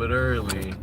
bit early.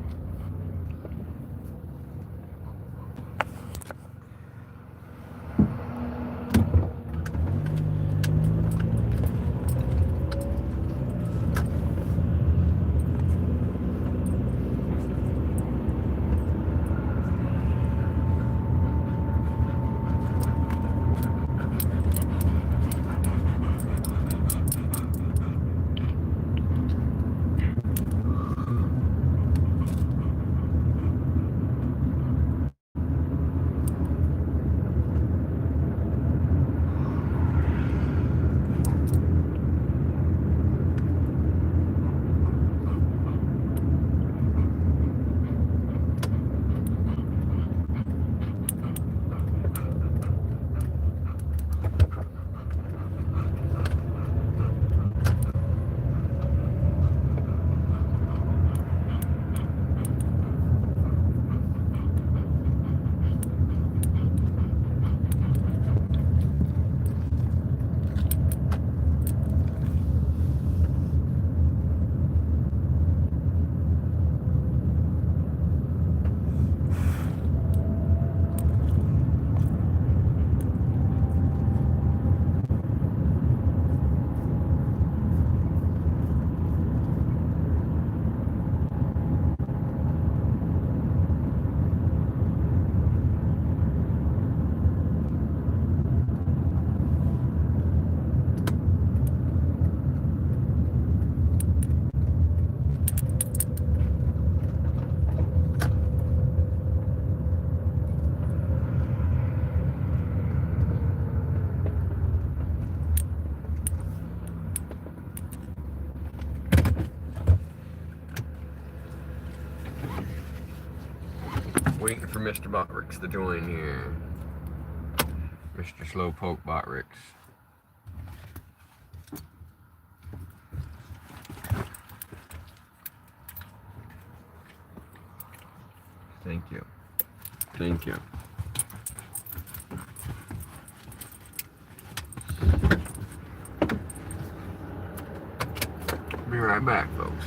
Waiting for Mr. Botrix to join here. Mr. Slowpoke Botrix. Thank you. Thank you. Be right back, folks.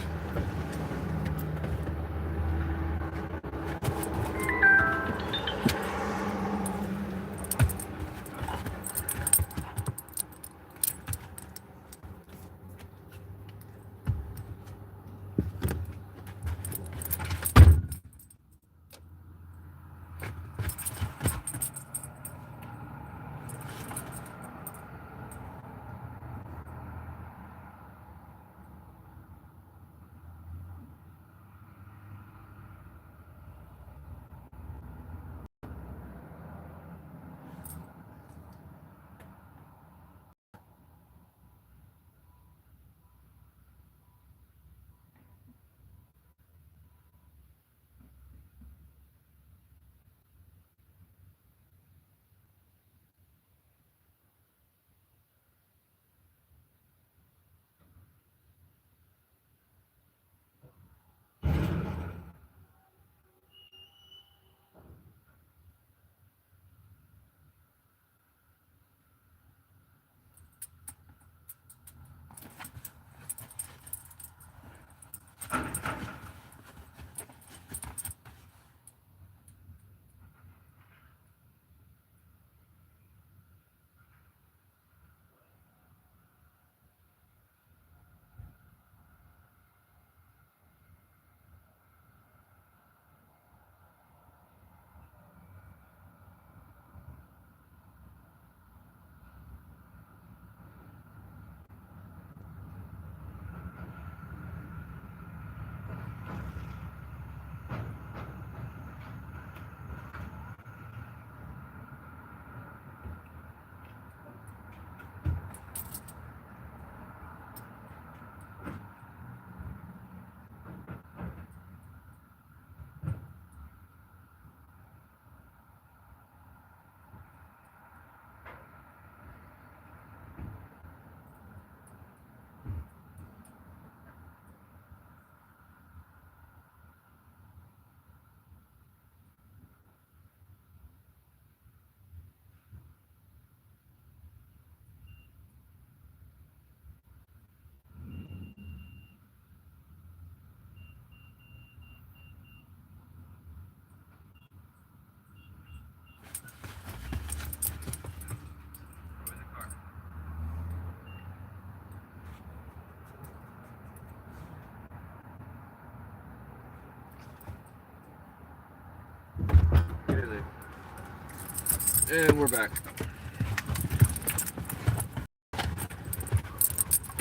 And we're back.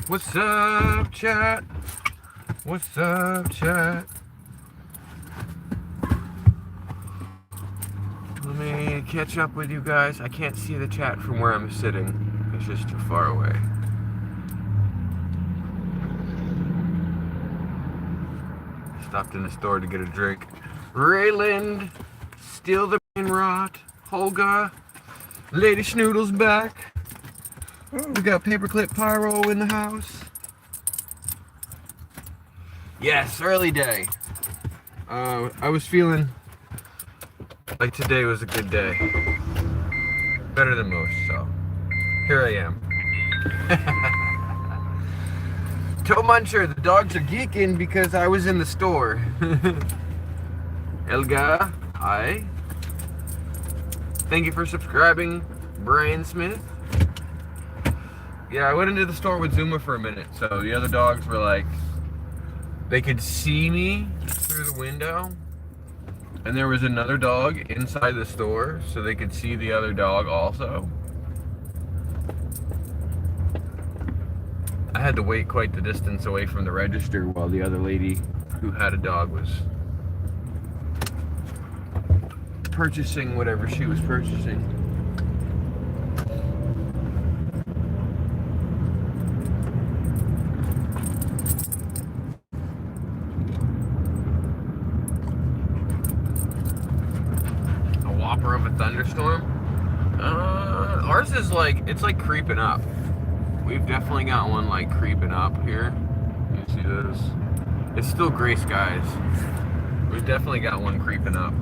What's up, chat? What's up, chat? Let me catch up with you guys. I can't see the chat from where I'm sitting. It's just too far away. Stopped in the store to get a drink. Rayland, Steal the Brain Rot, Holga, Lady Schnoodle's back. We got Paperclip Pyro in the house. Yes, early day. I was feeling like today was a good day. Better than most, so here I am. Toe Muncher, the dogs are geeking because I was in the store. Elga, hi. Thank you for subscribing, Brian Smith. Yeah, I went into the store with Zuma for a minute, so the other dogs were like, they could see me through the window, and there was another dog inside the store, so they could see the other dog also. I had to wait quite the distance away from the register while the other lady who had a dog was purchasing whatever she was purchasing. A whopper of a thunderstorm? Ours is like, it's like creeping up. We've definitely got one like creeping up here. You see this? It's still gray skies. We've definitely got one creeping up.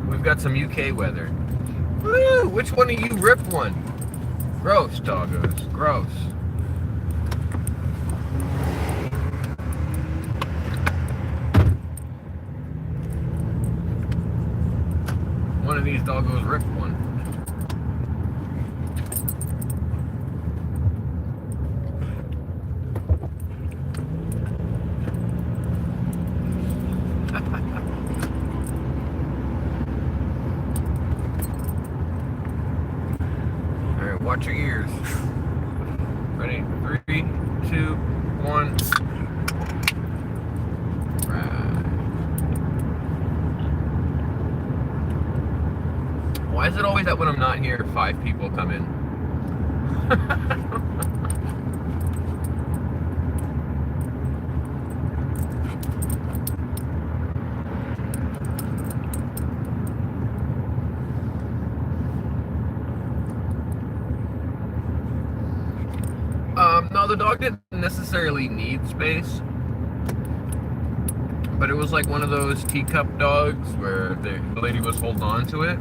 We've got some UK weather. Woo! Which one of you ripped one? Gross, doggos. Gross. One of these doggos ripped one. Alright, watch your ears. Ready? 3, 2, 1. Why is it always that when I'm not here, 5 people come in? No, the dog didn't necessarily need space, but it was like one of those teacup dogs where the lady was holding on to it.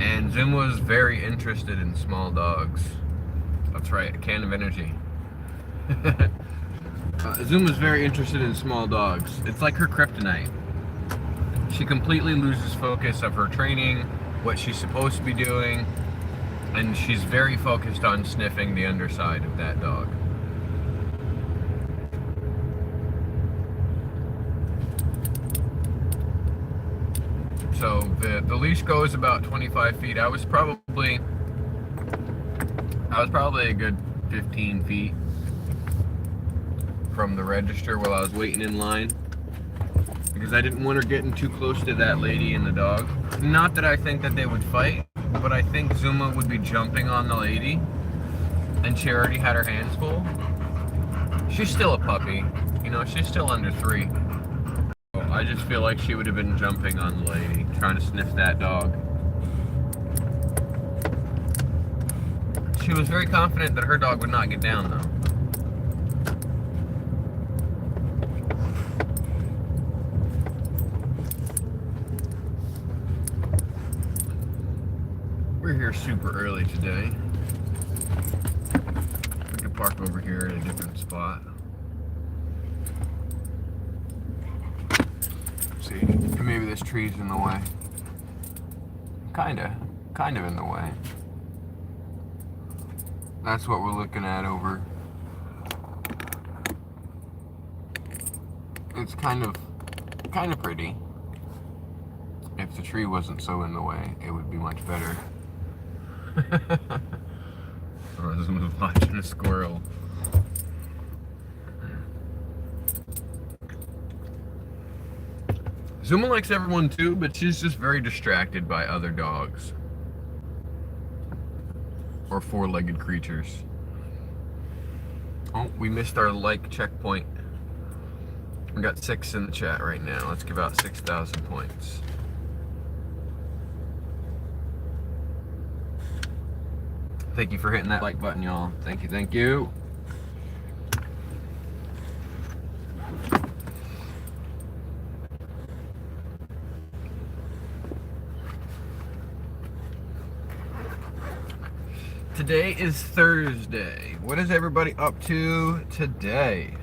And Zim was very interested in small dogs. That's right, a can of energy. Zim was very interested in small dogs. It's like her kryptonite. She completely loses focus of her training, what she's supposed to be doing, and she's very focused on sniffing the underside of that dog. So the leash goes about 25 feet. I was probably a good 15 feet from the register while I was waiting in line, because I didn't want her getting too close to that lady and the dog. Not that I think that they would fight, but I think Zuma would be jumping on the lady, and she already had her hands full. She's still a puppy, you know, she's still under 3. I just feel like she would have been jumping on the lady, trying to sniff that dog. She was very confident that her dog would not get down, though. We're here super early today. We could park over here at a different spot. See, maybe this tree's in the way. Kind of in the way. That's what we're looking at over It's kind of pretty. If the tree wasn't so in the way, it would be much better. I was watching a squirrel. Zuma likes everyone too, but she's just very distracted by other dogs. Or four-legged creatures. Oh, we missed our like checkpoint. We got 6 in the chat right now. Let's give out 6,000 points. Thank you for hitting that like button, y'all. Thank you, thank you. Today is Thursday. What is everybody up to today?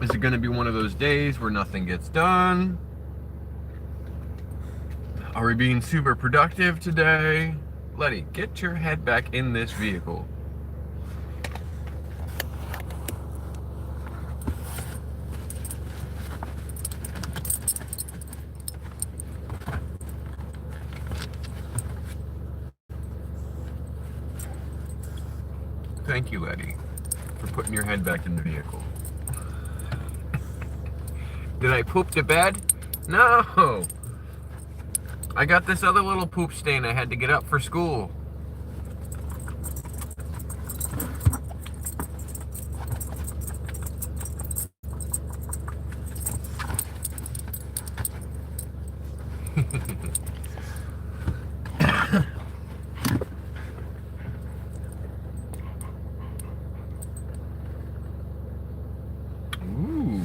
Is it going to be one of those days where nothing gets done? Are we being super productive today? Letty, get your head back in this vehicle. Thank you, Letty, for putting your head back in the vehicle. Did I poop the bed? No! I got this other little poop stain I had to get up for school. Ooh.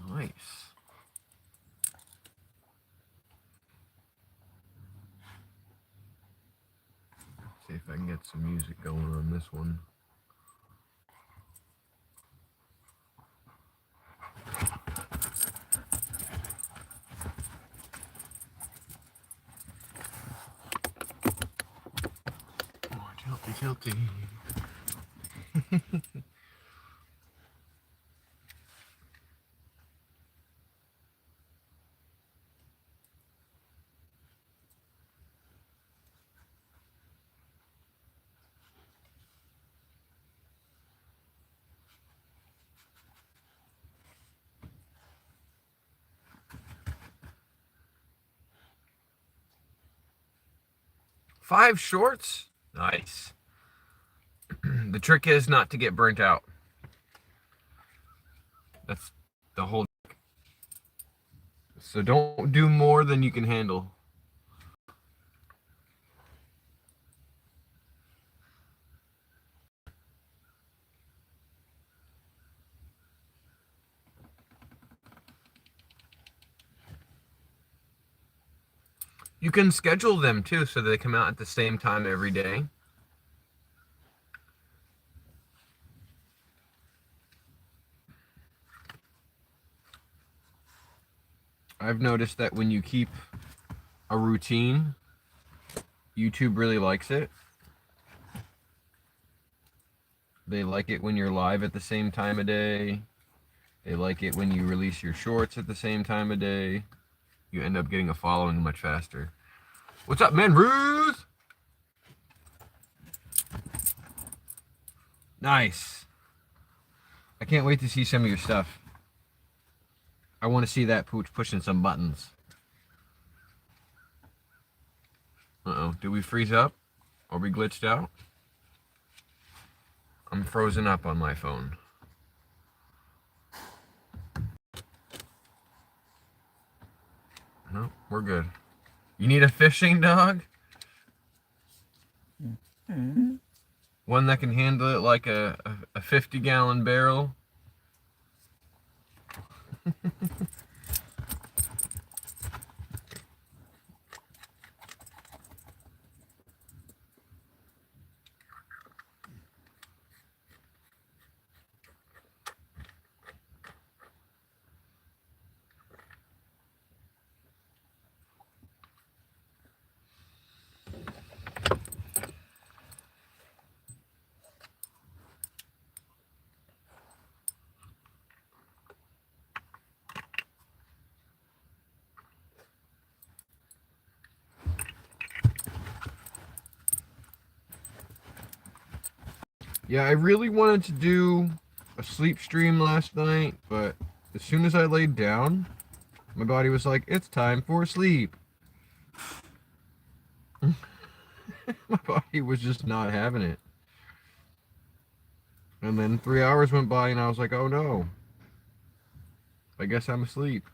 Nice. See if I can get some music going on this one. Oh, tilty. 5 shorts? Nice. The trick is not to get burnt out. That's the whole trick. So don't do more than you can handle. You can schedule them too so they come out at the same time every day. I've noticed that when you keep a routine, YouTube really likes it. They like it when you're live at the same time of day. They like it when you release your shorts at the same time of day. You end up getting a following much faster. What's up, man? Ruth? Nice. I can't wait to see some of your stuff. I want to see that pooch pushing some buttons. Uh-oh. Did we freeze up? Are we glitched out? I'm frozen up on my phone. No, we're good. You need a fishing dog? Mm-hmm. One that can handle it like a 50-gallon barrel? Yeah, I really wanted to do a sleep stream last night, but as soon as I laid down, my body was like, it's time for sleep. My body was just not having it. And then 3 hours went by and I was like, oh no, I guess I'm asleep.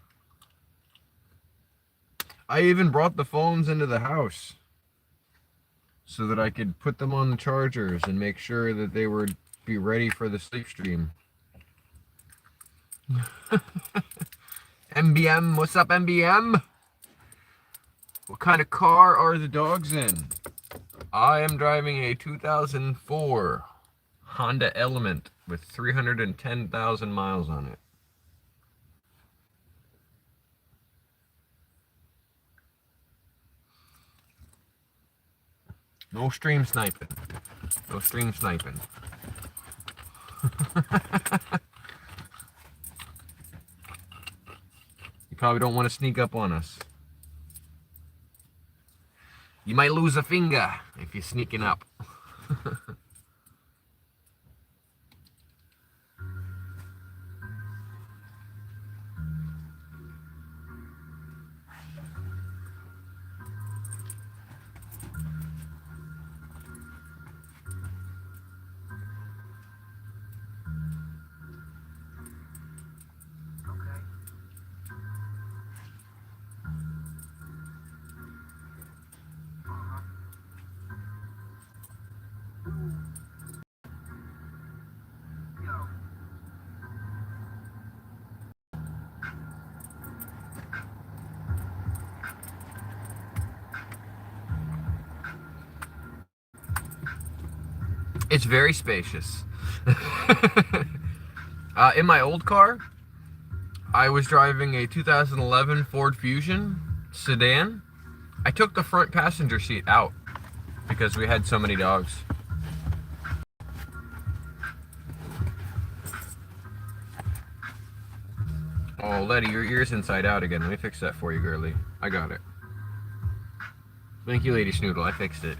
I even brought the phones into the house so that I could put them on the chargers and make sure that they would be ready for the sleep stream. MBM, what's up, MBM? What kind of car are the dogs in? I am driving a 2004 Honda Element with 310,000 miles on it. No stream sniping. No stream sniping. You probably don't want to sneak up on us. You might lose a finger if you're sneaking up. It's very spacious. In my old car, I was driving a 2011 Ford Fusion sedan. I took the front passenger seat out because we had so many dogs. Oh, Letty, your ear's inside out again. Let me fix that for you, girly. I got it. Thank you, Lady Snoodle. I fixed it.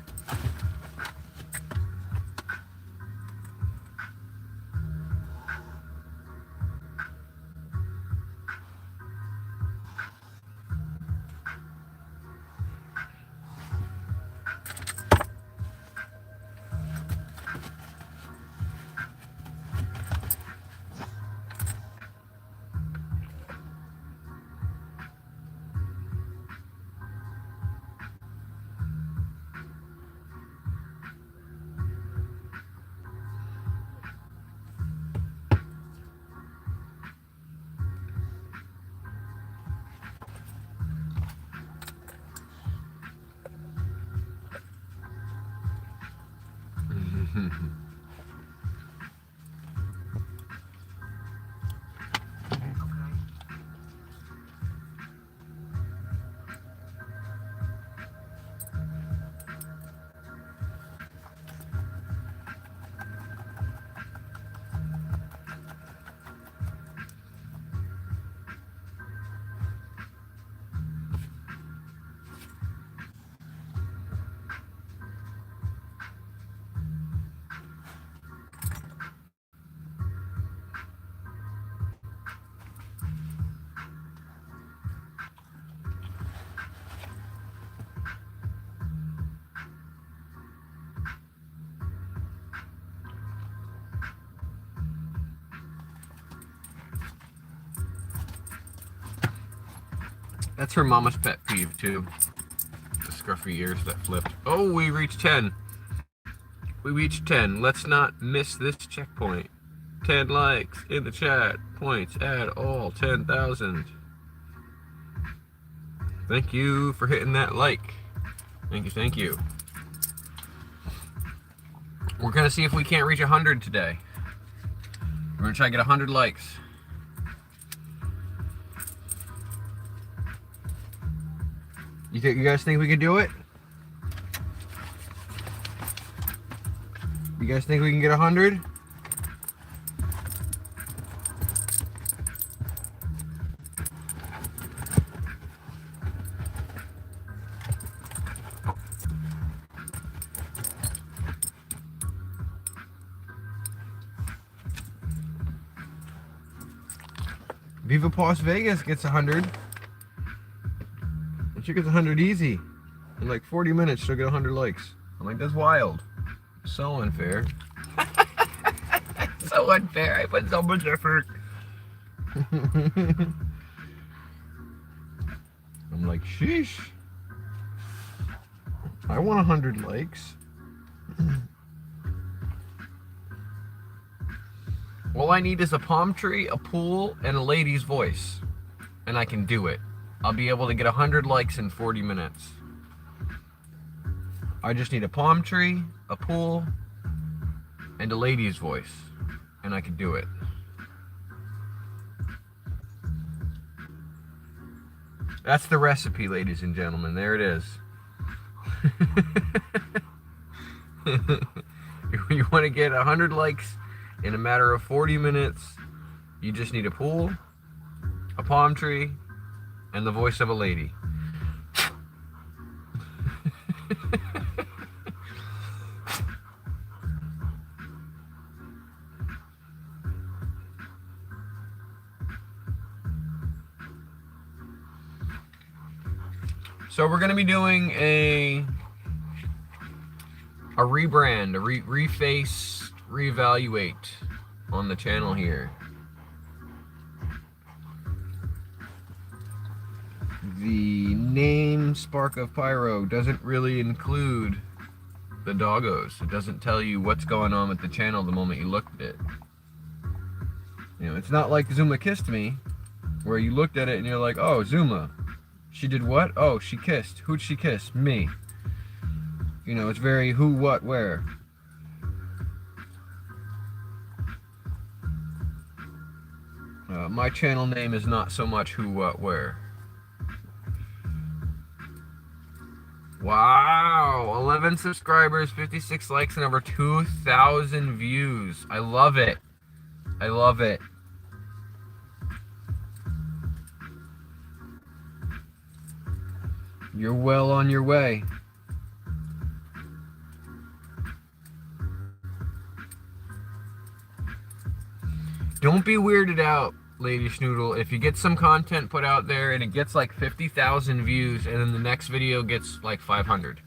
That's her mama's pet peeve, too. The scruffy ears that flipped. Oh, we reached 10. We reached 10. Let's not miss this checkpoint. 10 likes in the chat. Points at all. 10,000. Thank you for hitting that like. Thank you, thank you. We're going to see if we can't reach 100 today. We're going to try to get 100 likes. You guys think we can do it? You guys think we can get 100? Viva Las Vegas gets 100. And she gets 100 easy. In like 40 minutes, she'll get 100 likes. I'm like, that's wild. So unfair. So unfair. I put so much effort. I'm like, sheesh. I want 100 likes. All I need is a palm tree, a pool, and a lady's voice. And I can do it. I'll be able to get 100 likes in 40 minutes. I just need a palm tree, a pool, and a lady's voice. And I can do it. That's the recipe, ladies and gentlemen. There it is. You want to get 100 likes in a matter of 40 minutes, you just need a pool, a palm tree, and the voice of a lady. So we're going to be doing a rebrand, a reface, reevaluate on the channel here. The name Spark of Pyro doesn't really include the doggos. It doesn't tell you what's going on with the channel the moment you look at it. You know, it's not like Zuma Kissed Me, where you looked at it and you're like, oh, Zuma. She did what? Oh, she kissed. Who'd she kiss? Me. You know, it's very who, what, where. My channel name is not so much who, what, where. Wow, 11 subscribers, 56 likes, and over 2,000 views. I love it. I love it. You're well on your way. Don't be weirded out, Lady Schnoodle, if you get some content put out there and it gets like 50,000 views and then the next video gets like 500.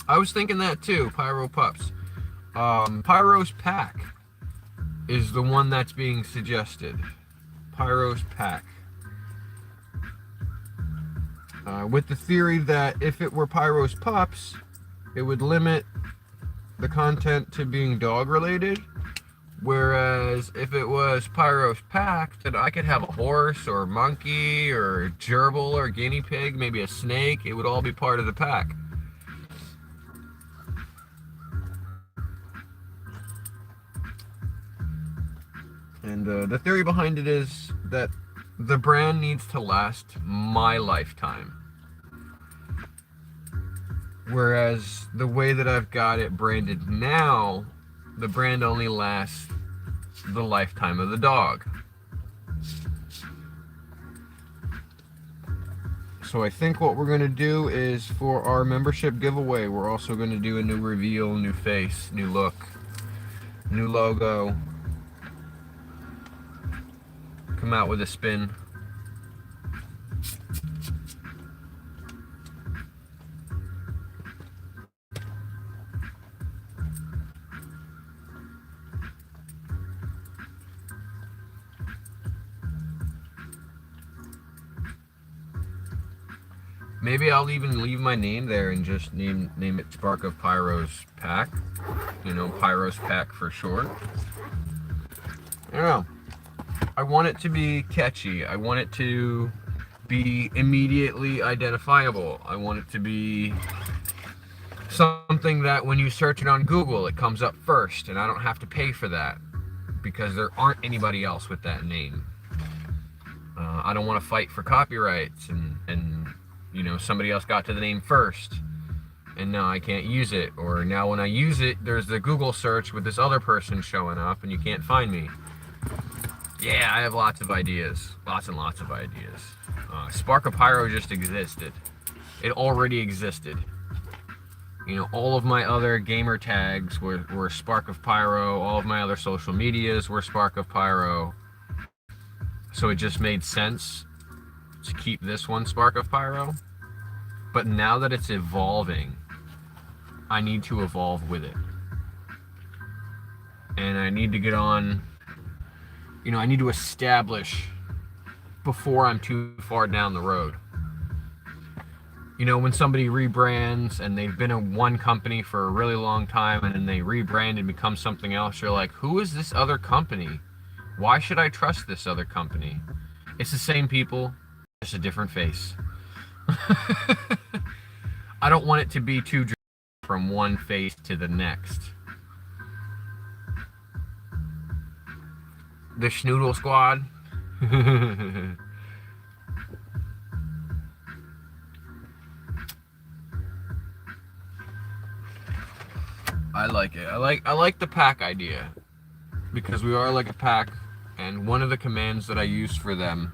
I was thinking that too, Pyro Pups. Pyro's Pack is the one that's being suggested. Pyro's Pack. With the theory that if it were Pyro's Pups, it would limit the content to being dog related, whereas if it was Pyro's Pack, then I could have a horse or monkey or gerbil or guinea pig, maybe a snake. It would all be part of the pack. And the theory behind it is that the brand needs to last my lifetime. Whereas the way that I've got it branded now, the brand only lasts the lifetime of the dog. So I think what we're going to do is for our membership giveaway, we're also going to do a new reveal, new face, new look, new logo. Come out with a spin. Maybe I'll even leave my name there and just name it Spark of Pyro's Pack. You know, Pyro's Pack for short. I don't know. I want it to be catchy. I want it to be immediately identifiable. I want it to be something that when you search it on Google, it comes up first, and I don't have to pay for that because there aren't anybody else with that name. I don't want to fight for copyrights and you know, somebody else got to the name first and now I can't use it, or now when I use it, there's the Google search with this other person showing up and you can't find me. Yeah, I have lots of ideas. Lots and lots of ideas. Spark of Pyro just existed. It already existed. You know, all of my other gamer tags were Spark of Pyro. All of my other social medias were Spark of Pyro. So it just made sense to keep this one Spark of Pyro. But now that it's evolving, I need to evolve with it. And I need to get on, you know, I need to establish before I'm too far down the road. You know, when somebody rebrands and they've been in one company for a really long time and then they rebrand and become something else, you're like, who is this other company? Why should I trust this other company? It's the same people, just a different face. I don't want it to be too from one face to the next. The Schnoodle Squad. I like it. I like the pack idea, because we are like a pack, and one of the commands that I use for them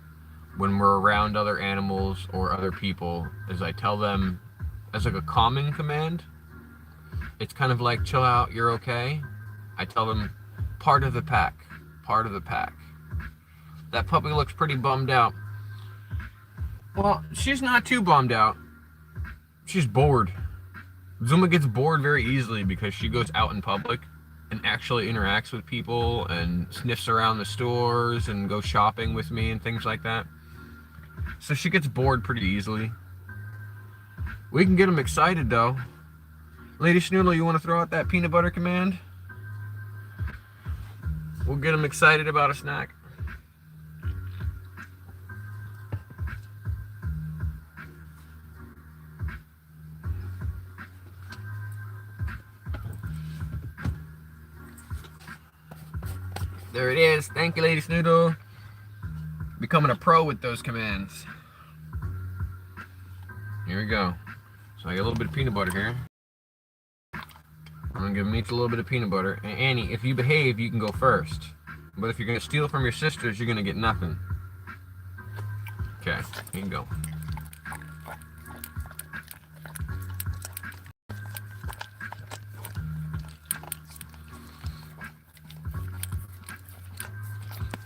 when we're around other animals or other people is I tell them as like a calming command. It's kind of like, chill out, you're okay. I tell them, part of the pack, part of the pack. That puppy looks pretty bummed out. Well, she's not too bummed out. She's bored. Zuma gets bored very easily because she goes out in public and actually interacts with people and sniffs around the stores and goes shopping with me and things like that. So she gets bored pretty easily. We can get them excited though. Lady Schnoodle, you want to throw out that peanut butter command? We'll get them excited about a snack. There it is. Thank you, Lady Schnoodle. Becoming a pro with those commands. Here we go. So I got a little bit of peanut butter here. I'm gonna give Meech a little bit of peanut butter. And Annie, if you behave, you can go first. But if you're gonna steal from your sisters, you're gonna get nothing. Okay, here you go.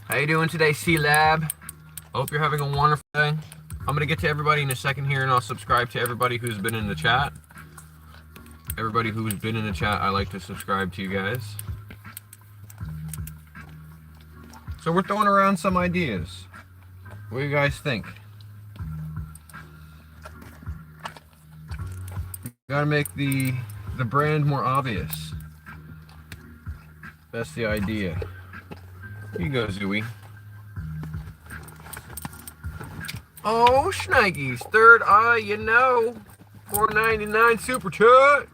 How you doing today, C-Lab? Hope you're having a wonderful day. I'm gonna get to everybody in a second here, and I'll subscribe to everybody who's been in the chat. Everybody who's been in the chat, I like to subscribe to you guys. So we're throwing around some ideas. What do you guys think? Gotta make the brand more obvious. That's the idea. Here you go, Zooey. Oh, Schnikes, third eye, you know. $4.99 super chat.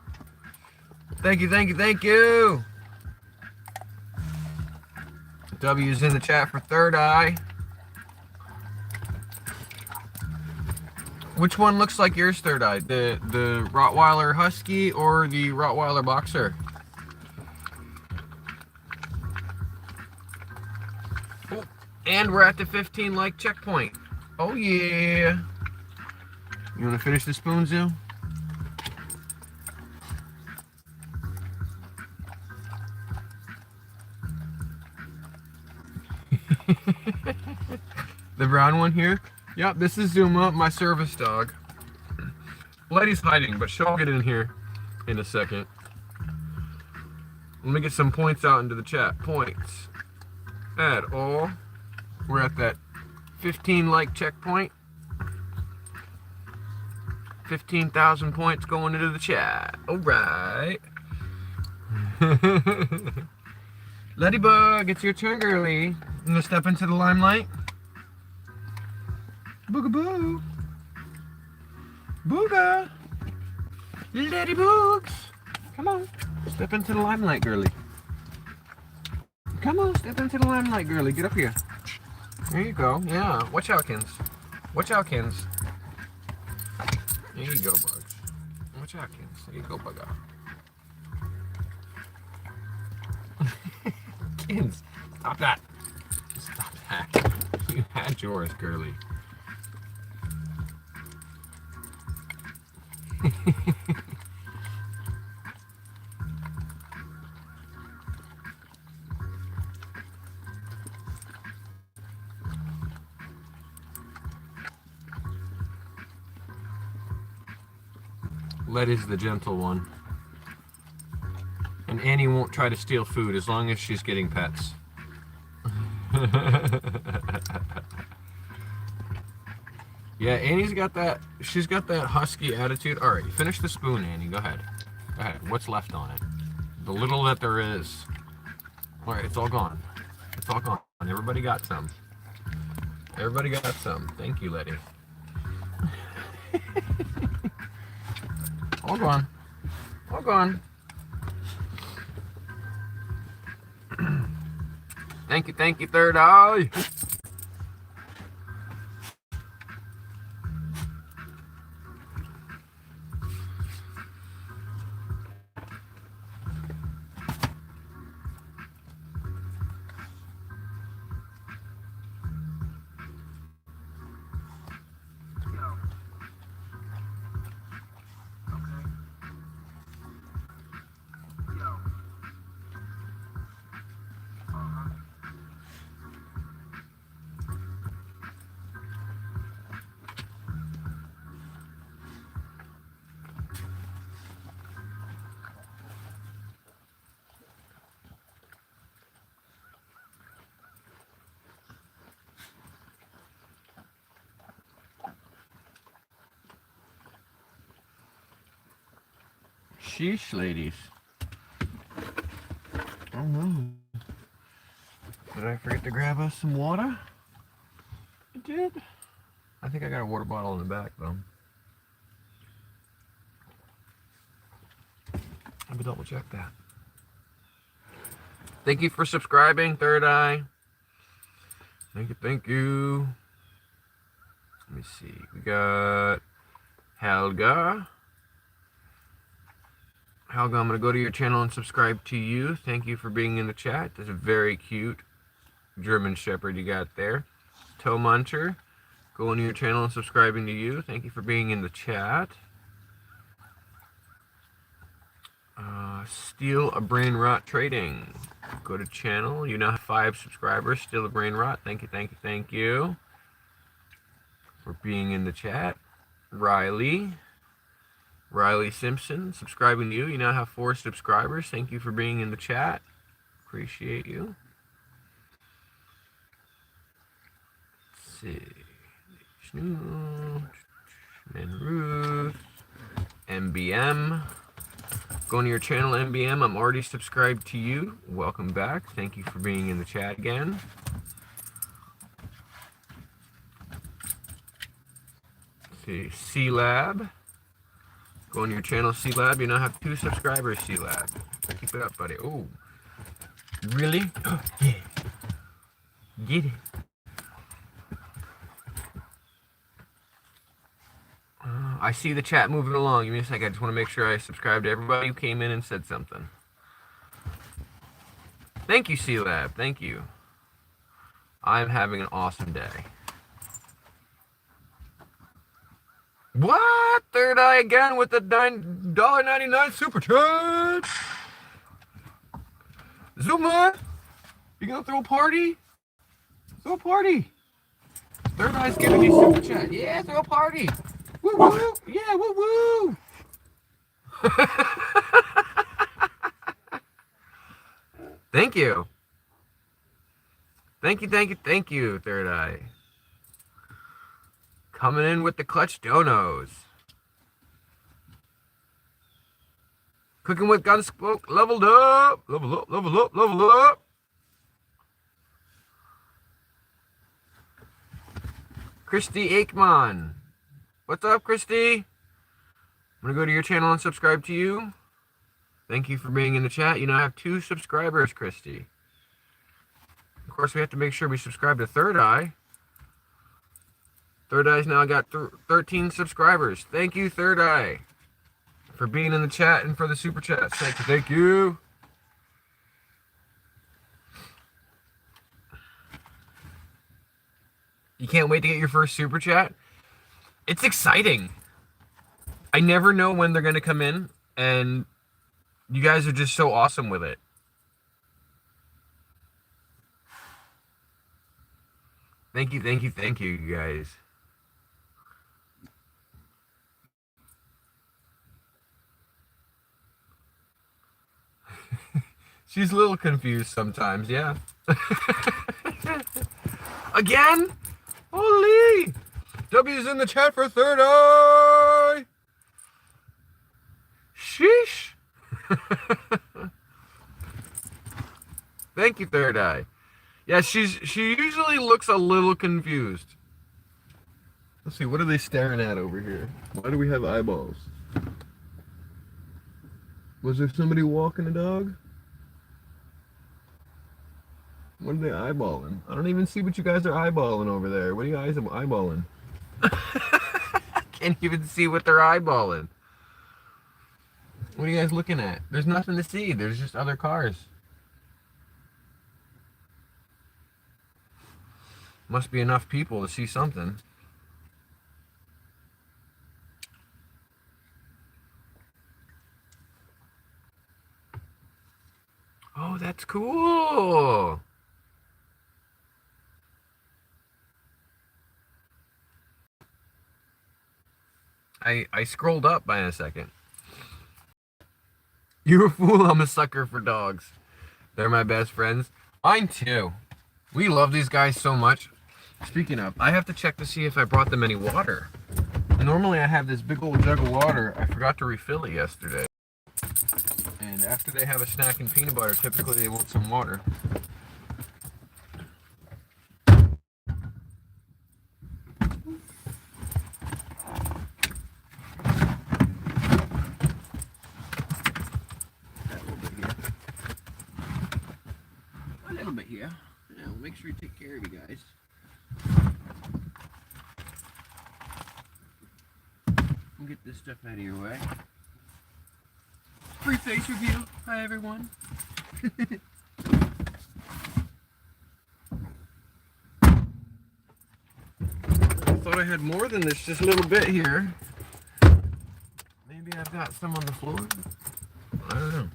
Thank you, thank you, thank you. W's in the chat for third eye. Which one looks like yours, third eye? The Rottweiler Husky or the Rottweiler Boxer? Oh, and we're at the 15 like checkpoint. Oh yeah. You want to finish the spoon, Zoo? The brown one here? Yep, this is Zuma, my service dog. Letty's hiding, but she'll get in here in a second. Let me get some points out into the chat. Points. Add all. We're at that 15 like checkpoint. 15,000 points going into the chat. Alright. Ladybug, it's your turn, girly. You gonna step into the limelight? Boogaboo. Booga. Ladyboogs. Come on. Step into the limelight, girly. Come on, step into the limelight, girly. Get up here. There you go. Yeah. Watch out, Kins. Watch out, Kins. There you go, Bugs. Watch out, Kins. There you go, Bugger. Kins, stop that. Stop that. You had yours, girly. Letty's the gentle one. And Annie won't try to steal food as long as she's getting pets. Yeah, Annie's got that, she's got that husky attitude. All right, finish the spoon, Annie, go ahead. Go ahead, what's left on it? The little that there is. All right, it's all gone. It's all gone. Everybody got some. Everybody got some. Thank you, Letty. All gone. All gone. Thank you, Third Eye. Sheesh, ladies. Oh no. Did I forget to grab us some water? I did. I think I got a water bottle in the back though. Let me double check that. Thank you for subscribing, Third Eye. Thank you, thank you. Let me see. We got Helga. Helga, I'm going to go to your channel and subscribe to you. Thank you for being in the chat. That's a very cute German Shepherd you got there. Toe Muncher, going to your channel and subscribing to you. Thank you for being in the chat. Steal a Brain Rot Trading. Go to channel. You now have 5 subscribers. Steal a Brain Rot. Thank you, thank you, thank you for being in the chat. Riley Simpson, subscribing to you. You now have 4 subscribers. Thank you for being in the chat. Appreciate you. Let's see. And Ruth. MBM. Going to your channel, MBM. I'm already subscribed to you. Welcome back. Thank you for being in the chat again. Let's see. C-Lab. Go on your channel, C-Lab. You now have 2 subscribers, C-Lab. Keep it up, buddy. Oh, really? Oh, yeah. Get it. I see the chat moving along. Give me a second. I just want to make sure I subscribe to everybody who came in and said something. Thank you, C-Lab. Thank you. I'm having an awesome day. What? Third Eye again with the $9.99 super chat. Zuma, you gonna throw a party? Throw a party. Third Eye's giving me super chat. Yeah, throw a party. Woo woo. Yeah, woo woo. Thank you. Thank you, Third Eye. Coming in with the clutch donos. Cooking with Gunsmoke, leveled up. Level up, level up, level up. Christy Aikman. What's up, Christy? I'm going to go to your channel and subscribe to you. Thank you for being in the chat. You now have 2 subscribers, Christy. Of course, we have to make sure we subscribe to Third Eye. Third Eye's now got 13 subscribers. Thank you, Third Eye, for being in the chat and for the super chat. Thank you. You can't wait to get your first super chat? It's exciting. I never know when they're going to come in, and you guys are just so awesome with it. Thank you, you guys. She's a little confused sometimes, yeah. Again? Holy! W's in the chat for Third Eye! Sheesh! Thank you, Third Eye. Yeah, she usually looks a little confused. Let's see, what are they staring at over here? Why do we have eyeballs? Was there somebody walking a dog? What are they eyeballing? I don't even see what you guys are eyeballing over there. What are you guys eyeballing? I can't even see what they're eyeballing. What are you guys looking at? There's nothing to see. There's just other cars. Must be enough people to see something. Oh, that's cool. I scrolled up by a second. You're a fool, I'm a sucker for dogs. They're my best friends. Mine too. We love these guys so much. Speaking of, I have to check to see if I brought them any water. Normally I have this big old jug of water. I forgot to refill it yesterday. And after they have a snack and peanut butter, typically they want some water. A little bit here. Yeah, we'll make sure you take care of you guys. We'll get this stuff out of your way. Free face review. Hi, everyone. I thought I had more than this, just a little bit here. Maybe I've got some on the floor. I don't know.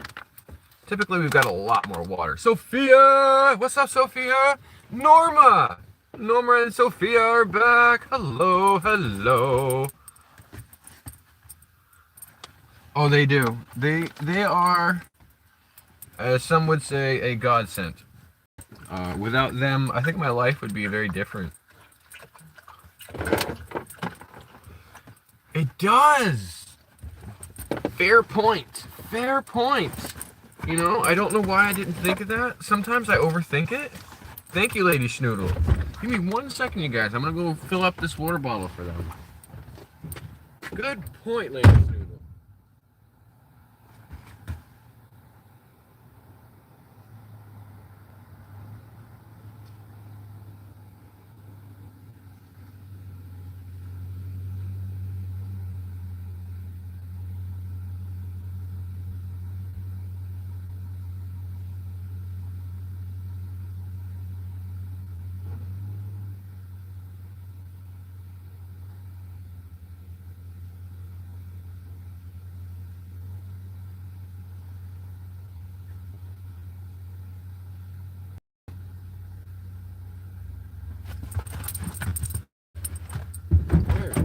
Typically, we've got a lot more water. Sophia! What's up, Sophia? Norma! Norma and Sophia are back. Hello, hello. Oh, they do. They are, as some would say, a godsend. Without them, I think my life would be very different. It does! Fair point. Fair point. You know, I don't know why I didn't think of that. Sometimes I overthink it. Thank you, Lady Schnoodle. Give me 1 second, you guys. I'm going to go fill up this water bottle for them. Good point, Lady Schnoodle.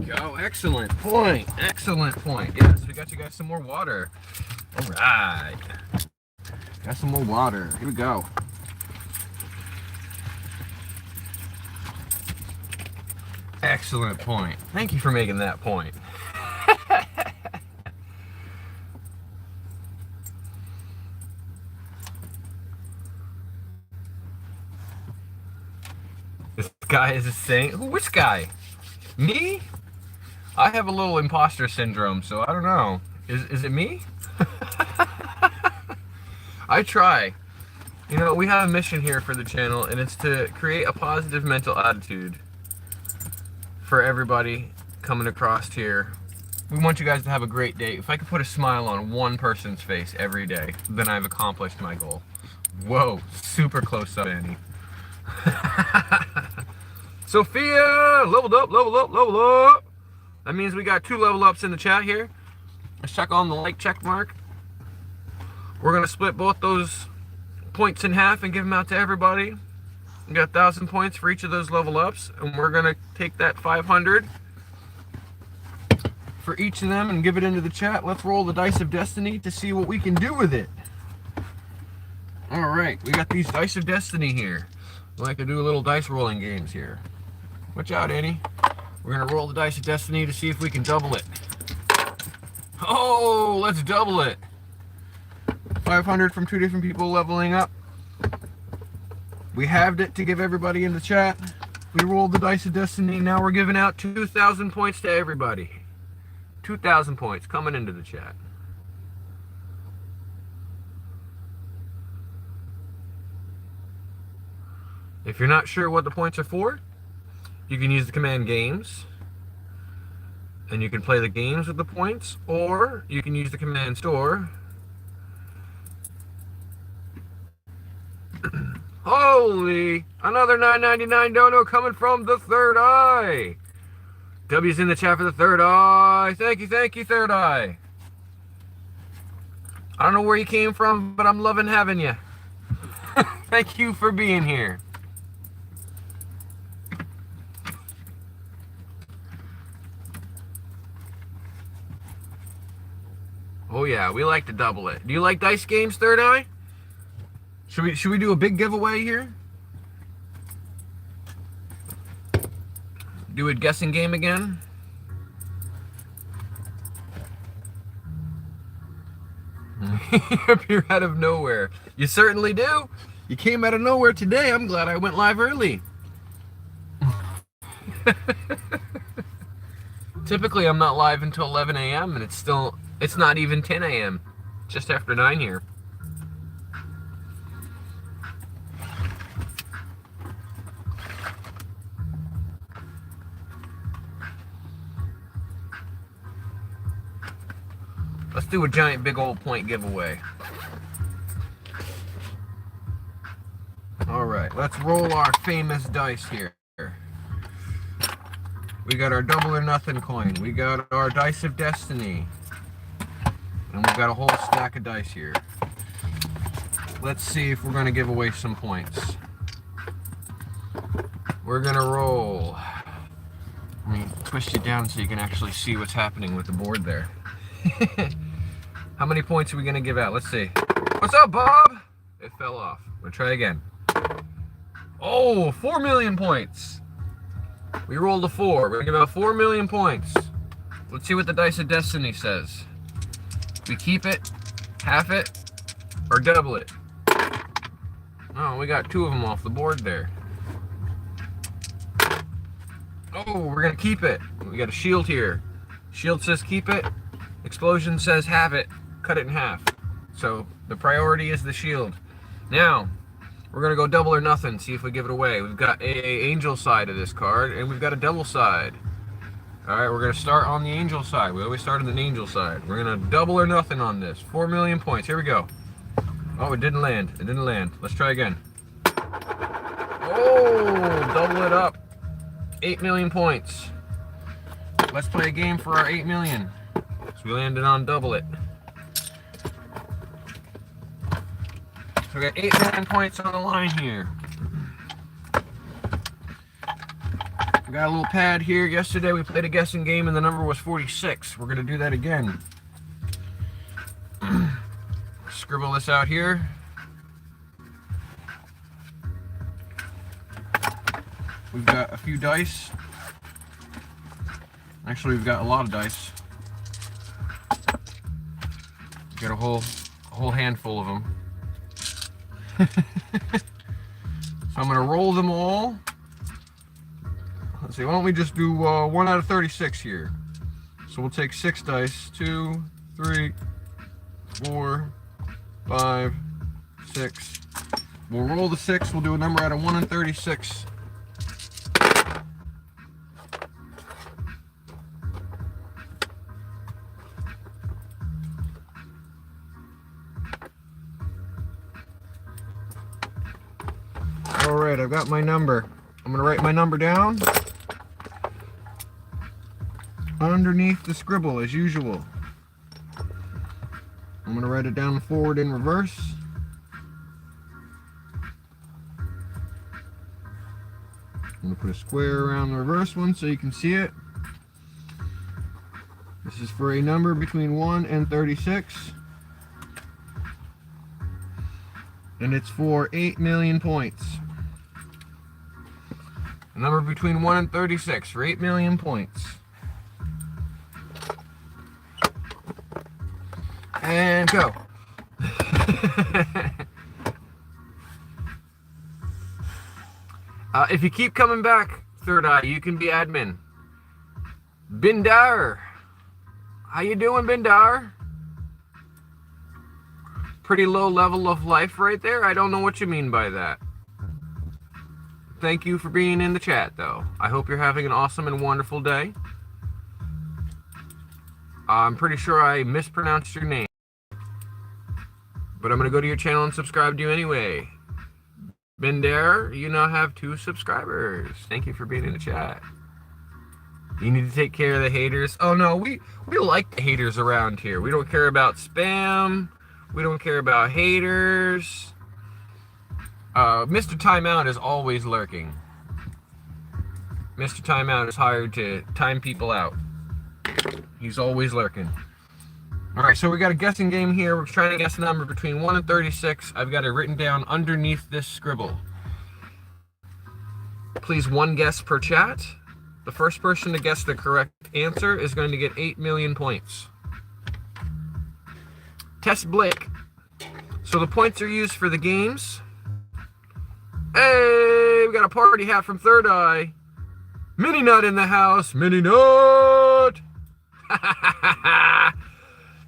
Go. Excellent point. Excellent point. Yes, we got you guys some more water. All right. Got some more water. Here we go. Excellent point. Thank you for making that point. This guy is a saint. Which guy? Me? I have a little imposter syndrome, so I don't know. Is it me? I try. You know, we have a mission here for the channel, and it's to create a positive mental attitude for everybody coming across here. We want you guys to have a great day. If I could put a smile on one person's face every day, then I've accomplished my goal. Whoa, super close up, Annie. Sophia, leveled up, leveled up, leveled up. That means we got 2 level ups in the chat here. Let's check on the like check mark. We're going to split both those points in half and give them out to everybody. We got 1,000 points for each of those level ups, and we're going to take that 500 for each of them and give it into the chat. Let's roll the dice of destiny to see what we can do with it. Alright, we got these Dice of Destiny here. We like to do a little dice rolling games here. Watch out, Annie. We're going to roll the Dice of Destiny to see if we can double it. Oh, let's double it. 500 from 2 different people leveling up. We halved it to give everybody in the chat. We rolled the Dice of Destiny. Now we're giving out 2,000 points to everybody. 2,000 points coming into the chat. If you're not sure what the points are for, you can use the command games. And you can play the games with the points, or you can use the command store. Holy! Another $9.99 dono coming from the Third Eye. W's in the chat for the Third Eye. Thank you, Third Eye. I don't know where you came from, but I'm loving having you. Thank you for being here. Oh yeah, we like to double it. Do you like dice games, Third Eye? Should we do a big giveaway here? Do a guessing game again? You appear out of nowhere. You certainly do. You came out of nowhere today. I'm glad I went live early. Typically, I'm not live until 11 a.m. and it's not even 10 a.m. Just after 9 here. Let's do a giant big old point giveaway. Alright, let's roll our famous dice here. We got our double or nothing coin. We got our Dice of Destiny. And we've got a whole stack of dice here. Let's see if we're going to give away some points. We're going to roll. Let me twist you down so you can actually see what's happening with the board there. How many points are we going to give out? Let's see. What's up, Bob? It fell off. We'll try again. Oh, 4 million points. We rolled a 4. We're going to give out 4 million points. Let's see what the Dice of Destiny says. We keep it, half it, or double it. Oh, we got 2 of them off the board there. Oh, we're going to keep it. We got a shield here. Shield says keep it. Explosion says have it. Cut it in half. So the priority is the shield. Now, we're going to go double or nothing, see if we give it away. We've got a angel side of this card, and we've got a devil side. Alright, we're going to start on the angel side. We always start on the angel side. We're going to double or nothing on this. 4 million points. Here we go. Oh, it didn't land. It didn't land. Let's try again. Oh, double it up. 8 million points. Let's play a game for our 8 million. So we landed on double it. So we got 8 million points on the line here. We got a little pad here. Yesterday we played a guessing game and the number was 46. We're going to do that again. Scribble this out here. We've got a few dice. Actually, we've got a lot of dice. We've got a whole handful of them. So I'm going to roll them all. Let's see, why don't we just do 1 out of 36 here. So we'll take 6 dice. 2, 3, 4, 5, 6. We'll roll the 6. We'll do a number out of 1 and 36. Alright, I've got my number. I'm going to write my number down underneath the scribble as usual. I'm going to write it down forward in reverse. I'm going to put a square around the reverse one so you can see it. This is for a number between 1 and 36. And it's for 8 million points. A number between 1 and 36 for 8 million points. And go. If you keep coming back, Third Eye, you can be admin. Bindar. How you doing, Bindar? Pretty low level of life right there. I don't know what you mean by that. Thank you for being in the chat, though. I hope you're having an awesome and wonderful day. I'm pretty sure I mispronounced your name, but I'm going to go to your channel and subscribe to you anyway. Bender, you now have 2 subscribers. Thank you for being in the chat. You need to take care of the haters. Oh no, we like the haters around here. We don't care about spam. We don't care about haters. Mr. Timeout is always lurking. Mr. Timeout is hired to time people out. He's always lurking. Alright, so we got a guessing game here. We're trying to guess a number between 1 and 36. I've got it written down underneath this scribble. Please, 1 guess per chat. The first person to guess the correct answer is going to get 8 million points. Test Blake. So the points are used for the games. Hey, we got a party hat from Third Eye. Mini Nut in the house. Mini Nut.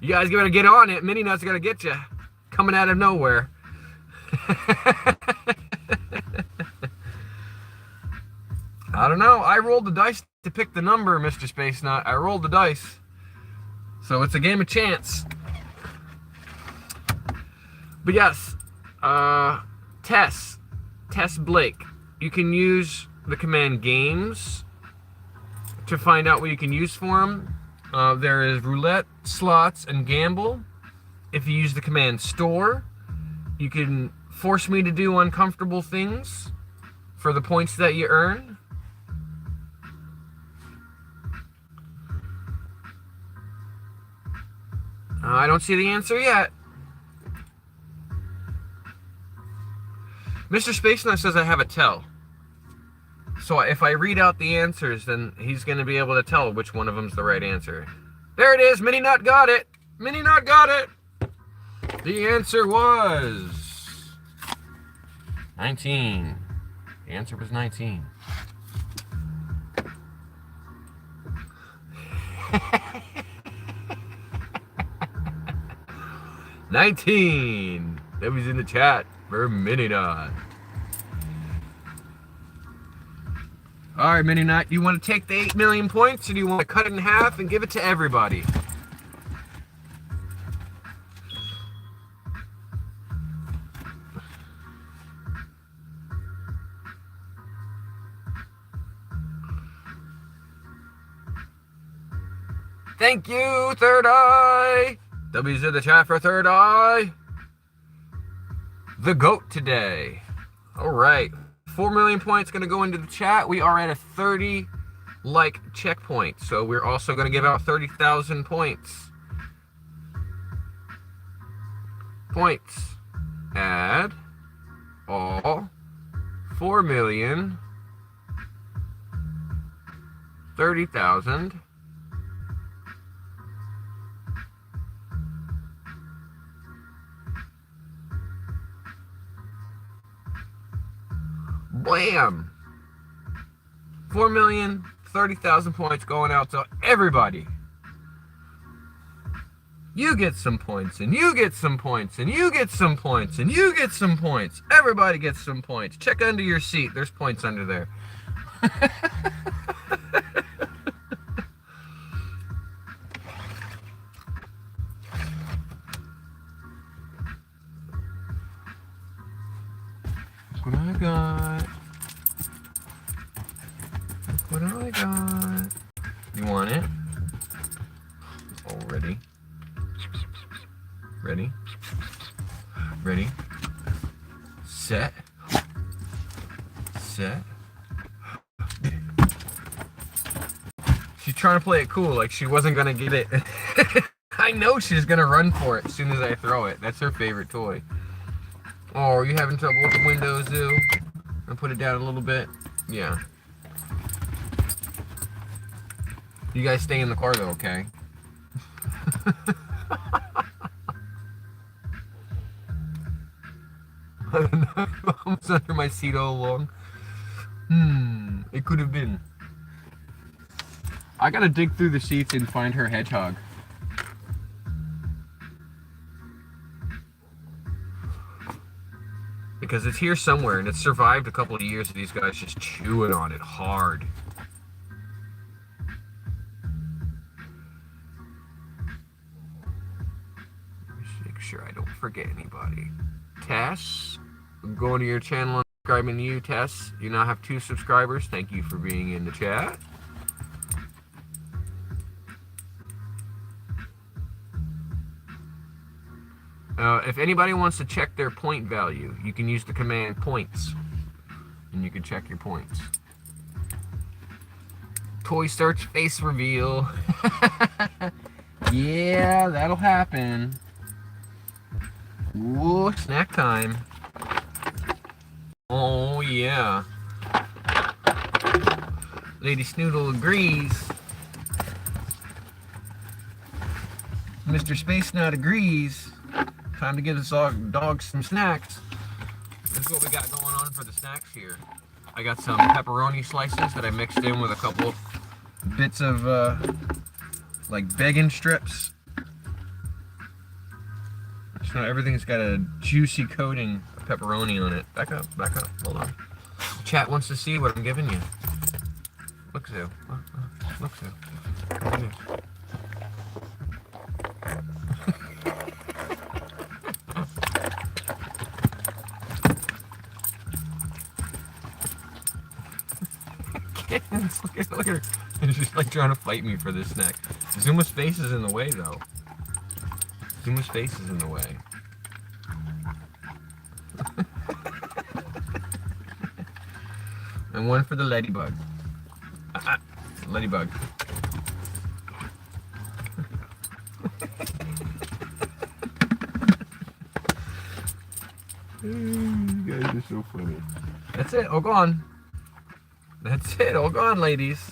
You guys better get on it. Mini Nut's gonna get you. Coming out of nowhere. I don't know. I rolled the dice to pick the number, Mr. Space Nut. I rolled the dice. So it's a game of chance. But yes, Test Blake. You can use the command games to find out what you can use for them. There is roulette, slots, and gamble. If you use the command store, you can force me to do uncomfortable things for the points that you earn. I don't see the answer yet. Mr. Space Nut says I have a tell. So if I read out the answers, then he's going to be able to tell which one of them's the right answer. There it is. Mini Nut got it. Mini Nut got it. The answer was 19. The answer was 19. That was in the chat for Mini Nut. Alright, Mini Nut, you want to take the 8 million points, or do you want to cut it in half and give it to everybody? Thank you, Third Eye! W's in the chat for Third Eye. The GOAT today. Alright. 4 million points going to go into the chat. We are at a 30 like checkpoint. So we're also going to give out 30,000 points. Points. Add all 4 million 30,000 Blam! 4,030,000 points going out to everybody. You get some points, and you get some points, and you get some points, and you get some points. Everybody gets some points. Check under your seat. There's points under there. Look what I got. Look what I got. You want it? Oh, ready? Ready? Ready? Set. Set. She's trying to play it cool, like she wasn't gonna get it. I know she's gonna run for it as soon as I throw it. That's her favorite toy. Oh, are you having trouble with the windows, Zoo? I'll put it down a little bit. Yeah. You guys stay in the car though, okay? I don't know. I was under my seat all along. It could have been. I gotta dig through the seats and find her hedgehog. Because it's here somewhere and it's survived a couple of years of these guys just chewing on it hard. Just make sure I don't forget anybody. Tess, I'm going to your channel and subscribing to you, Tess. You now have 2 subscribers. Thank you for being in the chat. If anybody wants to check their point value, you can use the command points, and you can check your points. Toy search face reveal. Yeah, that'll happen. Ooh, snack time. Oh, yeah. Lady Snoodle agrees. Mr. Space Nut agrees. Time to give this dog some snacks. This is what we got going on for the snacks here. I got some pepperoni slices that I mixed in with a couple bits of like bacon strips. So everything's got a juicy coating of pepperoni on it. Back up, hold on. Chat wants to see what I'm giving you. Look, Zoo. Look, Zoo. Look at her. She's like trying to fight me for this snack. Zuma's face is in the way, though. Zuma's face is in the way. And one for the ladybug. Ladybug. You guys are so funny. That's it, all gone. That's it, all gone, ladies.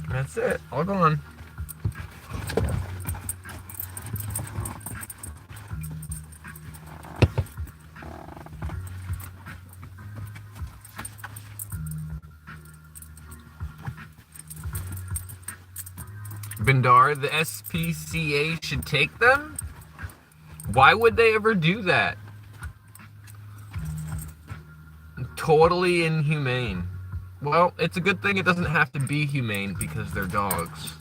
That's it, all gone. Bindar, the SPCA should take them? Why would they ever do that? Totally inhumane. Well, it's a good thing it doesn't have to be humane because they're dogs.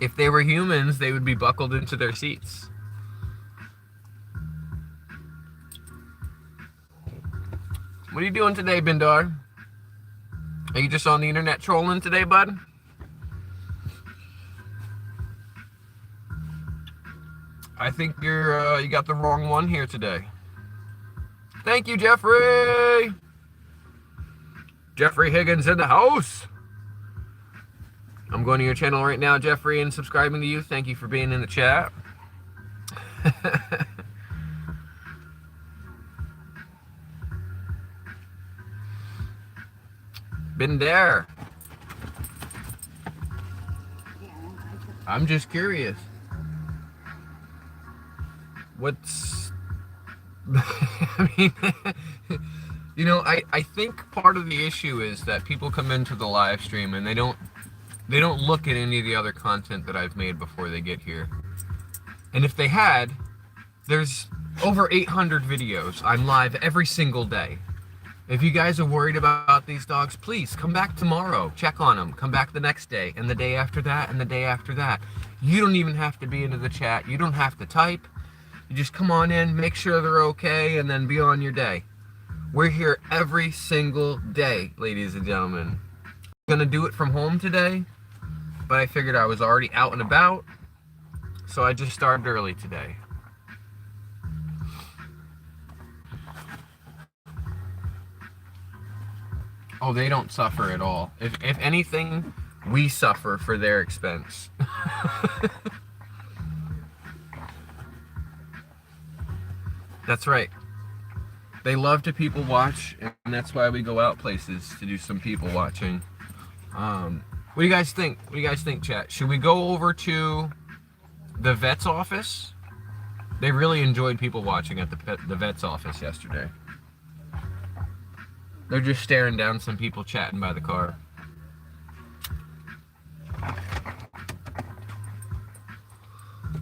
If they were humans, they would be buckled into their seats. What are you doing today, Bindar? Are you just on the internet trolling today, bud? I think you got the wrong one here today. Thank you, Jeffrey! Jeffrey Higgins in the house! I'm going to your channel right now, Jeffrey, and subscribing to you. Thank you for being in the chat. Been there. I'm just curious. What's... I mean, you know, I think part of the issue is that people come into the live stream and they don't look at any of the other content that I've made before they get here. And if they had, there's over 800 videos. I'm live every single day. If you guys are worried about these dogs, please come back tomorrow. Check on them. Come back the next day, and the day after that, and the day after that. You don't even have to be into the chat. You don't have to type. You just come on in, make sure they're okay, and then be on your day. We're here every single day, ladies and gentlemen. I'm gonna do it from home today, but I figured I was already out and about, so I just started early today. Oh, they don't suffer at all. If anything, we suffer for their expense. That's right. They love to people watch, and that's why we go out places to do some people watching. What do you guys think? What do you guys think, chat? Should we go over to the vet's office? They really enjoyed people watching at the vet's office yesterday. They're just staring down some people chatting by the car.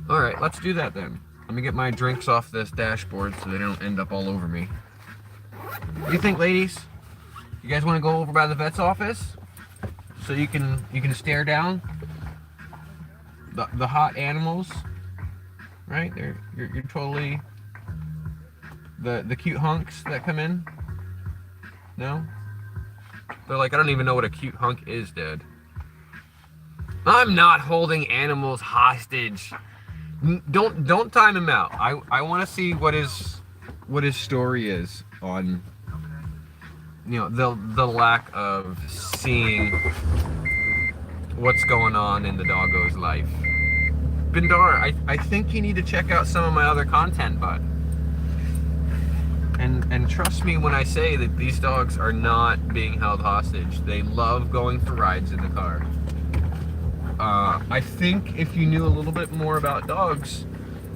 All right, let's do that then. Let me get my drinks off this dashboard so they don't end up all over me. What do you think, ladies? You guys want to go over by the vet's office so you can stare down the hot animals, right? You're totally the cute hunks that come in. No? They're like, I don't even know what a cute hunk is, Dad. I'm not holding animals hostage. Don't time him out. I want to see what his story is on, you know, the lack of seeing what's going on in the doggo's life. Bindar, I think you need to check out some of my other content, bud. And trust me when I say that these dogs are not being held hostage. They love going for rides in the car. I think if you knew a little bit more about dogs,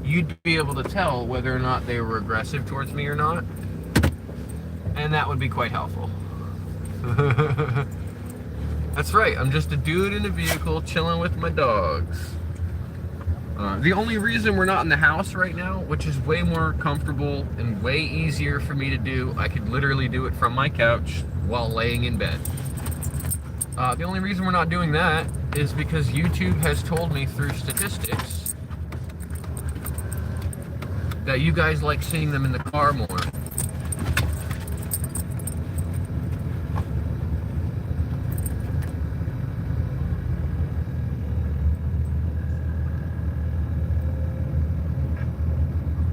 you'd be able to tell whether or not they were aggressive towards me or not. And that would be quite helpful. That's right, I'm just a dude in a vehicle chilling with my dogs. The only reason we're not in the house right now, which is way more comfortable and way easier for me to do, I could literally do it from my couch while laying in bed. The only reason we're not doing that is because YouTube has told me through statistics that you guys like seeing them in the car more.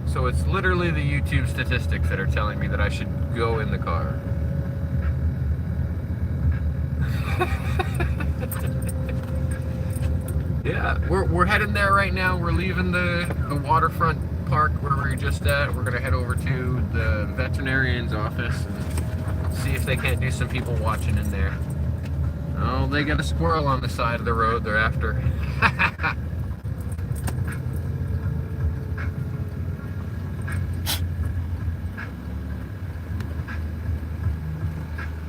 So it's literally the YouTube statistics that are telling me that I should go in the car. Yeah, we're heading there right now. We're leaving the waterfront park where we were just at. We're gonna head over to the veterinarian's office and see if they can't do some people watching in there. Oh, they got a squirrel on the side of the road they're after.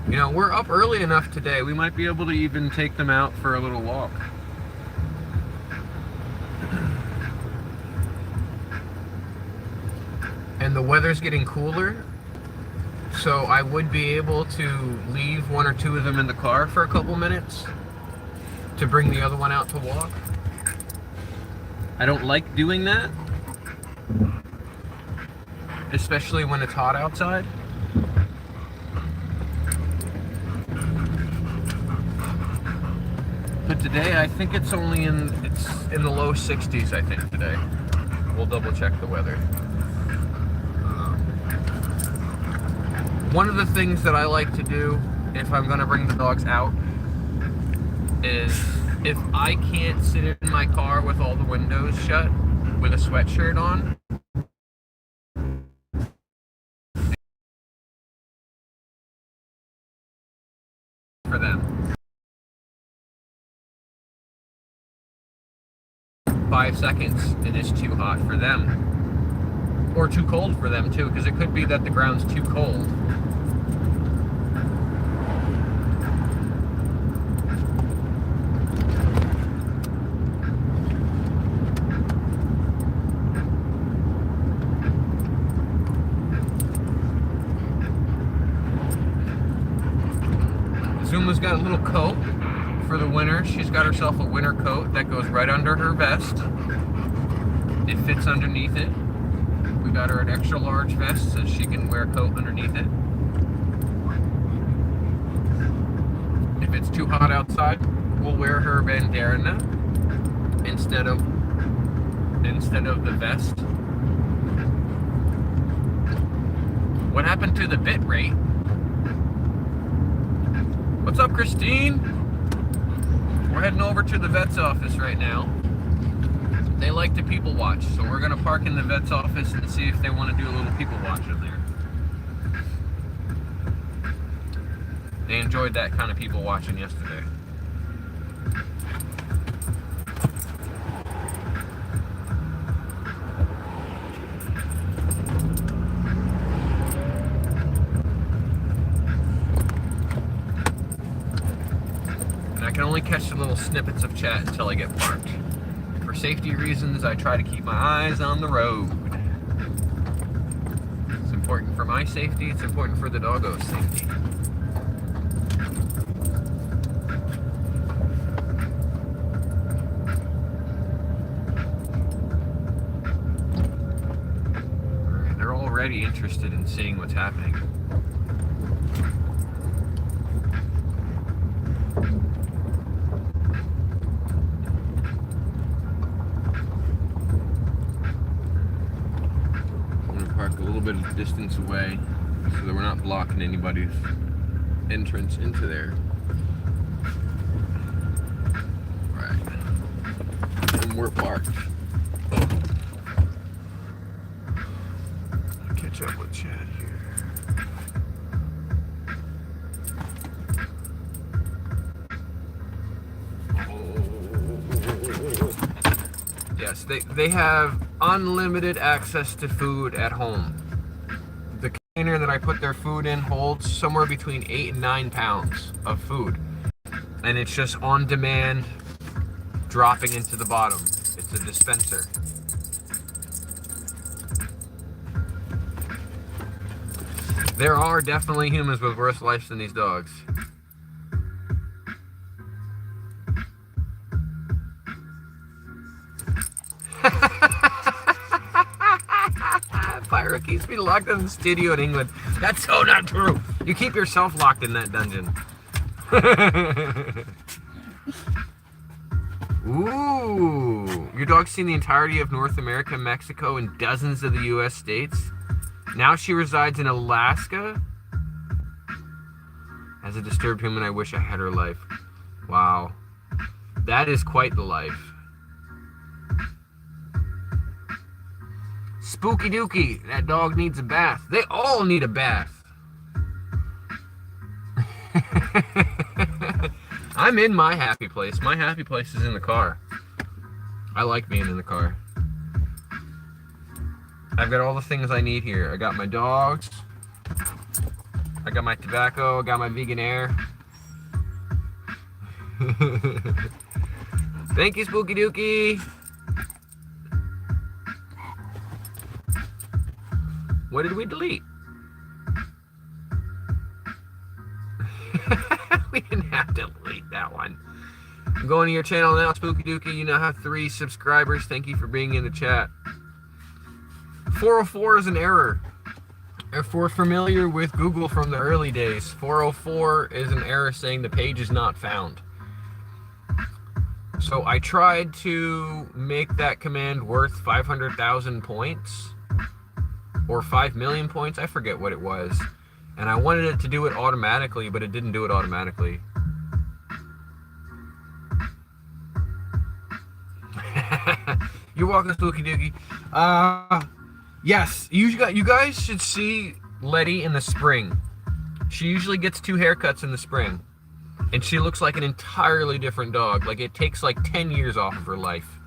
You know, we're up early enough today, we might be able to even take them out for a little walk. And the weather's getting cooler, so I would be able to leave one or two of them in the car for a couple minutes to bring the other one out to walk. I don't like doing that, especially when it's hot outside. But today, I think it's only in the low 60s, I think, today. We'll double check the weather. One of the things that I like to do if I'm gonna bring the dogs out is if I can't sit in my car with all the windows shut with a sweatshirt on, for them. 5 seconds and it's too hot for them. Or too cold for them too, because it could be that the ground's too cold. Zuma's got a little coat for the winter. She's got herself a winter coat that goes right under her vest. It fits underneath it. We got her an extra large vest so she can wear a coat underneath it. If it's too hot outside, we'll wear her bandana instead of the vest. What happened to the bit rate? What's up, Christine? Why heading over to the vet's office right now. They like to people watch, so we're gonna park in the vet's office and see if they want to do a little people watch in there. They enjoyed that kind of people watching yesterday. And I can only catch the little snippets of chat until I get parked. For safety reasons, I try to keep my eyes on the road. It's important for my safety, it's important for the doggo's safety. They're already interested in seeing what's happening. Bit of distance away so that we're not blocking anybody's entrance into there. Right. And we're parked. I'll catch up with Chad here. Yes, they have unlimited access to food at home. The container that I put their food in holds somewhere between 8 and 9 pounds of food. And it's just on demand, dropping into the bottom. It's a dispenser. There are definitely humans with worse lives than these dogs. Pirate keeps me locked in the studio in England. That's so not true. You keep yourself locked in that dungeon. Ooh. Your dog's seen the entirety of North America, Mexico, and dozens of the U.S. states. Now she resides in Alaska. As a disturbed human, I wish I had her life. Wow. That is quite the life. Spooky Dookie, that dog needs a bath. They all need a bath. I'm in my happy place. My happy place is in the car. I like being in the car. I've got all the things I need here. I got my dogs. I got my tobacco. I got my vegan air. Thank you, Spooky Dookie. What did we delete? We didn't have to delete that one. I'm going to your channel now, Spooky Dookie. You now have 3 subscribers. Thank you for being in the chat. 404 is an error. If we're familiar with Google from the early days, 404 is an error saying the page is not found. So I tried to make that command worth 500,000 points. Or 5 million points, I forget what it was. And I wanted it to do it automatically, but it didn't do it automatically. You're welcome, Spooky Dookie. Yes, you guys should see Letty in the spring. She usually gets 2 haircuts in the spring. And she looks like an entirely different dog. Like it takes like 10 years off of her life.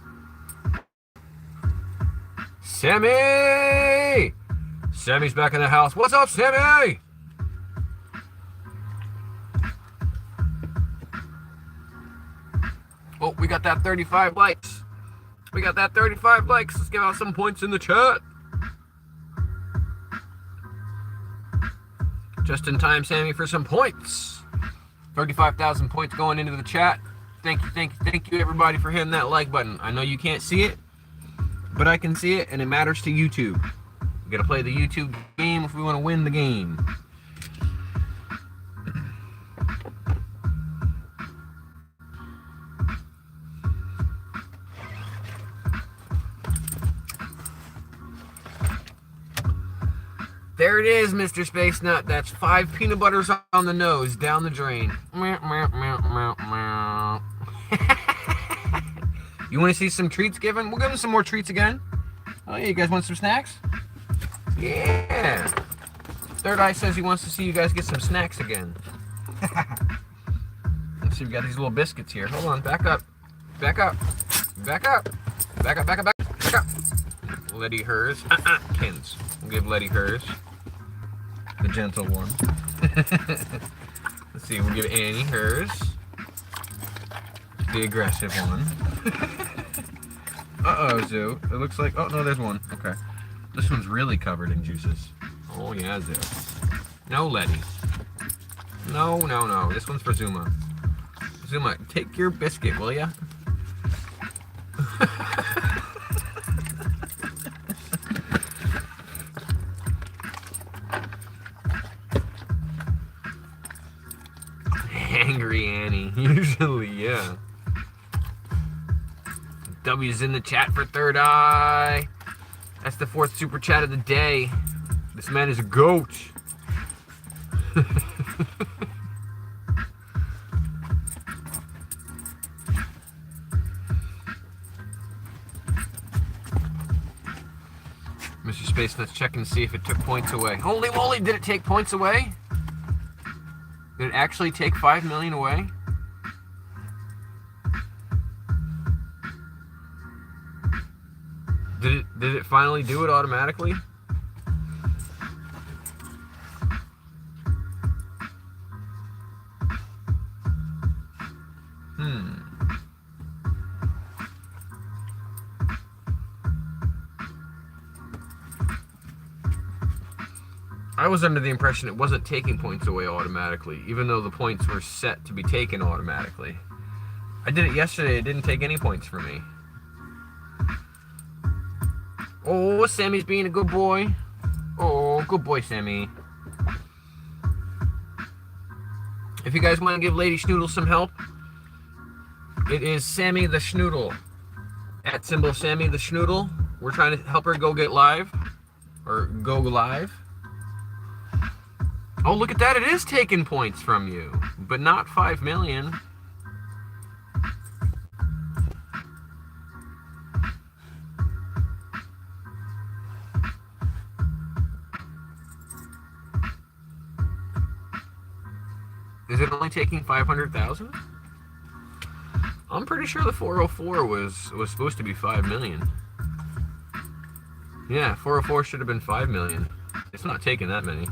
Sammy! Sammy's back in the house. What's up, Sammy? Oh, we got that 35 likes. We got that 35 likes. Let's give out some points in the chat. Just in time, Sammy, for some points. 35,000 points going into the chat. Thank you, everybody, for hitting that like button. I know you can't see it, but I can see it, and it matters to YouTube. We gotta play the YouTube game if we want to win the game. There it is, Mr. Space Nut. That's 5 peanut butters on the nose, down the drain. Meow, meow, meow, meow, meow. You want to see some treats given? We'll give them some more treats again. Oh, yeah, you guys want some snacks? Yeah. Third Eye says he wants to see you guys get some snacks again. Let's see, we got these little biscuits here. Hold on, back up. Back up. Back up. Back up, back up, back up. Letty hers. Kins. We'll give Letty hers. The gentle one. Let's see, we'll give Annie hers. The aggressive one. Uh-oh, Zoo. It looks like... Oh, no, there's one. Okay. This one's really covered in juices. Oh, yeah, Zoo. No, Letty. No, no, no. This one's for Zuma. Zuma, take your biscuit, will ya? Angry Annie. Usually, yeah. W's in the chat for Third Eye. That's the 4th super chat of the day. This man is a goat. Mr. Space Nuts checking to see if it took points away. Holy moly, did it take points away? Did it actually take 5 million away? Did it finally do it automatically? I was under the impression it wasn't taking points away automatically, even though the points were set to be taken automatically. I did it yesterday, it didn't take any points for me. Oh, Sammy's being a good boy. Oh, good boy, Sammy. If you guys want to give Lady Schnoodle some help, it is Sammy the Schnoodle. @ Sammy the Schnoodle. We're trying to help her go get live. Or go live. Oh, look at that. It is taking points from you. But not 5 million. Is it only taking 500,000? I'm pretty sure the 404 was supposed to be 5 million. Yeah, 404 should have been 5 million. It's not taking that many.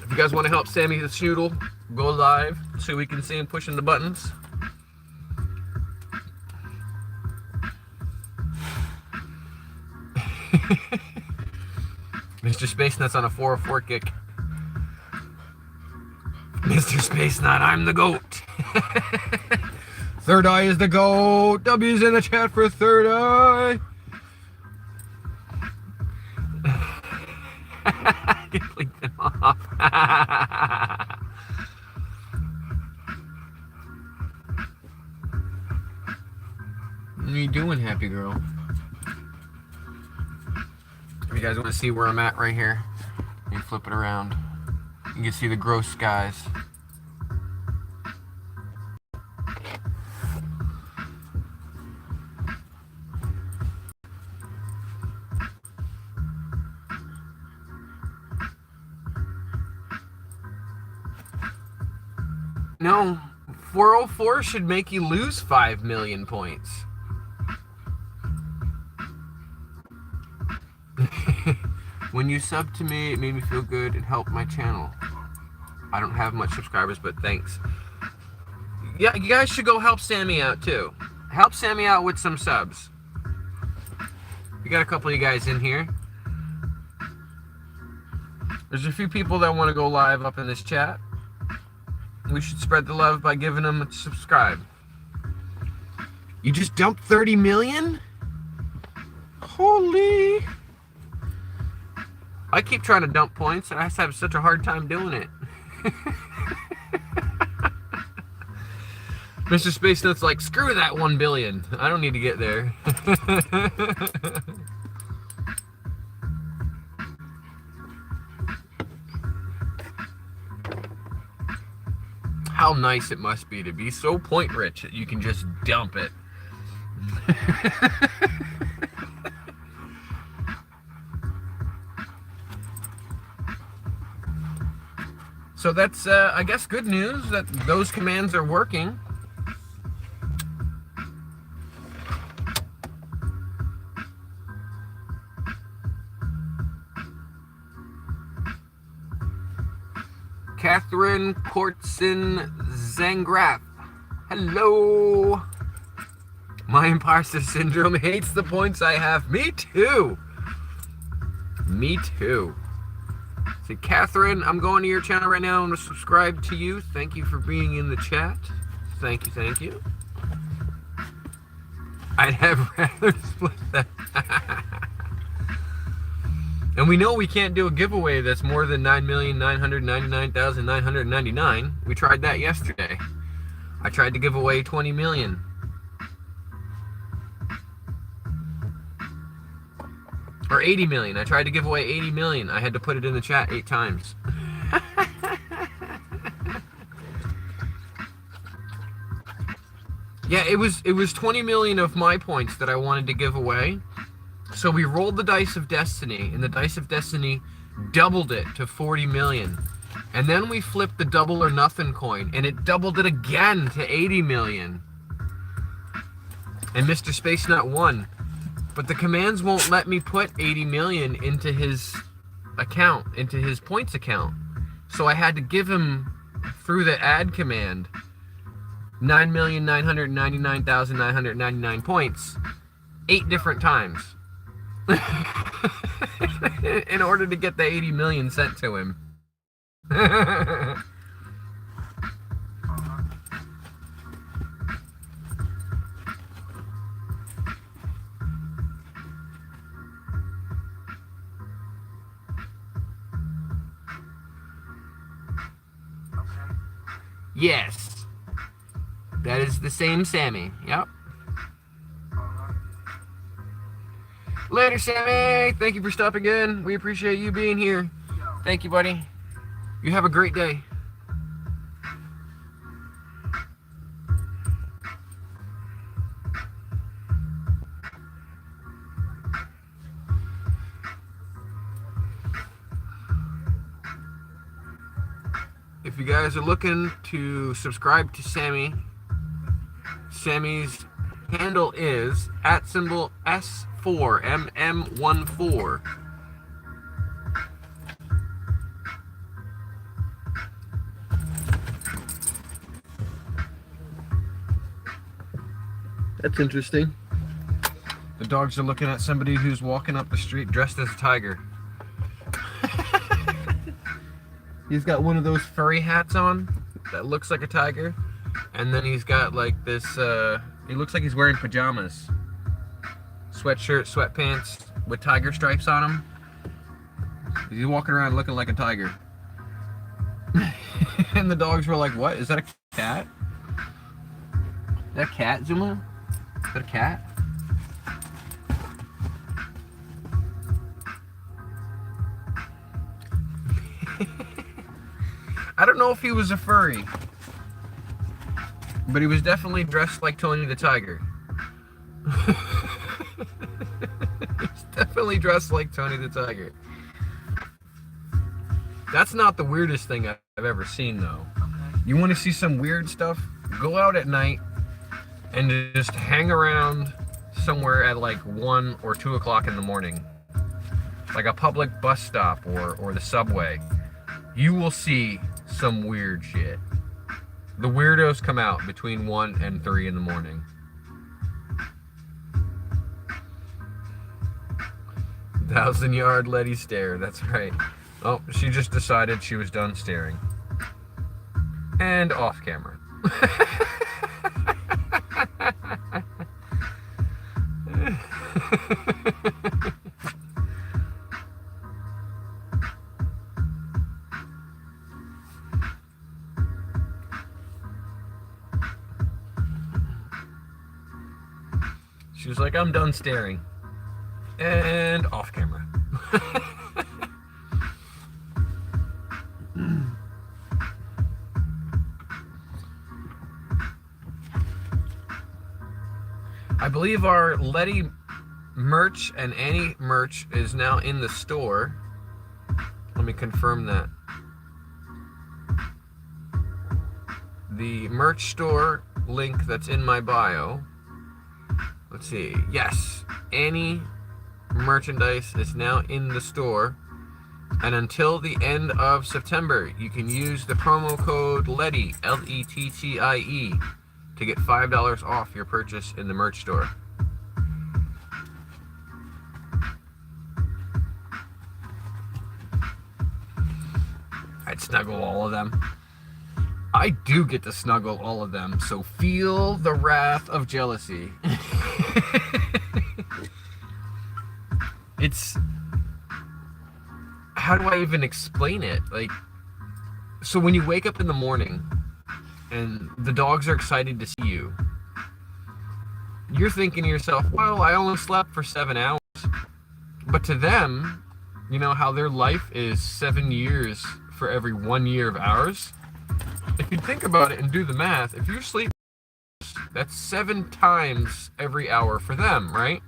If you guys want to help Sammy the Schnoodle go live so we can see him pushing the buttons, Mr. Space Nuts on a 404 kick. Mr. Space Nut, I'm the GOAT. Third Eye is the GOAT. W's in the chat for Third Eye. You blinked them off. What are you doing, happy girl? If you guys want to see where I'm at right here, you flip it around. You can see the gross skies. No, 404 should make you lose 5 million points. When you subbed to me, it made me feel good. It helped my channel. I don't have much subscribers, but thanks. Yeah, you guys should go help Sammy out too. Help Sammy out with some subs. We got a couple of you guys in here. There's a few people that want to go live up in this chat. We should spread the love by giving them a subscribe. You just dumped 30 million? Holy... I keep trying to dump points, and I just have such a hard time doing it. Mr. Space Nuts like, screw that 1 billion. I don't need to get there. how nice it must be to be so point rich that you can just dump it. So that's, I guess, good news that those commands are working. Catherine Kortson Zangrath. Hello. My imposter syndrome hates the points I have. Me too. Me too. So Catherine, I'm going to your channel right now. I'm going to subscribe to you. Thank you for being in the chat. Thank you, thank you. I'd have rather split that. And we know we can't do a giveaway that's more than 9,999,999. We tried that yesterday. I tried to give away 20 million. Or 80 million. I tried to give away 80 million. I had to put it in the chat 8 times. Yeah, it was 20 million of my points that I wanted to give away. So we rolled the dice of destiny, and the dice of destiny doubled it to 40 million. And then we flipped the double or nothing coin, and it doubled it again to 80 million. And Mr. Space Nut won. But the commands won't let me put 80 million into his account, into his points account. So I had to give him, through the add command, 9,999,999 points 8 different times. In order to get the 80 million sent to him. Yes. That is the same Sammy. Yep. Later, Sammy. Thank you for stopping in. We appreciate you being here. Thank you, buddy. You have a great day. If you guys are looking to subscribe to Sammy, Sammy's handle is @S4MM14. That's interesting. The dogs are looking at somebody who's walking up the street dressed as a tiger. He's got one of those furry hats on that looks like a tiger, and then he's got like this, he looks like he's wearing pajamas. Sweatshirt, sweatpants with tiger stripes on him. He's walking around looking like a tiger. And the dogs were like, what? Is that a cat? Is that a cat, Zuma? Is that a cat? I don't know if he was a furry, but he was definitely dressed like Tony the Tiger. He's definitely dressed like Tony the Tiger. That's not the weirdest thing I've ever seen, though. You want to see some weird stuff? Go out at night and just hang around somewhere at like 1 or 2 o'clock in the morning. Like a public bus stop or the subway. You will see some weird shit. The weirdos come out between 1 and 3 in the morning. Thousand-yard Letty stare, that's right. Oh, she just decided she was done staring. And off camera. She was like, I'm done staring. And off camera. I believe our Letty merch and Annie merch is now in the store. Let me confirm that. The merch store link that's in my bio. Let's see. Yes, Annie merchandise is now in the store. And until the end of September, you can use the promo code LETTIE, L-E-T-T-I-E, to get $5 off your purchase in the merch store. I'd snuggle all of them. I do get to snuggle all of them, so feel the wrath of jealousy. It's... How do I even explain it? Like, so when you wake up in the morning and the dogs are excited to see you, you're thinking to yourself, well, I only slept for 7 hours. But to them, you know how their life is 7 years for every 1 year of ours? If you think about it and do the math, if you sleep, that's 7 times every hour for them, right?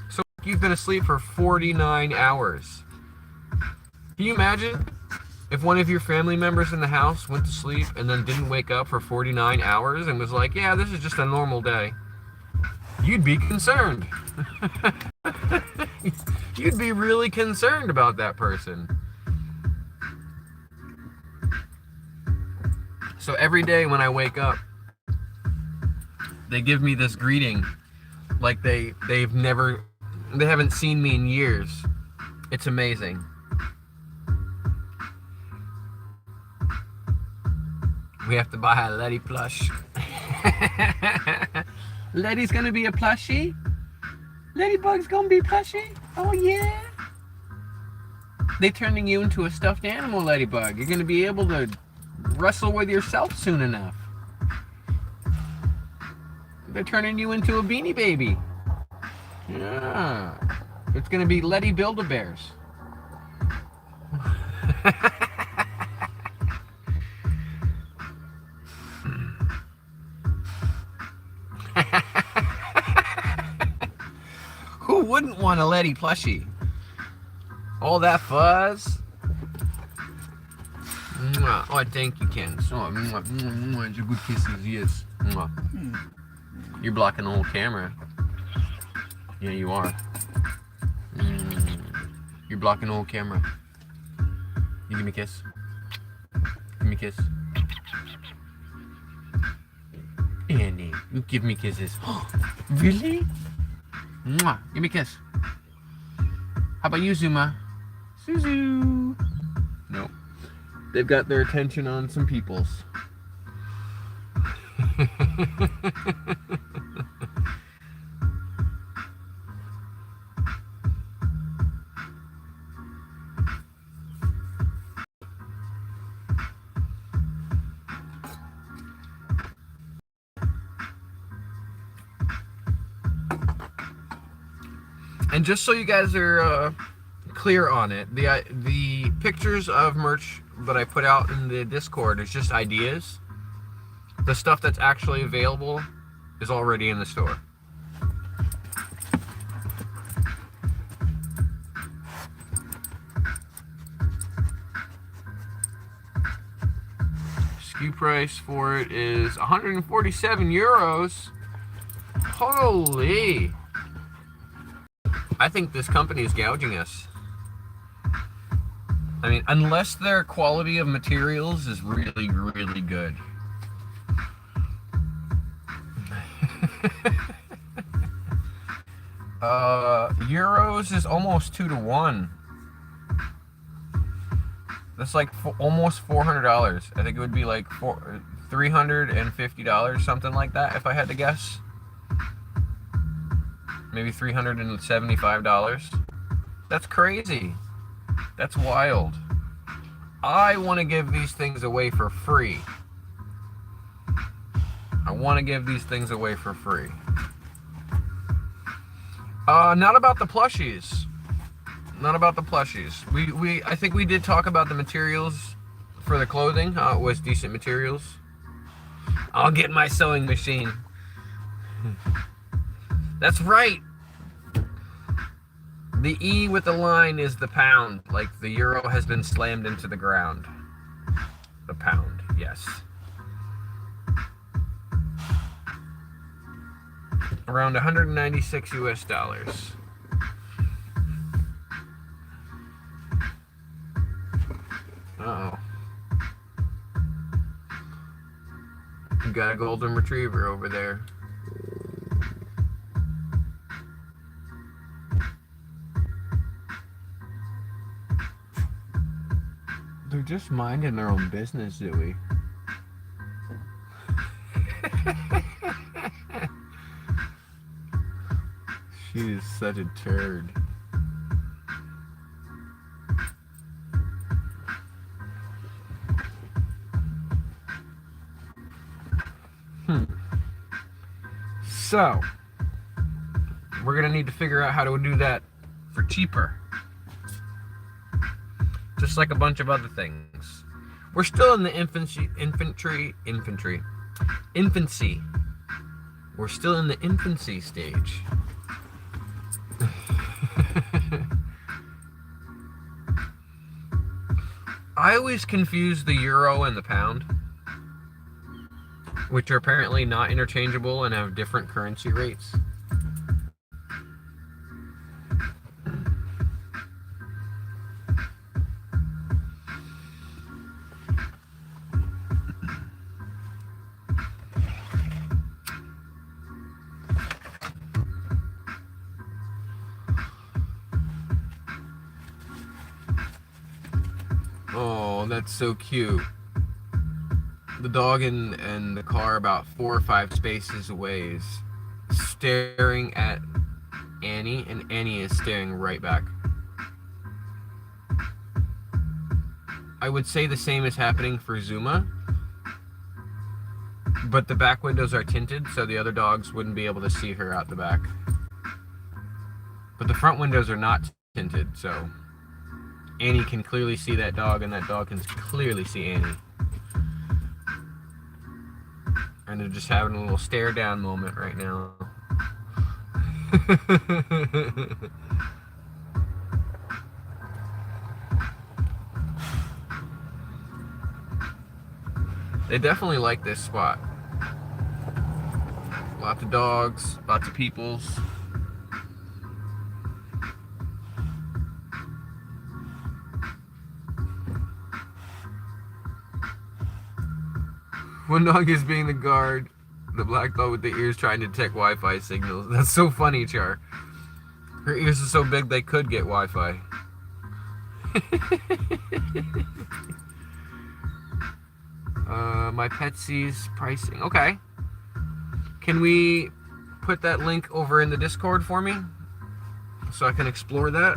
So you've been asleep for 49 hours. Can you imagine if one of your family members in the house went to sleep and then didn't wake up for 49 hours and was like, yeah, this is just a normal day? You'd be concerned. You'd be really concerned about that person. So every day when I wake up, they give me this greeting like they haven't seen me in years. It's amazing. We have to buy a Letty plush. Letty's gonna be a plushie? Ladybug's gonna be plushie? Oh yeah? They're turning you into a stuffed animal, Ladybug. You're gonna be able to wrestle with yourself soon enough. They're turning you into a Beanie Baby. Yeah. It's gonna be Letty Build-A-Bears. Who wouldn't want a Letty plushie? All that fuzz. Oh, thank you, Ken. Oh, your good kisses, yes. You're blocking the whole camera. Yeah, you are. You're blocking the whole camera. You give me a kiss. Give me a kiss. Annie, you give me kisses. Really? Mwah. Give me a kiss. How about you, Zuma? Zuzu. Nope. They've got their attention on some peoples. And just so you guys are clear on it, the pictures of merch that I put out in the Discord is just ideas. The stuff that's actually available is already in the store. SKU price for it is 147 euros. Holy! I think this company is gouging us. I mean, unless their quality of materials is really, really good. Euros is almost 2 to 1. That's like almost $400. I think it would be like $350, something like that, if I had to guess. Maybe $375. That's crazy. That's wild. I want to give these things away for free. I want to give these things away for free. Not about the plushies. Not about the plushies. I think we did talk about the materials for the clothing. How it was decent materials. I'll get my sewing machine. That's right. The E with the line is the pound, like the euro has been slammed into the ground. The pound, yes. Around 196 US dollars. Uh-oh. You got a golden retriever over there. They're just minding their own business, Dewey. She is such a turd. So, we're gonna need to figure out how to do that for cheaper. Just like a bunch of other things. We're still in the infancy. We're still in the infancy stage. I always confuse the euro and the pound, which are apparently not interchangeable and have different currency rates. Oh, that's so cute. The dog and the car about 4 or 5 spaces away is staring at Annie, and Annie is staring right back. I would say the same is happening for Zuma, but the back windows are tinted, so the other dogs wouldn't be able to see her out the back. But the front windows are not tinted, so Annie can clearly see that dog, and that dog can clearly see Annie. And they're just having a little stare down moment right now. They definitely like this spot. Lots of dogs, lots of peoples. One dog is being the guard. The black dog with the ears trying to detect Wi-Fi signals. That's so funny, Char. Her ears are so big they could get Wi-Fi. My pet sees pricing. Okay. Can we put that link over in the Discord for me? So I can explore that?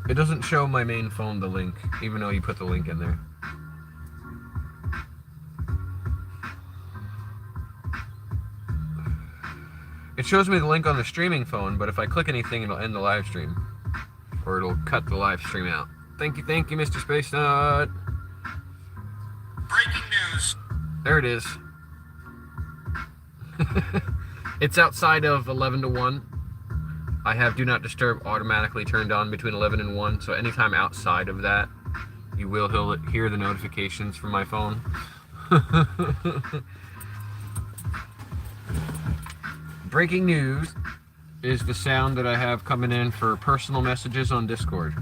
It doesn't show my main phone the link, even though you put the link in there. It shows me the link on the streaming phone, but if I click anything, it'll end the live stream. Or it'll cut the live stream out. Thank you, Mr. Space Nut. Breaking news. There it is. It's outside of 11 to 1. I have Do Not Disturb automatically turned on between 11 and 1, so anytime outside of that, you will hear the notifications from my phone. Breaking news is the sound that I have coming in for personal messages on Discord.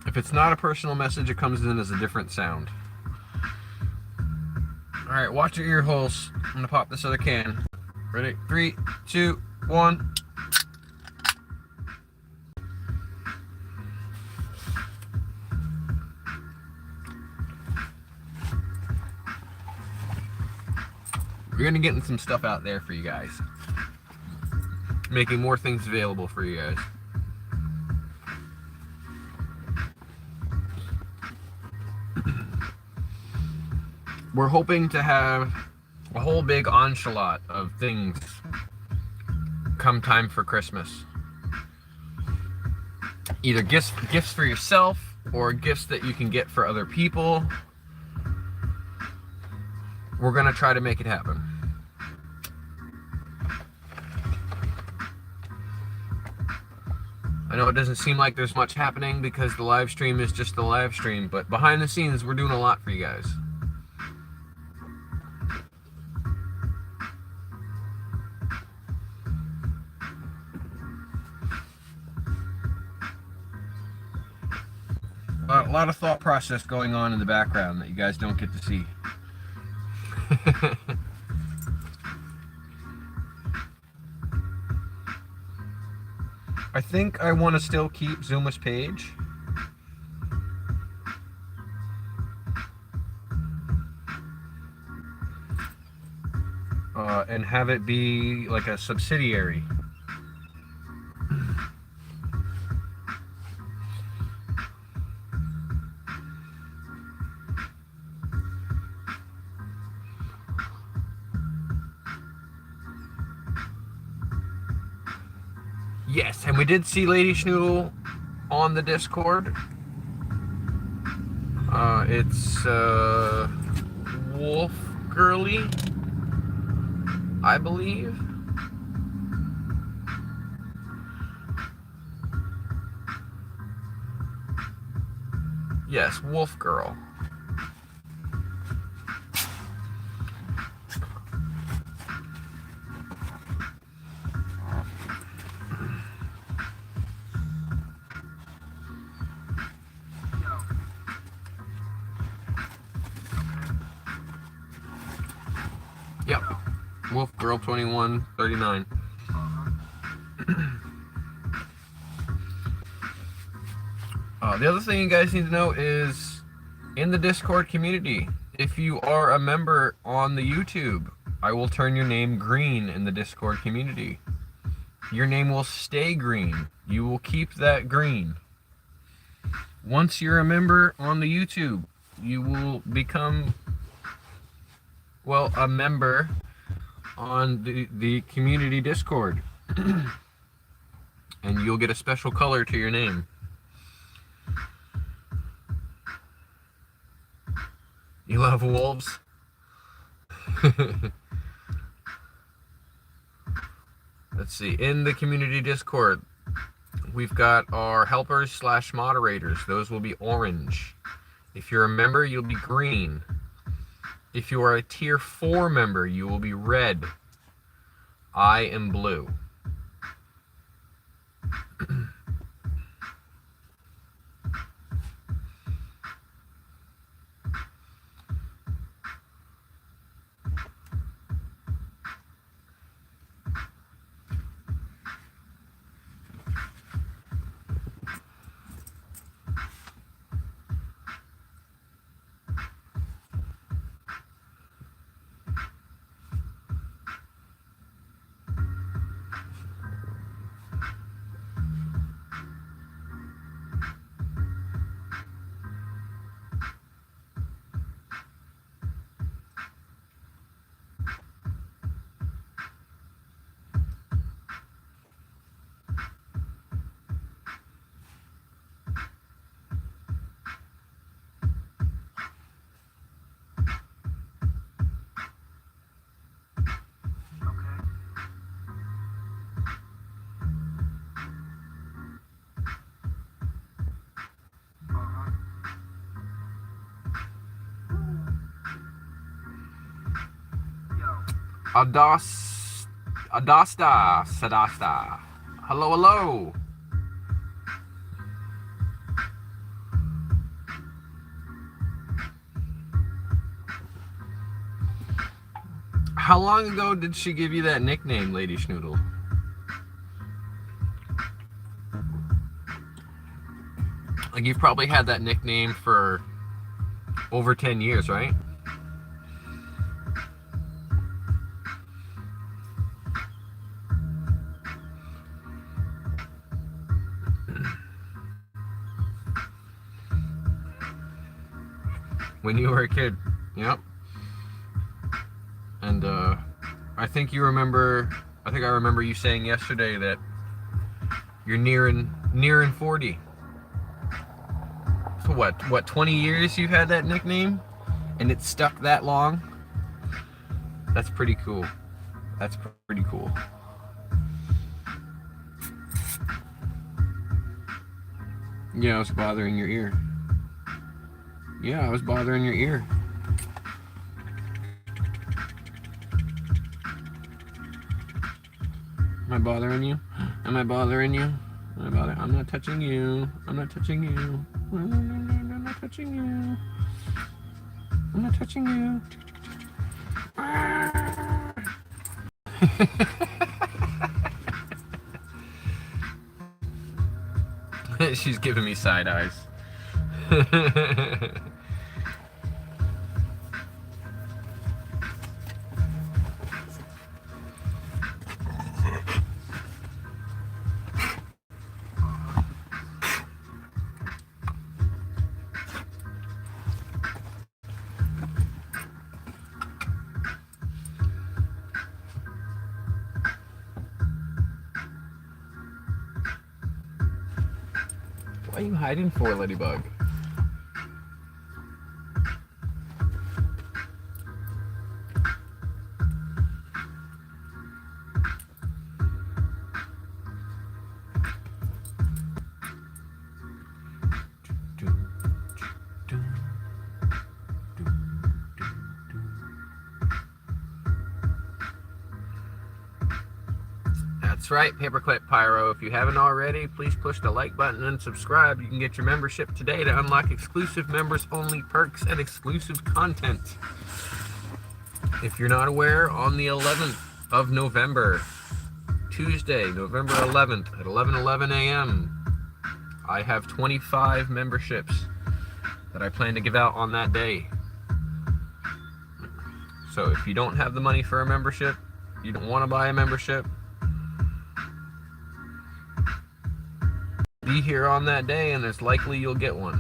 If it's not a personal message, it comes in as a different sound. Alright, watch your ear holes. I'm gonna pop this other can. Ready? 3, 2, 1. We're gonna get some stuff out there for you guys. Making more things available for you guys. We're hoping to have a whole big enchilada of things come time for Christmas. Either gifts for yourself, or gifts that you can get for other people. We're gonna try to make it happen. I know it doesn't seem like there's much happening because the live stream is just the live stream, but behind the scenes, we're doing a lot for you guys. A lot of thought process going on in the background that you guys don't get to see. I think I want to still keep Zuma's page. And have it be like a subsidiary. Yes, and we did see Lady Schnoodle on the Discord. It's Wolf Girly, I believe. Yes, Wolf Girl. Yep, Wolf Girl 2139. The other thing you guys need to know is in the Discord community, if you are a member on the YouTube, I will turn your name green in the Discord community. Your name will stay green. You will keep that green. Once you're a member on the YouTube, you will become, well, a member on the community Discord. And you'll get a special color to your name. You love wolves? Let's see, in the community Discord, we've got our helpers / moderators. Those will be orange. If you're a member, you'll be green. If you are a tier 4 member, you will be red. I am blue. Sadasta. Hello, hello. How long ago did she give you that nickname, Lady Schnoodle? Like, you've probably had that nickname for over 10 years, right? When you were a kid, yep. And I think I remember you saying yesterday that you're nearing 40. what 20 years you've had that nickname and it's stuck that long? That's pretty cool. That's pretty cool. Yeah, I was bothering your ear. Yeah, I was bothering your ear. Am I bothering you? Am I bothering you? I'm not touching you. I'm not touching you. I'm not touching you. I'm not touching you. She's giving me side eyes. What are you hiding for, Ladybug? That's right, Paperclip Pyro. If you haven't already, please push the like button and subscribe. You can get your membership today to unlock exclusive members-only perks and exclusive content. If you're not aware, on the 11th of November, Tuesday, November 11th at 11:11 a.m., I have 25 memberships that I plan to give out on that day. So if you don't have the money for a membership, you don't want to buy a membership, be here on that day and it's likely you'll get one.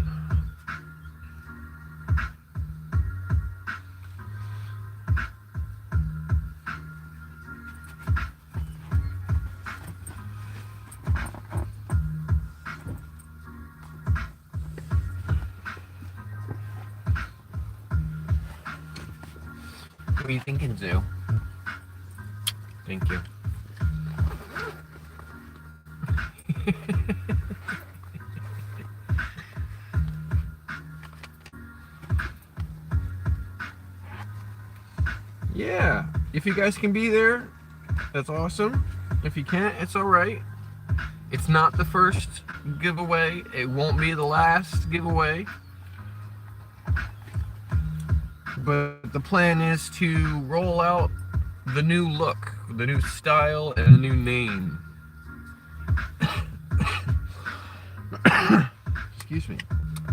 What are you thinking, Zoo? Thank you. Yeah, if you guys can be there, that's awesome. If you can't, it's alright. It's not the first giveaway. It won't be the last giveaway. But the plan is to roll out the new look, the new style, and the new name. Excuse me.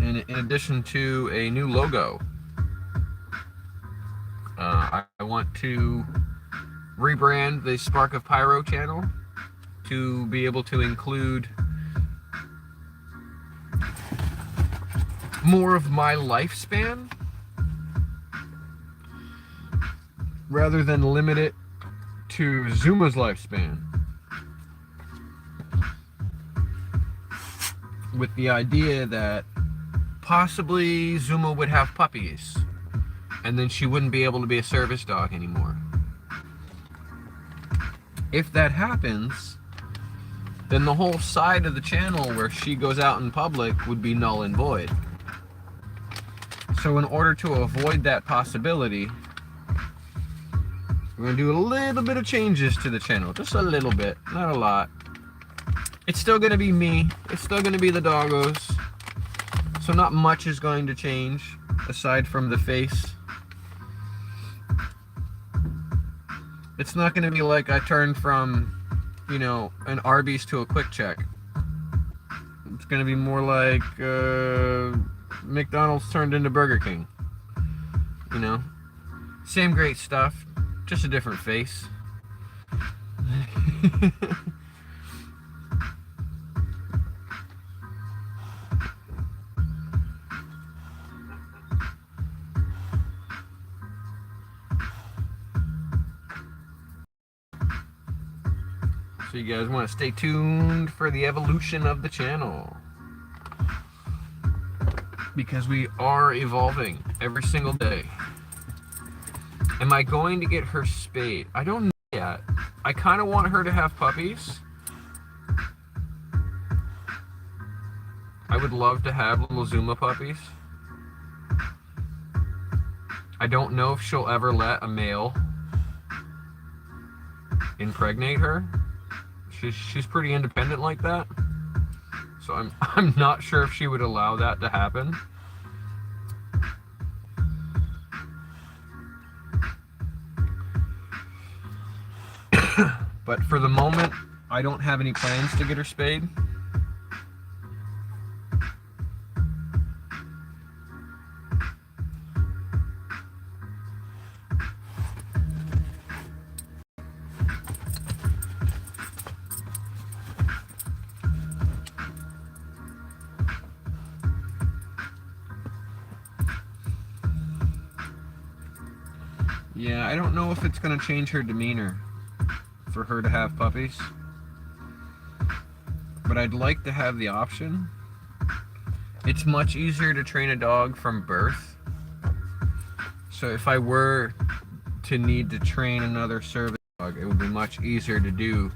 In addition to a new logo. I want to rebrand the Spark of Pyro channel to be able to include more of my lifespan rather than limit it to Zuma's lifespan, with the idea that possibly Zuma would have puppies and then she wouldn't be able to be a service dog anymore. If that happens, then the whole side of the channel where she goes out in public would be null and void. So in order to avoid that possibility, we're going to do a little bit of changes to the channel. Just a little bit, not a lot. It's still going to be me. It's still going to be the doggos. So not much is going to change aside from the face. It's not going to be like I turned from, you know, an Arby's to a Quick Check. It's going to be more like McDonald's turned into Burger King. You know? Same great stuff, just a different face. So you guys want to stay tuned for the evolution of the channel. because we are evolving every single day. Am I going to get her spayed? I don't know yet. I kind of want her to have puppies. I would love to have little Zuma puppies. I don't know if she'll ever let a male impregnate her. She's pretty independent like that. So I'm not sure if she would allow that to happen. But for the moment, I don't have any plans to get her spayed. Yeah, I don't know if it's going to change her demeanor for her to have puppies, but I'd like to have the option. It's much easier to train a dog from birth. So if I were to need to train another service dog, it would be much easier to do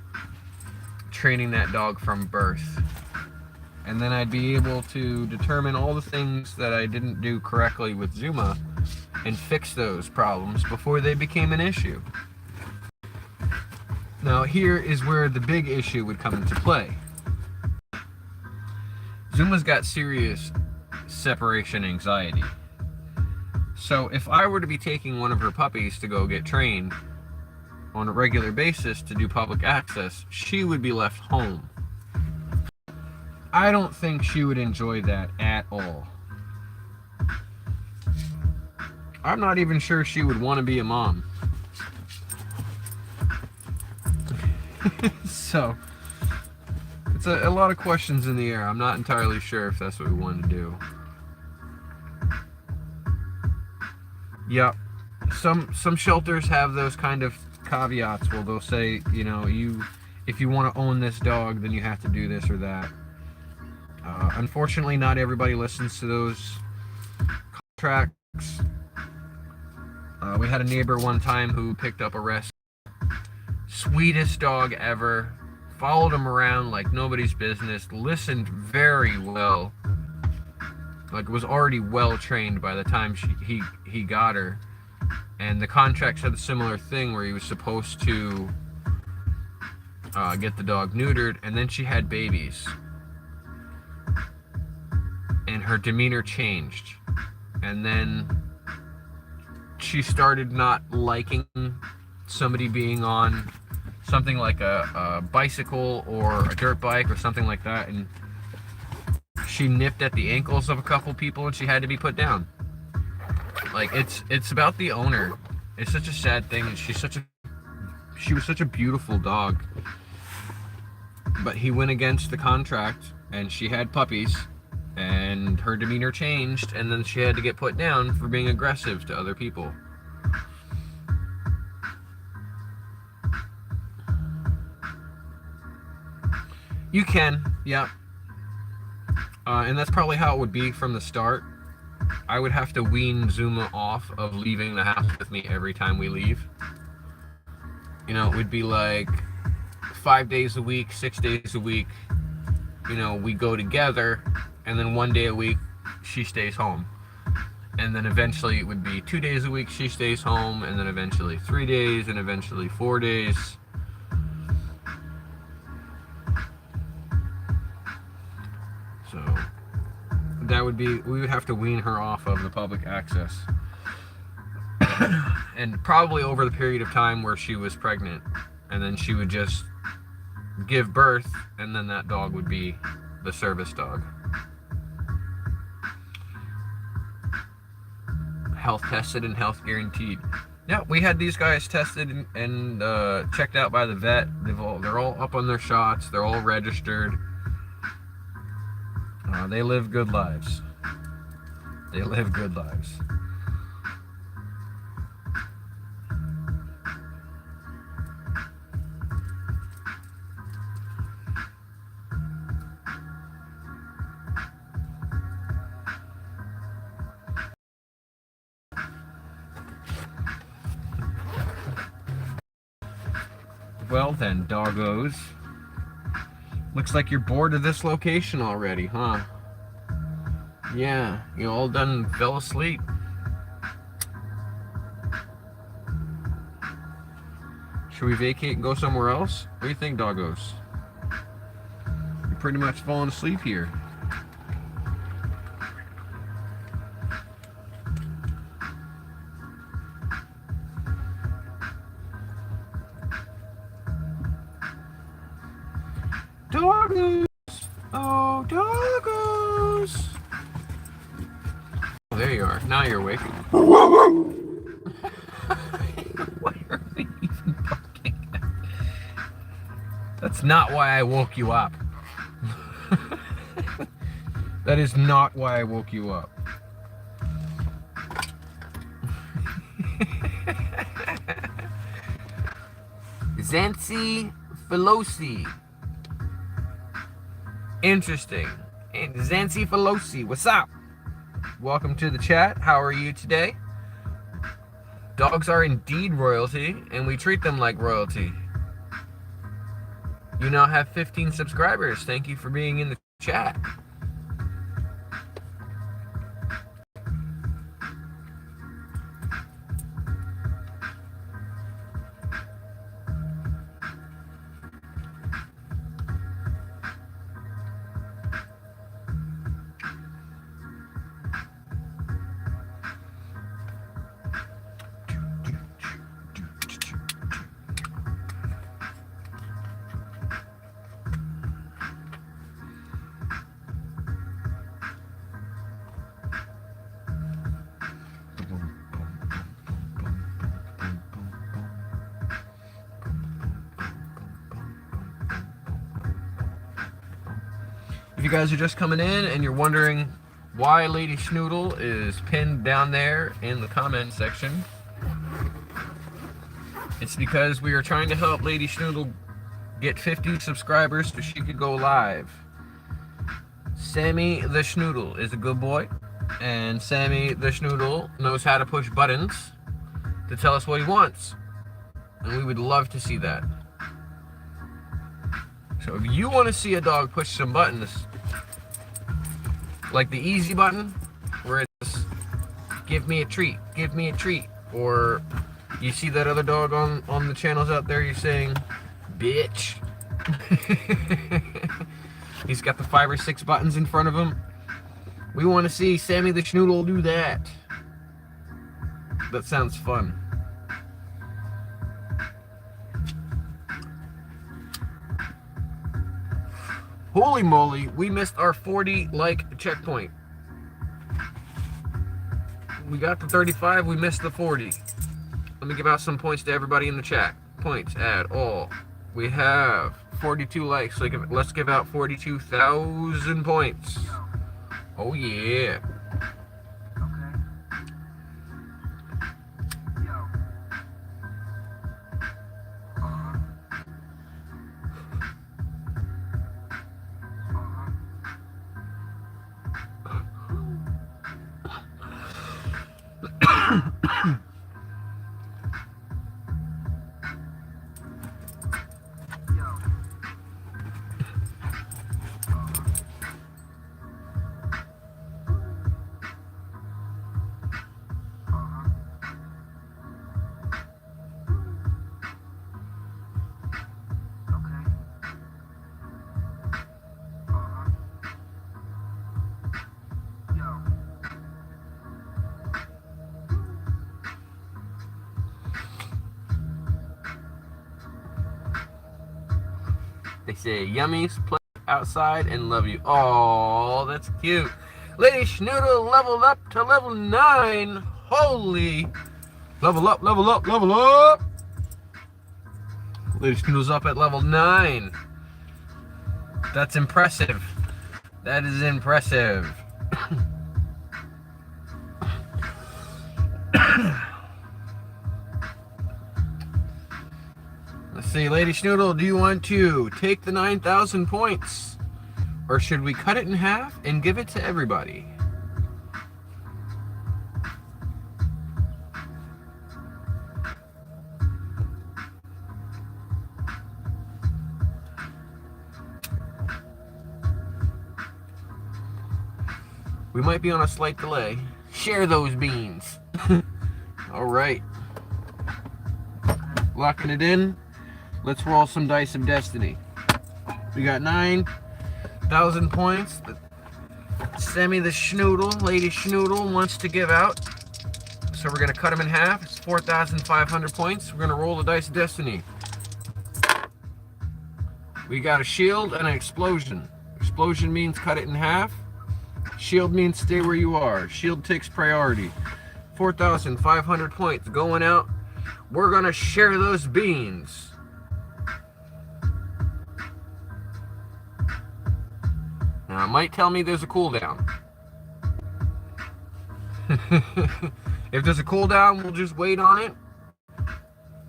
training that dog from birth. And then I'd be able to determine all the things that I didn't do correctly with Zuma and fix those problems before they became an issue. Now here is where the big issue would come into play. Zuma's got serious separation anxiety. So if I were to be taking one of her puppies to go get trained on a regular basis to do public access, she would be left home. I don't think she would enjoy that at all. I'm not even sure she would want to be a mom. So, it's a lot of questions in the air. I'm not entirely sure if that's what we want to do. Yeah, some shelters have those kind of caveats where they'll say, you know, if you want to own this dog, then you have to do this or that. Unfortunately, not everybody listens to those contracts. We had a neighbor one time who picked up a rescue. Sweetest dog ever. Followed him around like nobody's business. Listened very well. Like, was already well trained by the time he got her. And the contract said a similar thing where he was supposed to get the dog neutered, and then she had babies. And her demeanor changed. And then she started not liking somebody being on something like a bicycle or a dirt bike or something like that, and she nipped at the ankles of a couple people and she had to be put down. Like, it's about the owner. It's such a sad thing. She was such a beautiful dog, but he went against the contract and she had puppies and her demeanor changed, and then she had to get put down for being aggressive to other people. You can, yeah. And that's probably how it would be from the start. I would have to wean Zuma off of leaving the house with me every time we leave. You know, it would be like 5 days a week, 6 days a week. You know, we go together, and then 1 day a week she stays home. And then eventually it would be 2 days a week she stays home, and then eventually 3 days, and eventually 4 days. So that would be, we would have to wean her off of the public access. And probably over the period of time where she was pregnant, and then she would just give birth, and then that dog would be the service dog. Health tested and health guaranteed. Yeah, we had these guys tested and checked out by the vet. They're all up on their shots. They're all registered. They live good lives. They live good lives. Well then, doggos. Looks like you're bored of this location already, huh? Yeah, you all done fell asleep. Should we vacate and go somewhere else? What do you think, doggos? You're pretty much falling asleep here. Doggos! Oh, doggos! Oh, there you are. Now you're awake. Why are they even barking? That's not why I woke you up. That is not why I woke you up. Zancy Filosi. Interesting. And Zancy Filosi, what's up? Welcome to the chat. How are you today? Dogs are indeed royalty, and we treat them like royalty. You now have 15 subscribers. Thank you for being in the chat. If you guys are just coming in and you're wondering why Lady Schnoodle is pinned down there in the comment section, it's because we are trying to help Lady Schnoodle get 50 subscribers so she could go live. Sammy the Schnoodle is a good boy, and Sammy the Schnoodle knows how to push buttons to tell us what he wants, and we would love to see that. So if you want to see a dog push some buttons, like the easy button, where it's give me a treat, or you see that other dog on the channels out there, you're saying, bitch. He's got the 5 or 6 buttons in front of him. We want to see Sammy the Schnoodle do that. That sounds fun. Holy moly, we missed our 40 like checkpoint. We got the 35, we missed the 40. Let me give out some points to everybody in the chat. Points at all. We have 42 likes, so let's give out 42,000 points. Oh yeah. They say yummies, play outside, and love you. Oh, that's cute. Lady Schnoodle leveled up to level 9. Holy. Level up, level up, level up. Lady Schnoodle's up at level 9. That's impressive. That is impressive. Let's see, Lady Schnoodle, do you want to take the 9,000 points? Or should we cut it in half and give it to everybody? We might be on a slight delay. Share those beans. All right. Locking it in. Let's roll some dice of destiny. We got 9,000 points. Sammy the Schnoodle, Lady Schnoodle, wants to give out. So we're going to cut them in half. It's 4,500 points. We're going to roll the dice of destiny. We got a shield and an explosion. Explosion means cut it in half. Shield means stay where you are. Shield takes priority. 4,500 points going out. We're going to share those beans. Now, it might tell me there's a cooldown. If there's a cooldown, we'll just wait on it.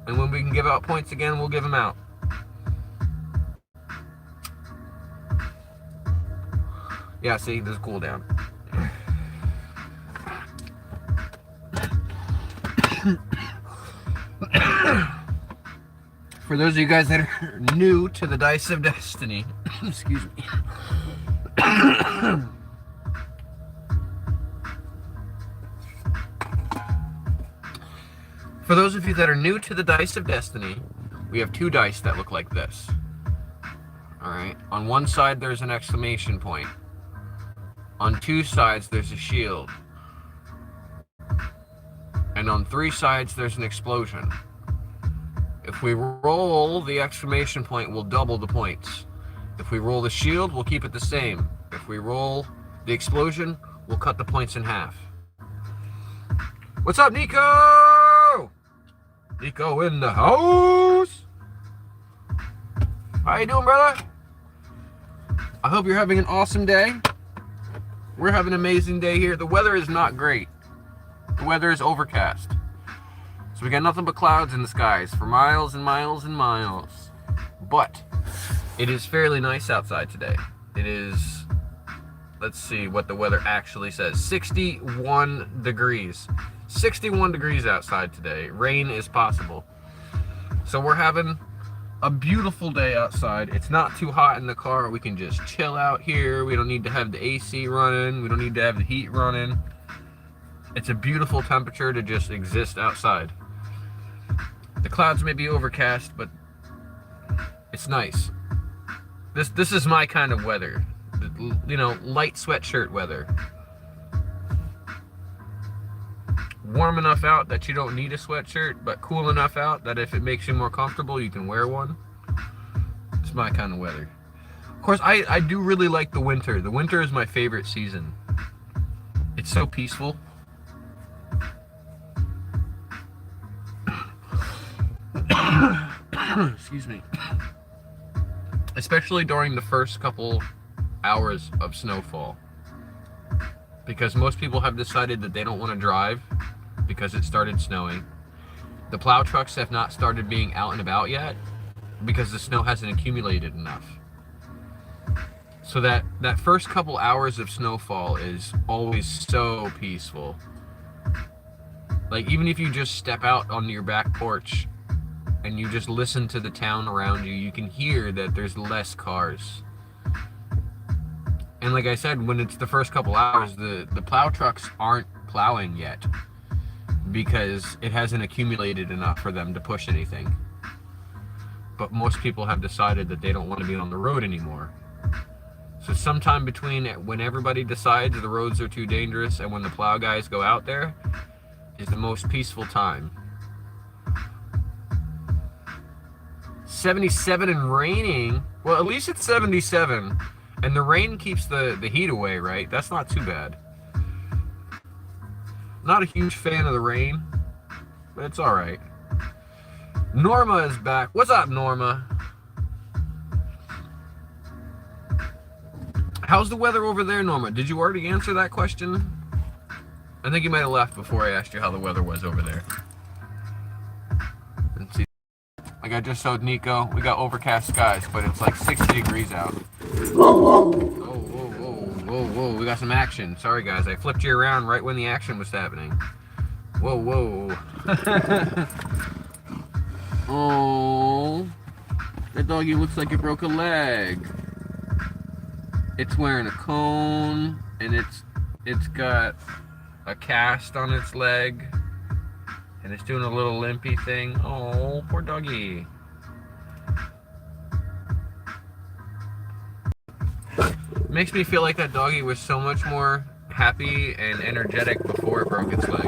And when we can give out points again, we'll give them out. Yeah, see, there's a cooldown. For those of you guys that are new to the Dice of Destiny, excuse me. For those of you that are new to the Dice of Destiny, we have two dice that look like this. Alright, on one side there's an exclamation point. On two sides there's a shield. And on three sides there's an explosion. If we roll the exclamation point, we'll double the points. If we roll the shield, we'll keep it the same. If we roll the explosion, we'll cut the points in half. What's up, Nico? Nico in the house. How you doing, brother? I hope you're having an awesome day. We're having an amazing day here. The weather is not great. The weather is overcast. So we got nothing but clouds in the skies for miles and miles and miles. But it is fairly nice outside today. It is, let's see what the weather actually says. 61 degrees. 61 degrees outside today. Rain is possible. So we're having a beautiful day outside. It's not too hot in the car. We can just chill out here. We don't need to have the AC running. We don't need to have the heat running. It's a beautiful temperature to just exist outside. The clouds may be overcast, but it's nice. This is my kind of weather. You know, light sweatshirt weather. Warm enough out that you don't need a sweatshirt, but cool enough out that if it makes you more comfortable, you can wear one. It's my kind of weather. Of course, I do really like the winter. The winter is my favorite season. It's so peaceful. Excuse me. Especially during the first couple hours of snowfall. Because most people have decided that they don't want to drive because it started snowing. The plow trucks have not started being out and about yet because the snow hasn't accumulated enough. So that first couple hours of snowfall is always so peaceful. Like, even if you just step out on your back porch and you just listen to the town around you, you can hear that there's less cars. And like I said, when it's the first couple hours, the plow trucks aren't plowing yet because it hasn't accumulated enough for them to push anything. But most people have decided that they don't want to be on the road anymore. So sometime between when everybody decides the roads are too dangerous and when the plow guys go out there is the most peaceful time. 77 and raining. Well, at least it's 77. And the rain keeps the heat away, right? That's not too bad. Not a huge fan of the rain, but it's alright. Norma is back. What's up, Norma? How's the weather over there, Norma? Did you already answer that question? I think you might have left before I asked you how the weather was over there. Let's see. Like I just showed Nico, we got overcast skies, but it's like 60 degrees out. Whoa, whoa, we got some action. Sorry guys, I flipped you around right when the action was happening. Whoa. Oh, that doggy looks like it broke a leg. It's wearing a cone, and it's It's got a cast on its leg, and it's doing a little limpy thing. Oh, poor doggy. Makes me feel like that doggy was so much more happy and energetic before it broke its leg.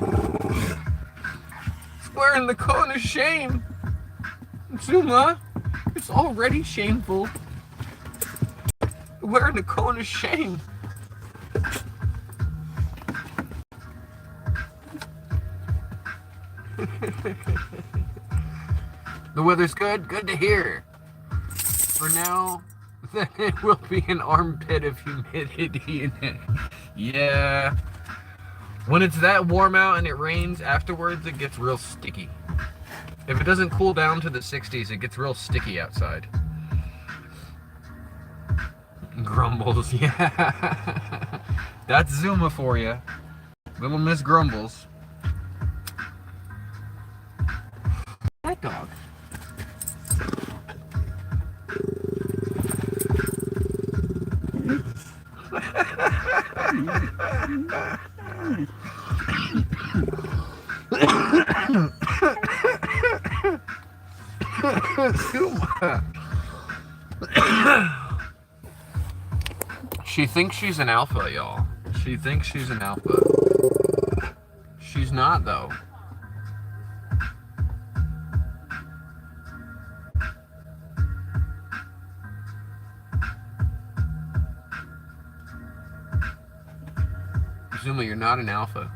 It's wearing the cone of shame. Zuma, it's already shameful. Wearing the cone of shame. The weather's good. Good to hear. For now, then it will be an armpit of humidity in it. Yeah. When it's that warm out and it rains, afterwards it gets real sticky. If it doesn't cool down to the 60s, it gets real sticky outside. Grumbles, yeah. That's Zuma for you. Little Miss Grumbles. That dog. Zuma. She thinks she's an alpha, y'all. She thinks she's an alpha. She's not, though. Zuma, you're not an alpha.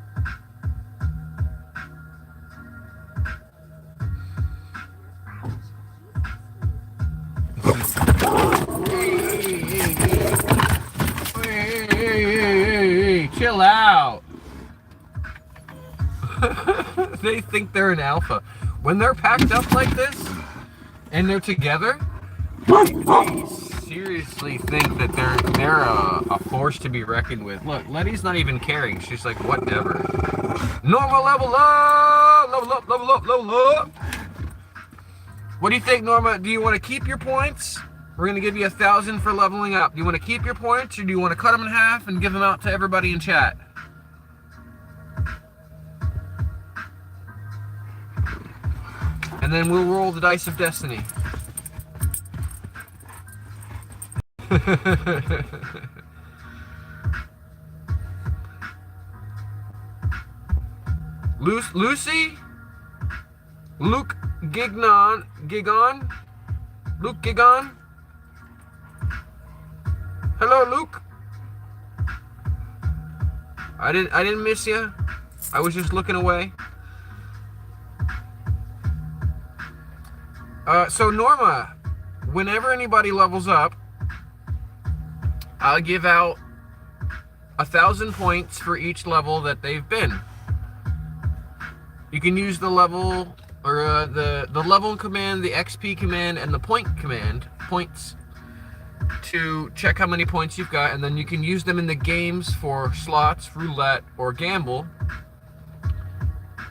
Hey, chill out. They think they're an alpha. When they're packed up like this and they're together, they seriously think that they're a force to be reckoned with. Look, Letty's not even caring. She's like, whatever. Norma, level up! Level up, level up, level up! What do you think, Norma? Do you want to keep your points? We're going to give you 1,000 for leveling up. Do you want to keep your points, or do you want to cut them in half and give them out to everybody in chat? And then we'll roll the dice of destiny. Lucy? Luke Gigon? Luke Gigon? Hello, Luke. I didn't miss you. I was just looking away. So Norma, whenever anybody levels up, I'll give out 1,000 points for each level that they've been. You can use the level, or the level command, the XP command, and the point command, points, to check how many points you've got, and then you can use them in the games for slots, roulette, or gamble.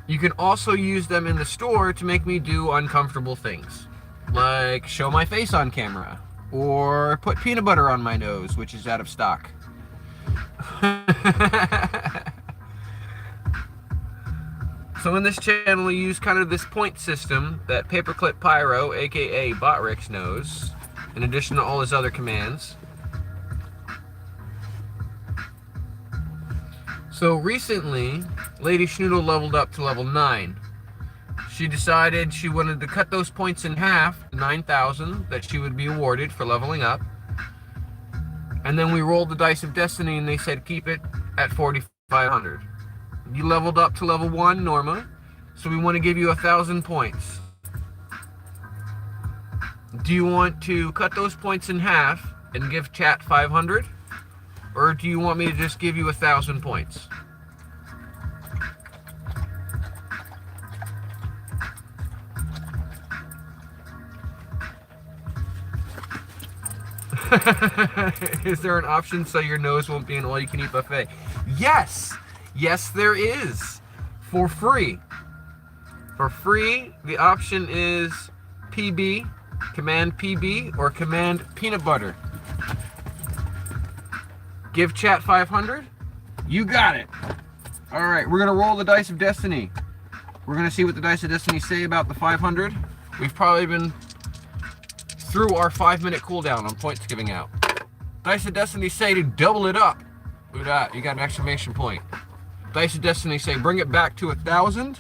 You can also use them in the store to make me do uncomfortable things, like show my face on camera, or put peanut butter on my nose, which is out of stock. So in this channel, we use kind of this point system that Paperclip Pyro, aka Botrix, knows, in addition to all his other commands. So recently, Lady Schnoodle leveled up to level 9. She decided she wanted to cut those points in half, 9,000 that she would be awarded for leveling up. And then we rolled the dice of destiny and they said keep it at 4,500. You leveled up to level 1, Norma, so we want to give you 1,000 points. Do you want to cut those points in half and give chat 500? Or do you want me to just give you 1,000 points? Is there an option so your nose won't be an all-you-can-eat buffet? Yes! Yes, there is. For free. For free, the option is PB, Command PB, or Command Peanut Butter. Give chat 500, You got it. All right, we're gonna roll the dice of destiny. We're gonna see what the dice of destiny say about the 500. We've probably been through our 5-minute cooldown on points giving out. Dice of destiny say to double it up. Look at that, you got an exclamation point. Dice of destiny say bring it back to 1,000.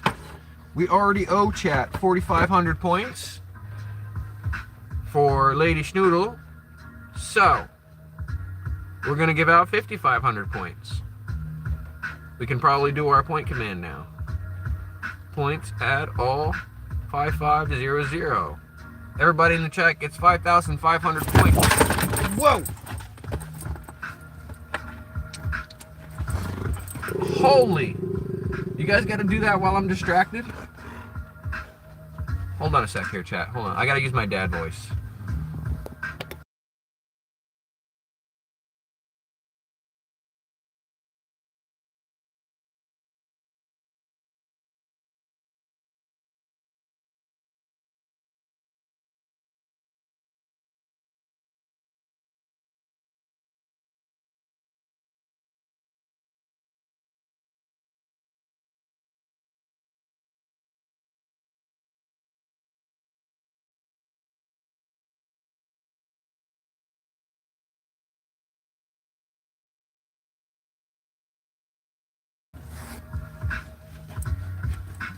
We already owe chat 4,500 points for Lady Schnoodle. So, we're going to give out 5,500 points. We can probably do our point command now. Points add all 5500. Everybody in the chat gets 5,500 points. Whoa! Holy! You guys got to do that while I'm distracted? Hold on a sec here, chat. Hold on. I got to use my dad voice.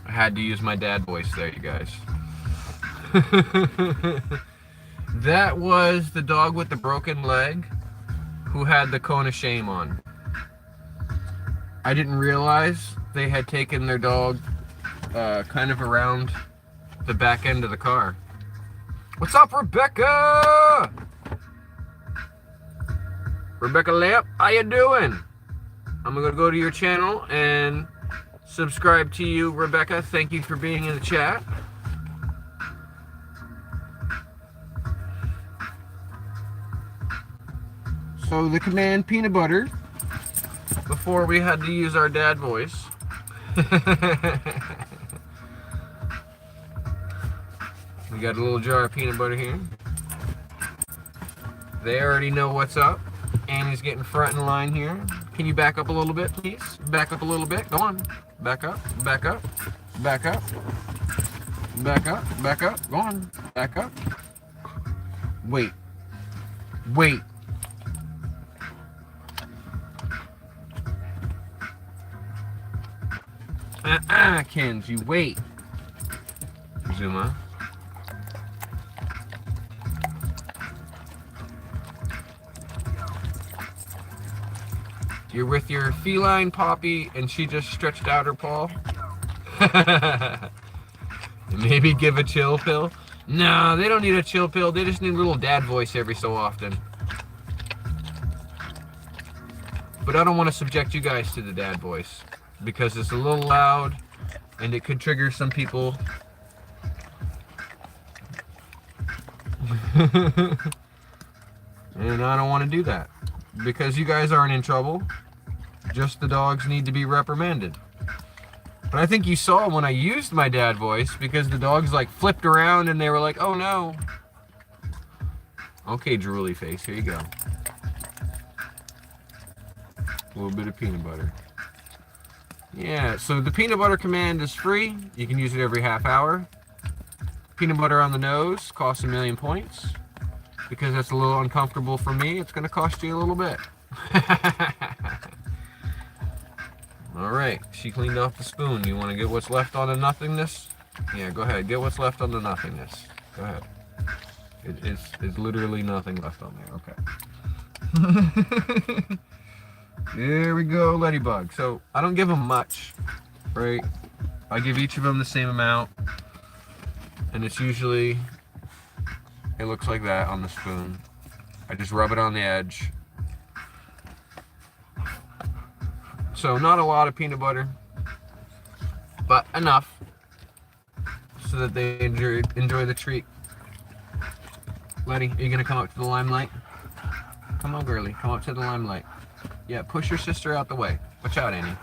I had to use my dad voice there, you guys. That was the dog with the broken leg who had the cone of shame on. I didn't realize they had taken their dog kind of around the back end of the car. What's up, Rebecca? Rebecca Lamp, how you doing? I'm gonna go to your channel and subscribe to you, Rebecca. Thank you for being in the chat. So the command peanut butter, before we had to use our dad voice. We got a little jar of peanut butter here. They already know what's up. Annie's getting front in line here. Can you back up a little bit, please? Back up a little bit. Go on. Back up. Back up. Back up. Back up. Back up. Go on. Back up. Wait. Wait. Kenji, wait. Zuma. You're with your feline Poppy and she just stretched out her paw? Maybe give a chill pill? No, they don't need a chill pill. They just need a little dad voice every so often. But I don't want to subject you guys to the dad voice because it's a little loud and it could trigger some people. And I don't want to do that because you guys aren't in trouble. Just the dogs need to be reprimanded. But I think you saw when I used my dad voice because the dogs like flipped around and they were like, oh no. Okay, drooly face, here you go. A little bit of peanut butter. Yeah, so the peanut butter command is free. You can use it every half hour. Peanut butter on the nose costs 1,000,000 points. Because that's a little uncomfortable for me, it's going to cost you a little bit. Alright, she cleaned off the spoon. You want to get what's left on the nothingness? Yeah, go ahead. Get what's left on the nothingness. Go ahead. It's literally nothing left on there. Okay. There we go, Ladybug. So, I don't give them much, right? I give each of them the same amount. And it's usually... It looks like that on the spoon. I just rub it on the edge. So not a lot of peanut butter, but enough so that they enjoy the treat. Letty, are you gonna come up to the limelight? Come on, girly, come up to the limelight. Yeah, push your sister out the way. Watch out, Annie.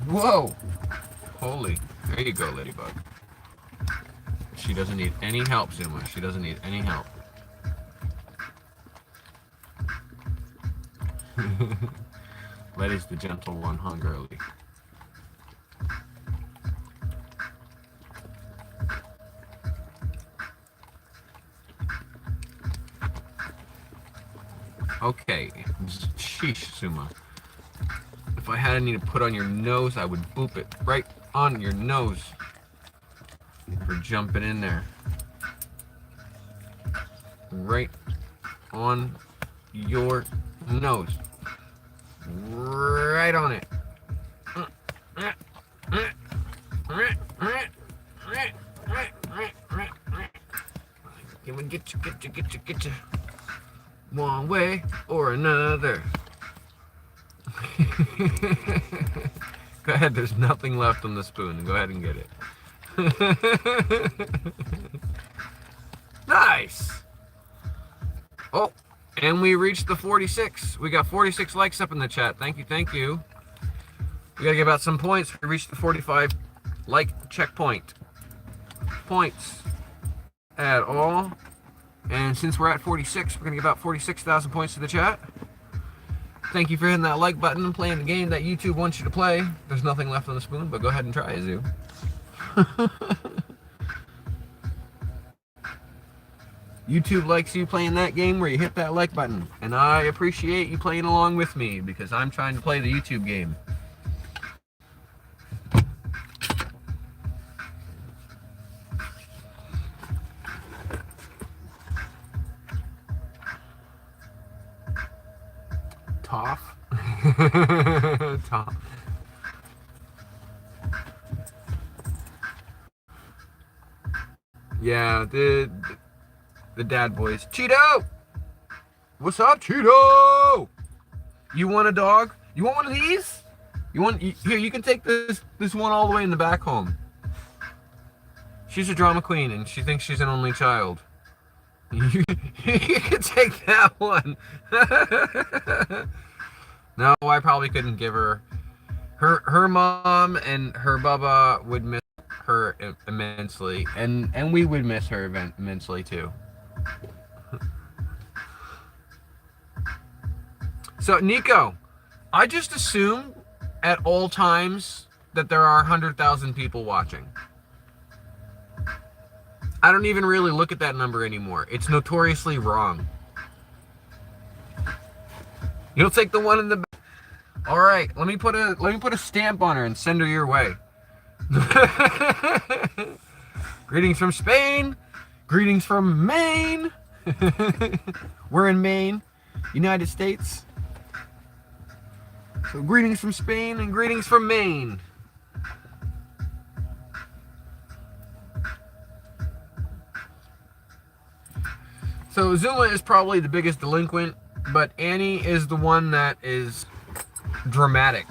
Whoa! Holy, there you go, Ladybug. She doesn't need any help, Zuma. She doesn't need any help. Letty's the gentle one, huh, girly? Okay, sheesh, Suma. If I had any to put on your nose, I would boop it right on your nose for jumping in there. Right on your nose. Right on it. Get you. One way or another. Go ahead, there's nothing left on the spoon. Go ahead and get it. Nice! Oh, and we reached the 46. We got 46 likes up in the chat. Thank you, thank you. We gotta give out some points. We reached the 45 like checkpoint. Points at all. And since we're at 46, we're gonna give out 46,000 points to the chat. Thank you for hitting that like button and playing the game that YouTube wants you to play. There's nothing left on the spoon, but go ahead and try, Zoo. YouTube likes you playing that game where you hit that like button. And I appreciate you playing along with me because I'm trying to play the YouTube game. Toff. Toff. Yeah, the dad boys. Cheeto! What's up, Cheeto? You want a dog? You want one of these? Here, you can take this one all the way in the back home. She's a drama queen and she thinks she's an only child. You can take that one. No, I probably couldn't give her. Her mom and her baba would miss her immensely, and we would miss her immensely too. So Nico, I just assume at all times that there are 100,000 people watching. I don't even really look at that number anymore. It's notoriously wrong. You'll take the one in the back. All right, let me put a stamp on her and send her your way. Greetings from Spain. Greetings from Maine. We're in Maine, United States. So greetings from Spain and greetings from Maine. So Zuma is probably the biggest delinquent, but Annie is the one that is dramatic.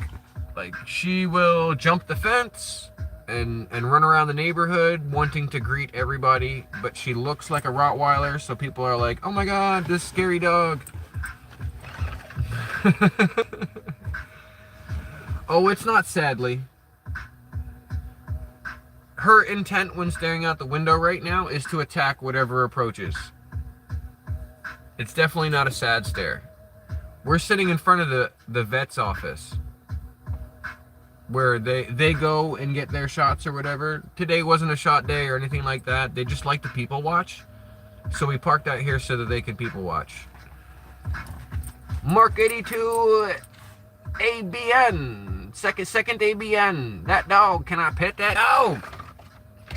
Like, she will jump the fence and run around the neighborhood wanting to greet everybody, but she looks like a Rottweiler, so people are like, oh my god, this scary dog. Oh, it's not, sadly. Her intent when staring out the window right now is to attack whatever approaches. It's definitely not a sad stare. We're sitting in front of the vet's office where they go and get their shots or whatever. Today wasn't a shot day or anything like that. They just like to people watch. So we parked out here so that they can people watch. Mark 82 ABN. Second ABN. That dog, can I pet that dog?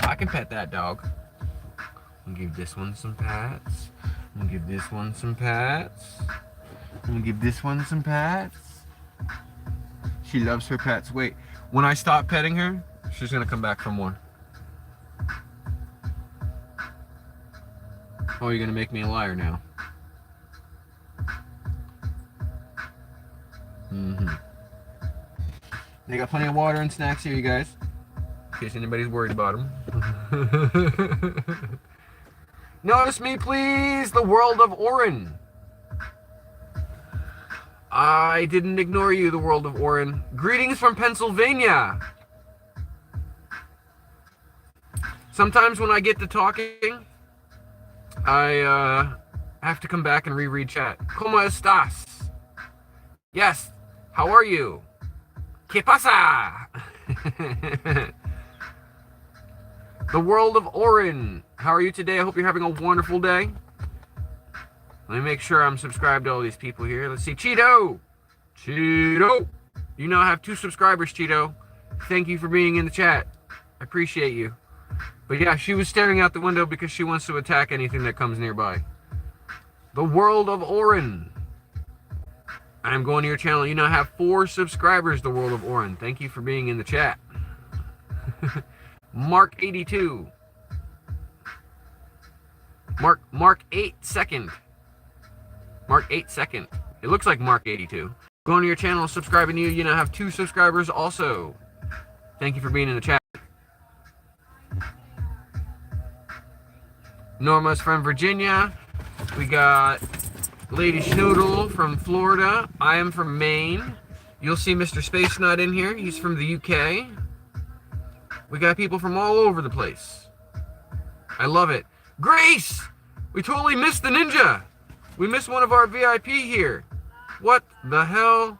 I can pet that dog. I'll give this one some pats. I'm gonna give this one some pats. I'm gonna give this one some pats. She loves her pets. Wait, when I stop petting her, she's gonna come back for more. Oh, you're gonna make me a liar now. They got plenty of water and snacks here, you guys. In case anybody's worried about them. Notice me, please. The world of Orin. I didn't ignore you, the world of Orin. Greetings from Pennsylvania. Sometimes when I get to talking, I have to come back and reread chat. ¿Cómo estás? Yes. How are you? ¿Qué pasa? The world of Orin. How are you today? I hope you're having a wonderful day. Let me make sure I'm subscribed to all these people here. Let's see. Cheeto. Cheeto. You now have 2 subscribers, Cheeto. Thank you for being in the chat. I appreciate you. But yeah, she was staring out the window because she wants to attack anything that comes nearby. The world of Orin. I'm going to your channel. You now have 4 subscribers, the world of Orin. Thank you for being in the chat. Mark 82. Mark 8 second. Mark 8 second. It looks like Mark 82. Going to your channel, subscribing to you. You now have 2 subscribers also. Thank you for being in the chat. Norma's from Virginia. We got Lady Schnoodle from Florida. I am from Maine. You'll see Mr. Space Nut in here. He's from the UK. We got people from all over the place. I love it. Grace! We totally missed the ninja. We missed one of our VIP here. What the hell?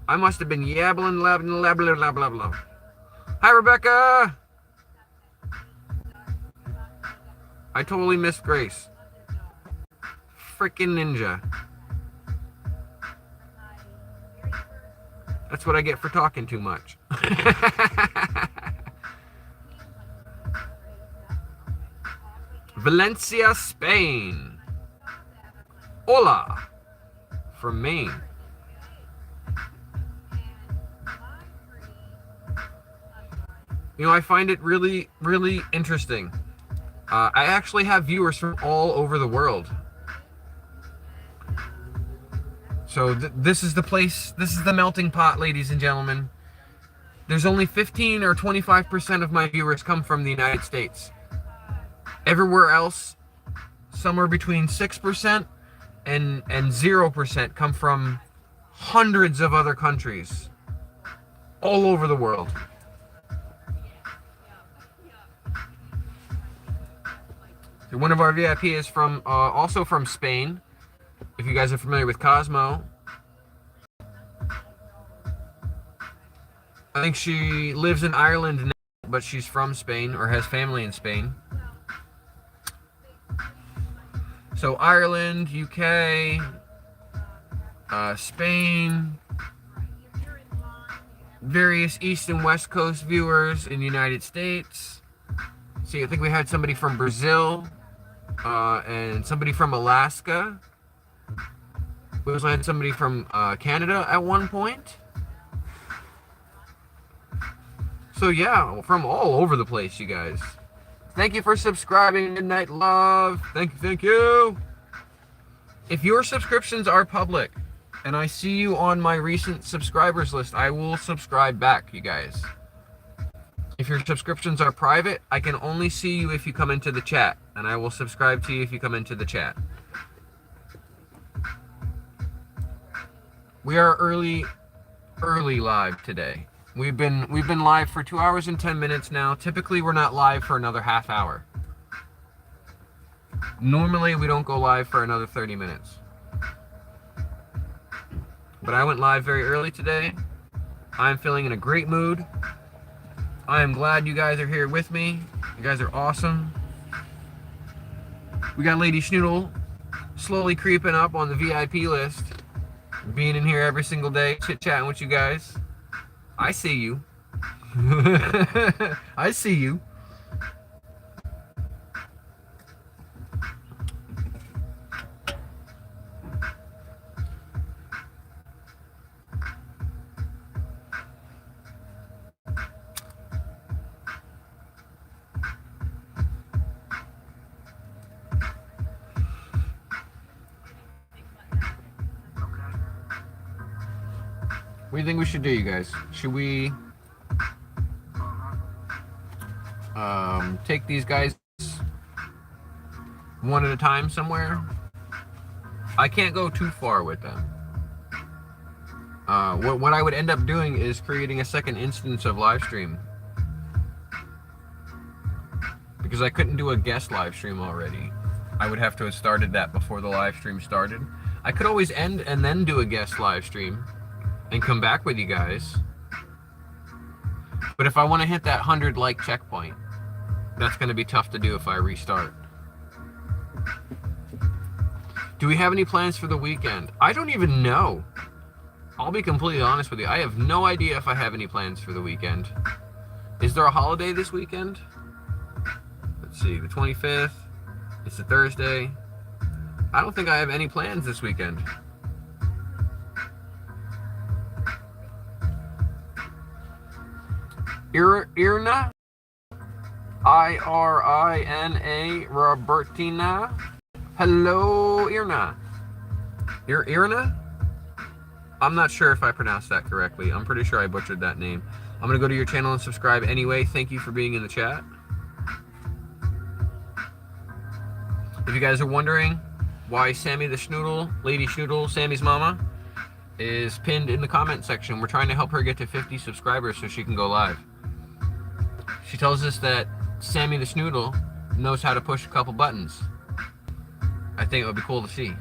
I must have been yabbling, blah, blah, blah, blah. Hi, Rebecca! I totally missed Grace. Freaking ninja. That's what I get for talking too much. Valencia, Spain. Hola. From Maine. You know, I find it really, really interesting. I actually have viewers from all over the world. So this is the place, this is the melting pot, ladies and gentlemen. There's only 15 or 25% of my viewers come from the United States. Everywhere else, somewhere between 6% and 0% come from hundreds of other countries all over the world. So one of our VIP is from also from Spain. If you guys are familiar with Cosmo, I think she lives in Ireland now, but she's from Spain or has family in Spain. So Ireland, UK, Spain, various East and West Coast viewers in the United States. See, I think we had somebody from Brazil and somebody from Alaska. We also had somebody from Canada at one point. So yeah, from all over the place, you guys. Thank you for subscribing, Midnight Love. Thank you. If your subscriptions are public and I see you on my recent subscribers list, I will subscribe back, you guys. If your subscriptions are private, I can only see you if you come into the chat, and I will subscribe to you if you come into the chat. We are early live today. We've been live for 2 hours and 10 minutes now. Typically, we're not live for another half hour. Normally, we don't go live for another 30 minutes. But I went live very early today. I'm feeling in a great mood. I am glad you guys are here with me. You guys are awesome. We got Lady Schnoodle slowly creeping up on the VIP list. Being in here every single day, chit-chatting with you guys. I see you. I see you. What do you think we should do, you guys? Should we take these guys one at a time somewhere? I can't go too far with them. What I would end up doing is creating a second instance of live stream, because I couldn't do a guest live stream already. I would have to have started that before the live stream started. I could always end and then do a guest live stream and come back with you guys. But if I want to hit that 100 like checkpoint, that's going to be tough to do if I restart. Do we have any plans for the weekend? I don't even know. I'll be completely honest with you. I have no idea if I have any plans for the weekend. Is there a holiday this weekend? Let's see, the 25th. It's a Thursday. I don't think I have any plans this weekend. Irina? I-R-I-N-A, Robertina. Hello, Irina. Irina? I'm not sure if I pronounced that correctly. I'm pretty sure I butchered that name. I'm going to go to your channel and subscribe anyway. Thank you for being in the chat. If you guys are wondering why Sammy the Schnoodle, Lady Schnoodle, Sammy's mama, is pinned in the comment section, we're trying to help her get to 50 subscribers so she can go live. She tells us that Sammy the Schnoodle knows how to push a couple buttons. I think it would be cool to see.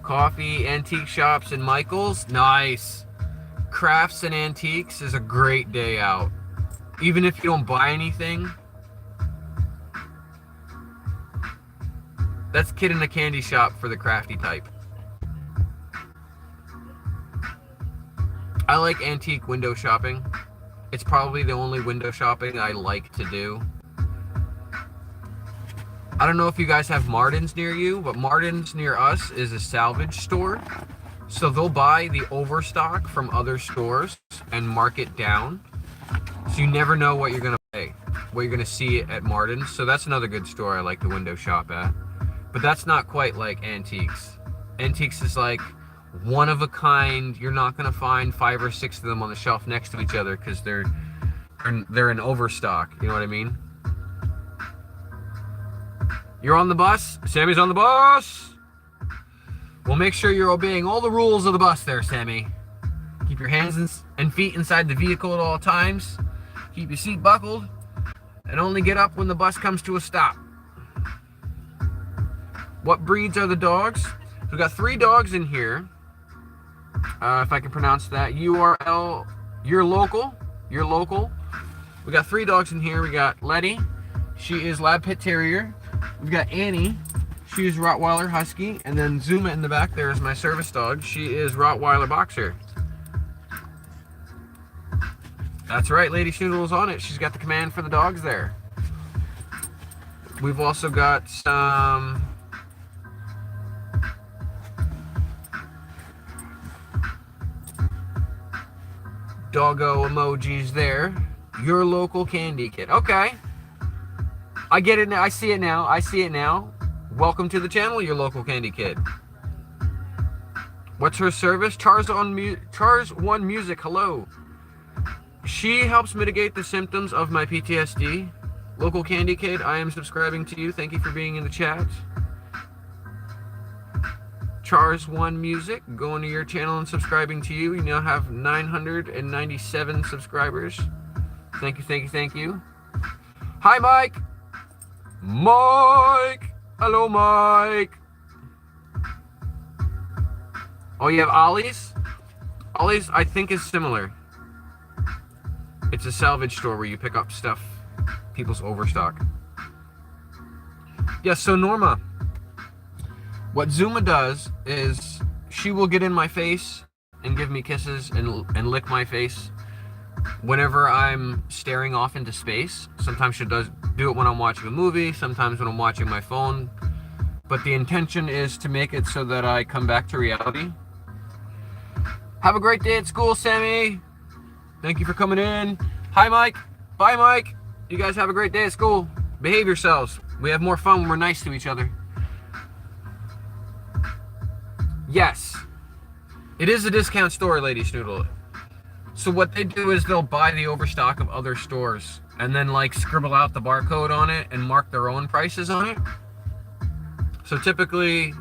Coffee, antique shops, and Michael's. Nice. Crafts and antiques is a great day out. Even if you don't buy anything. That's kid in a candy shop for the crafty type. I like antique window shopping. It's probably the only window shopping I like to do. I don't know if you guys have Martin's near you, but Martin's near us is a salvage store. So they'll buy the overstock from other stores and mark it down. So you never know what you're going to pay, what you're going to see at Martin's. So that's another good store I like to window shop at. But that's not quite like antiques. Antiques is like one of a kind. You're not going to find 5 or 6 of them on the shelf next to each other because they're in overstock. You know what I mean? You're on the bus? Sammy's on the bus! Well, make sure you're obeying all the rules of the bus there, Sammy. Keep your hands and feet inside the vehicle at all times. Keep your seat buckled. And only get up when the bus comes to a stop. What breeds are the dogs? We've got 3 dogs in here. If I can pronounce that. URL, you're local. You're local. We got 3 dogs in here. We got Letty. She is Lab Pit Terrier. We've got Annie. She is Rottweiler Husky. And then Zuma in the back there is my service dog. She is Rottweiler Boxer. That's right, Lady Schnoodle's on it. She's got the command for the dogs there. We've also got some doggo emojis there. Your local candy kid. Okay. I get it now. I see it now. I see it now. Welcome to the channel, your local candy kid. What's her service? Chars One Music. Hello. She helps mitigate the symptoms of my PTSD. Local candy kid, I am subscribing to you. Thank you for being in the chat. Chars One Music, going to your channel and subscribing to you. You now have 997 subscribers. Thank you, thank you, thank you. Hi, Mike. Mike. Hello, Mike. Oh, you have Ollie's? Ollie's, I think, is similar. It's a salvage store where you pick up stuff, people's overstock. Yeah, so Norma, what Zuma does is she will get in my face and give me kisses and lick my face whenever I'm staring off into space. Sometimes she does do it when I'm watching a movie, sometimes when I'm watching my phone. But the intention is to make it so that I come back to reality. Have a great day at school, Sammy. Thank you for coming in. Hi, Mike. Bye, Mike. You guys have a great day at school. Behave yourselves. We have more fun when we're nice to each other. Yes. It is a discount store, Lady Schnoodle. So what they do is they'll buy the overstock of other stores and then like scribble out the barcode on it and mark their own prices on it. So typically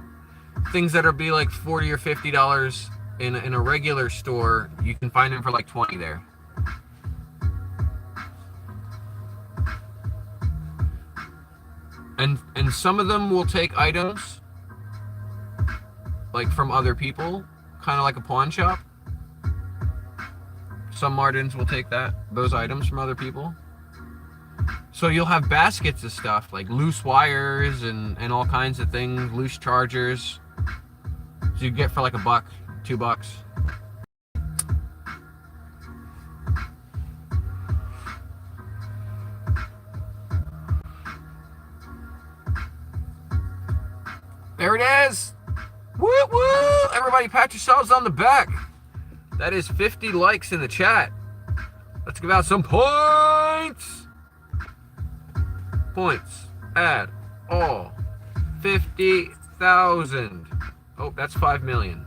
things that are be like $40 or $50 in a regular store, you can find them for like $20 there. And some of them will take items like from other people, kind of like a pawn shop. Some Martins will take those items from other people. So you'll have baskets of stuff like loose wires and all kinds of things, loose chargers. So you get for like $1, $2. There it is! Woo woo! Everybody pat yourselves on the back. That is 50 likes in the chat. Let's give out some points. Points. Add all. 50,000. Oh, that's 5 million.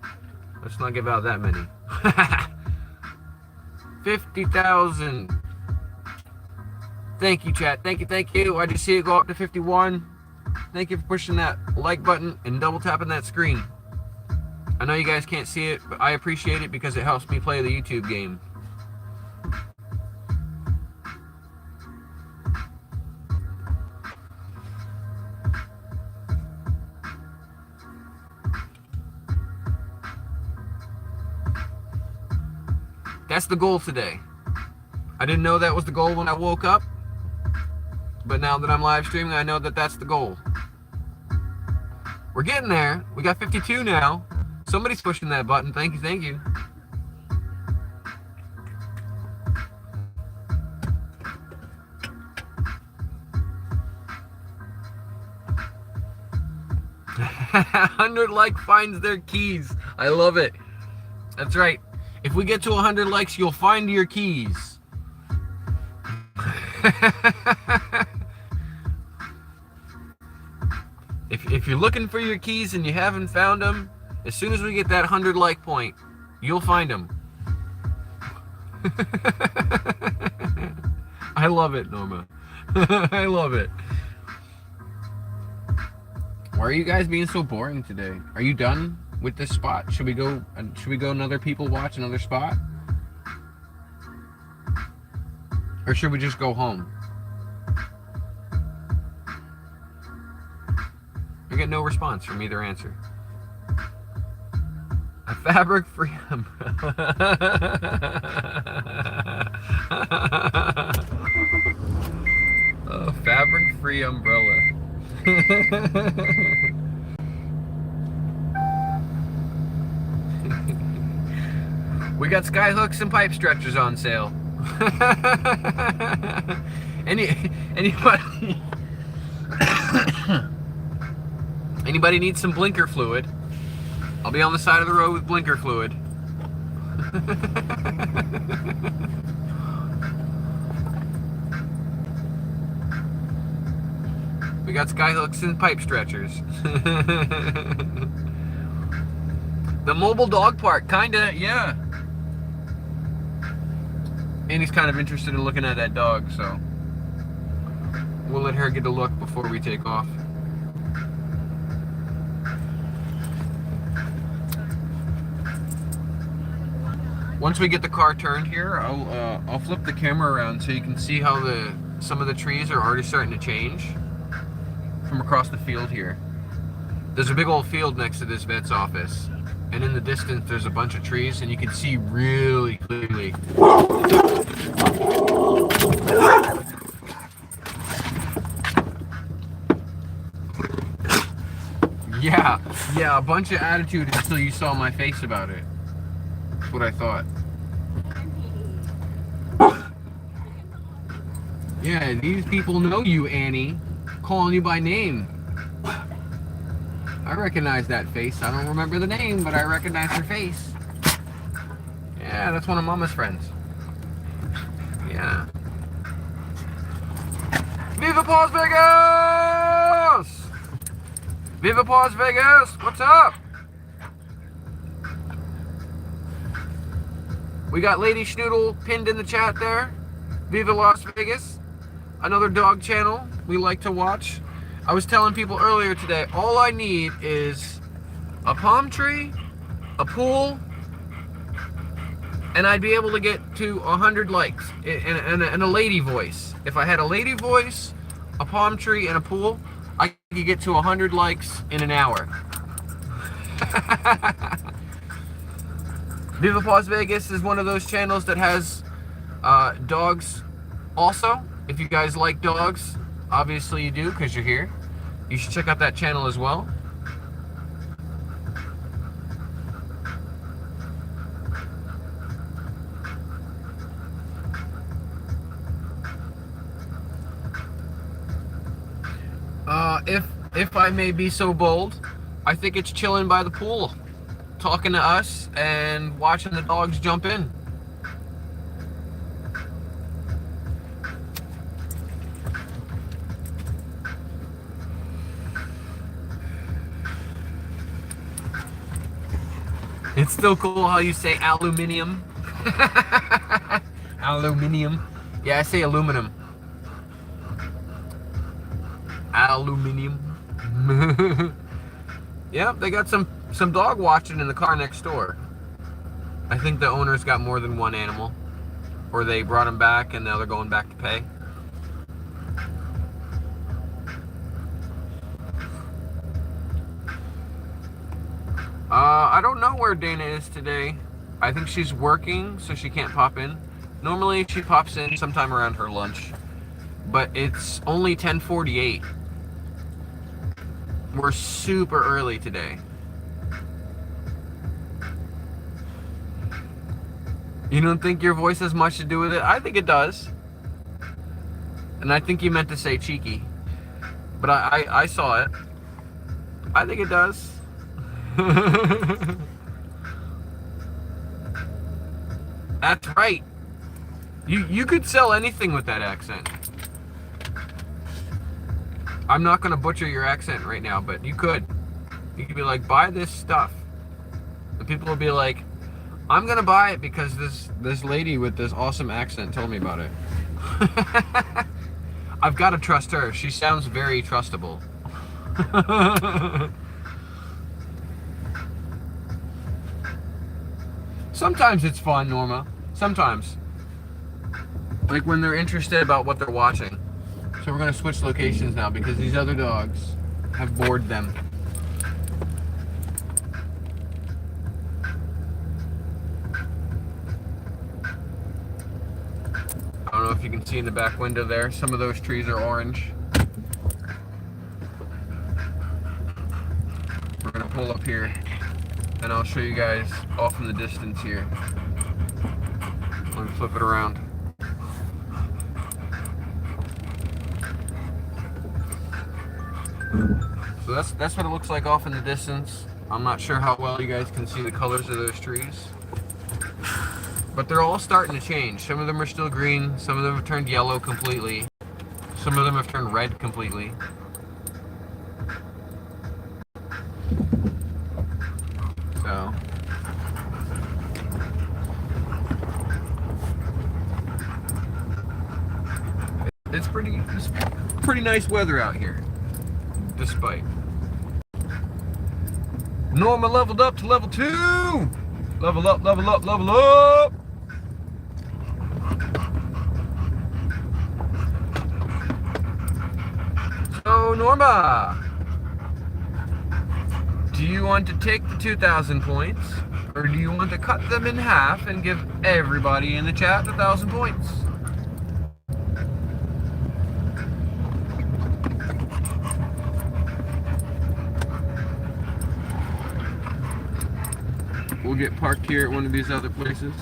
Let's not give out that many. 50,000. Thank you, chat. Thank you. I just see it go up to 51. Thank you for pushing that like button and double tapping that screen. I know you guys can't see it, but I appreciate it because it helps me play the YouTube game. That's the goal today. I didn't know that was the goal when I woke up, but now that I'm live streaming, I know that that's the goal. We're getting there. We got 52 now. Somebody's pushing that button. Thank you. 100 like finds their keys. I love it. That's right. If we get to 100 likes, you'll find your keys. If you're looking for your keys and you haven't found them, as soon as we get that 100 like point, you'll find them. I love it, Norma. I love it. Why are you guys being so boring today? Are you done with this spot? Should we go another people watch another spot? Or should we just go home? I get no response from either answer. A fabric-free umbrella. A fabric-free umbrella. We got sky hooks and pipe stretchers on sale. Anybody needs some blinker fluid? I'll be on the side of the road with blinker fluid. We got sky hooks and pipe stretchers. The mobile dog park, kinda, yeah. Annie's kind of interested in looking at that dog, so we'll let her get a look before we take off. Once we get the car turned here, I'll flip the camera around so you can see how some of the trees are already starting to change from across the field here. There's a big old field next to this vet's office, and in the distance there's a bunch of trees, and you can see really clearly. Yeah, a bunch of attitude until you saw my face about it. That's what I thought. Yeah, these people know you, Annie. Calling you by name. I recognize that face. I don't remember the name, but I recognize her face. Yeah, that's one of Mama's friends. Yeah. Viva Las Vegas! Viva Las Vegas! What's up? We got Lady Schnoodle pinned in the chat there. Viva Las Vegas. Another dog channel we like to watch. I was telling people earlier today, all I need is a palm tree, a pool, and I'd be able to get to 100 likes and a lady voice. If I had a lady voice, a palm tree, and a pool, I you get to 100 likes in an hour. Viva Paws Vegas is one of those channels that has dogs also. If you guys like dogs, obviously you do because you're here. You should check out that channel as well. If I may be so bold, I think it's chilling by the pool, talking to us and watching the dogs jump in. It's still cool how you say aluminium. Aluminium. Yeah, I say aluminum. Aluminium. Yep, they got some dog watching in the car next door. I think the owner's got more than one animal, or they brought him back and now they're going back to pay. I don't know where Dana is today. I think she's working, so she can't pop in. Normally she pops in sometime around her lunch, but it's only 10:48. We're super early today. You don't think your voice has much to do with it? I think it does. And I think you meant to say cheeky. But I saw it. I think it does. That's right. You could sell anything with that accent. I'm not going to butcher your accent right now, but you could. You could be like, buy this stuff. And people will be like, I'm going to buy it because this lady with this awesome accent told me about it. I've got to trust her. She sounds very trustable. Sometimes it's fun, Norma. Sometimes. Like when they're interested about what they're watching. So we're going to switch locations now because these other dogs have bored them. I don't know if you can see in the back window there, some of those trees are orange. We're going to pull up here and I'll show you guys off in the distance here. Let me flip it around. So that's what it looks like off in the distance. I'm not sure how well you guys can see the colors of those trees. But they're all starting to change. Some of them are still green, some of them have turned yellow completely. Some of them have turned red completely. So it's pretty nice weather out here. Despite Norma leveled up to level 2. Level up, level up, level up. So Norma, do you want to take the 2,000 points or do you want to cut them in half and give everybody in the chat 1,000 points? We'll get parked here at one of these other places.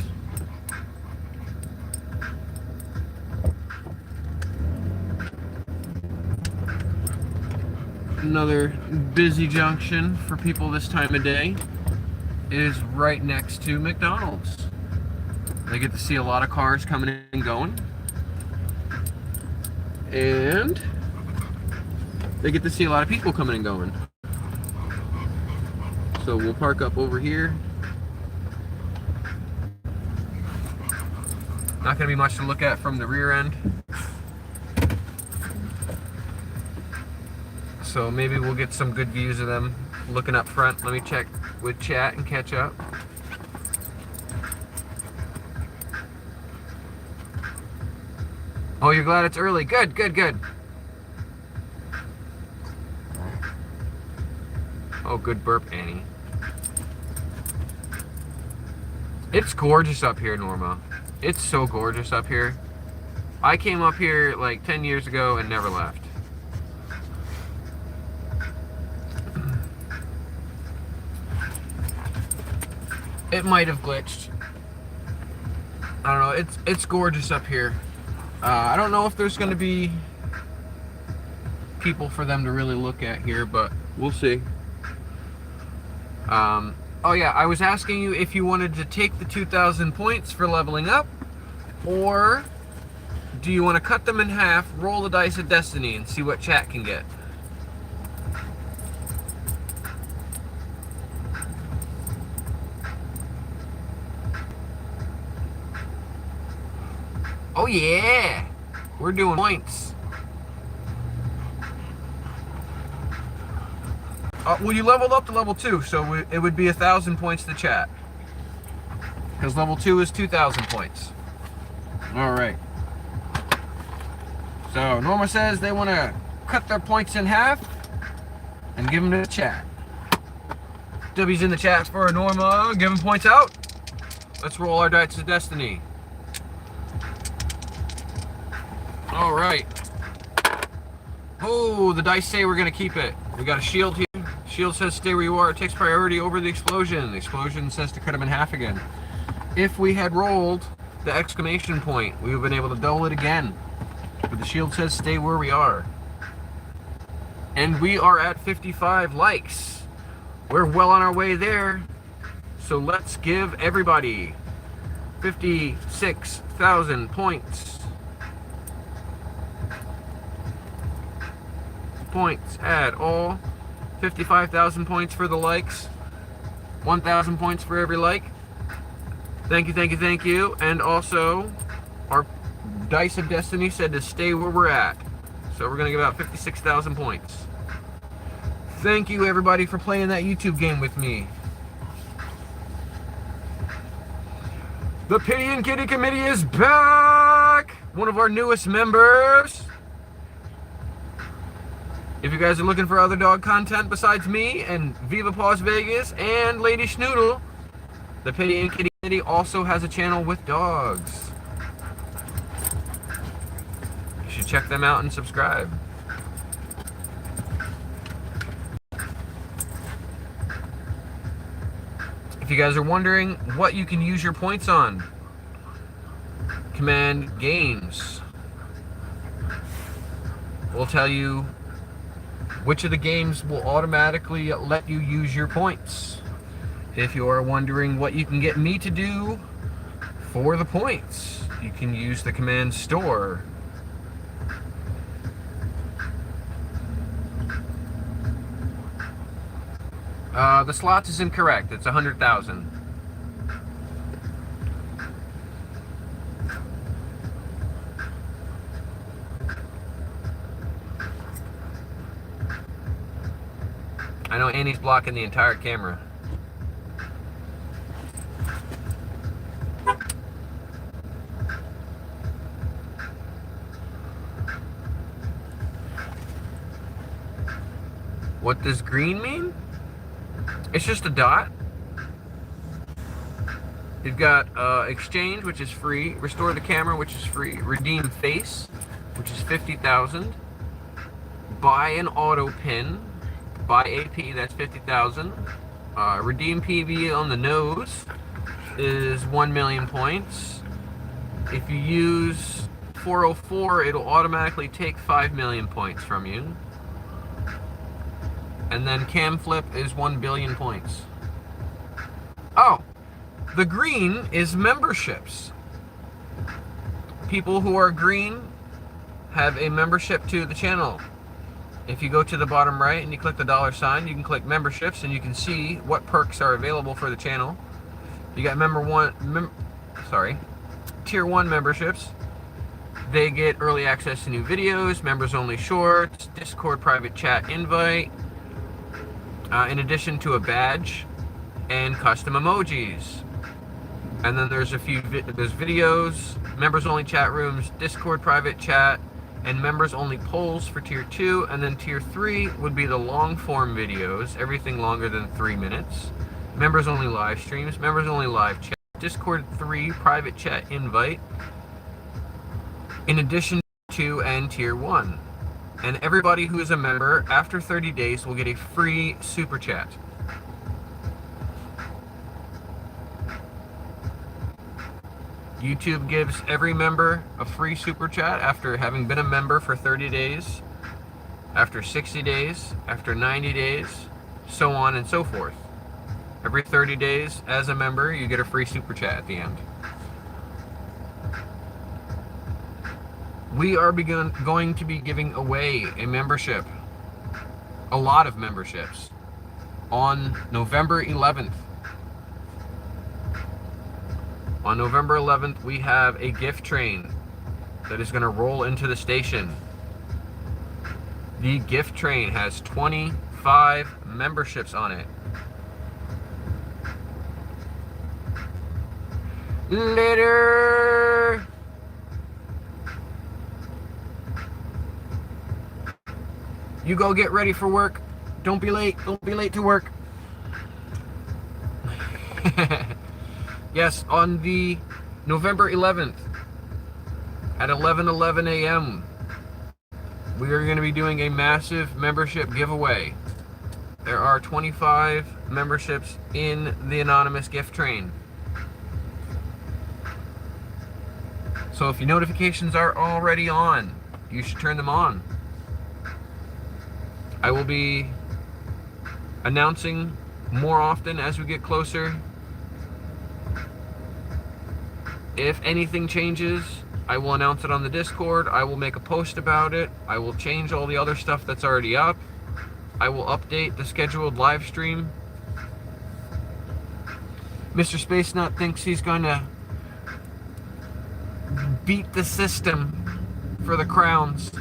Another busy junction for people this time of day is right next to McDonald's. They get to see a lot of cars coming and going. And they get to see a lot of people coming and going. So we'll park up over here. Not going to be much to look at from the rear end. So maybe we'll get some good views of them looking up front. Let me check with chat and catch up. Oh, you're glad it's early. Good, good, good. good burp, Annie. It's gorgeous up here, Norma. It's so gorgeous up here. I came up here like 10 years ago and never left. It might have glitched. I don't know. It's gorgeous up here. I don't know if there's going to be people for them to really look at here, but we'll see. Oh yeah, I was asking you if you wanted to take the 2,000 points for leveling up, or do you want to cut them in half, roll the dice of destiny, and see what chat can get? Oh yeah, we're doing points. Well, you leveled up to level 2, so it would be 1,000 points to chat. Because level 2 is 2,000 points. Alright. So, Norma says they want to cut their points in half and give them to the chat. W's in the chat for Norma. Give them points out. Let's roll our dice of destiny. Alright. Oh, the dice say we're going to keep it. We got a shield here. Shield says stay where you are. It takes priority over the explosion. The explosion says to cut them in half again. If we had rolled the exclamation point, we would have been able to double it again. But the shield says stay where we are. And we are at 55 likes. We're well on our way there. So let's give everybody 56,000 points. Points add all. 55,000 points for the likes. 1,000 points for every like. Thank you, thank you, thank you. And also, our Dice of Destiny said to stay where we're at. So we're going to give out 56,000 points. Thank you, everybody, for playing that YouTube game with me. The Pity and Kitty Committee is back! One of our newest members. If you guys are looking for other dog content besides me and Viva Paws Vegas and Lady Schnoodle, the Pity and Kitty Committee also has a channel with dogs. You should check them out and subscribe. If you guys are wondering what you can use your points on, Command Games will tell you which of the games will automatically let you use your points. If you are wondering what you can get me to do for the points, you can use the command store. The slots is incorrect. It's 100,000. I know Annie's blocking the entire camera. What does green mean? It's just a dot. You've got exchange, which is free. Restore the camera, which is free. Redeem face, which is 50,000. Buy an auto pin. Buy AP, that's 50,000. Redeem PB on the nose is 1 million points. If you use 404, it'll automatically take 5 million points from you. And then cam flip is 1 billion points. Oh, the green is memberships. People who are green have a membership to the channel. If you go to the bottom right and you click the $sign, you can click memberships and you can see what perks are available for the channel. You got tier 1 memberships. They get early access to new videos, members only shorts, Discord private chat invite, in addition to a badge and custom emojis. And then there's a few there's videos, members only chat rooms, Discord private chat, and members only polls for tier 2, and then tier 3 would be the long form videos, everything longer than 3 minutes. Members only live streams, members only live chat, Discord 3 private chat invite, in addition to and tier 1. And everybody who is a member after 30 days will get a free super chat. YouTube gives every member a free super chat after having been a member for 30 days, after 60 days, after 90 days, so on and so forth. Every 30 days as a member, you get a free super chat at the end. We are going to be giving away a membership, a lot of memberships, on November 11th. On November 11th, we have a gift train that is going to roll into the station. The gift train has 25 memberships on it. Later! You go get ready for work. Don't be late. Don't be late to work. Yes, on the November 11th at 11:11 a.m. we are going to be doing a massive membership giveaway. There are 25 memberships in the anonymous gift train. So if your notifications are already on, you should turn them on. I will be announcing more often as we get closer. If anything changes, I will announce it on the Discord. I will make a post about it. I will change all the other stuff that's already up. I will update the scheduled live stream. Mr. Space Nut thinks he's going to beat the system for the crowns.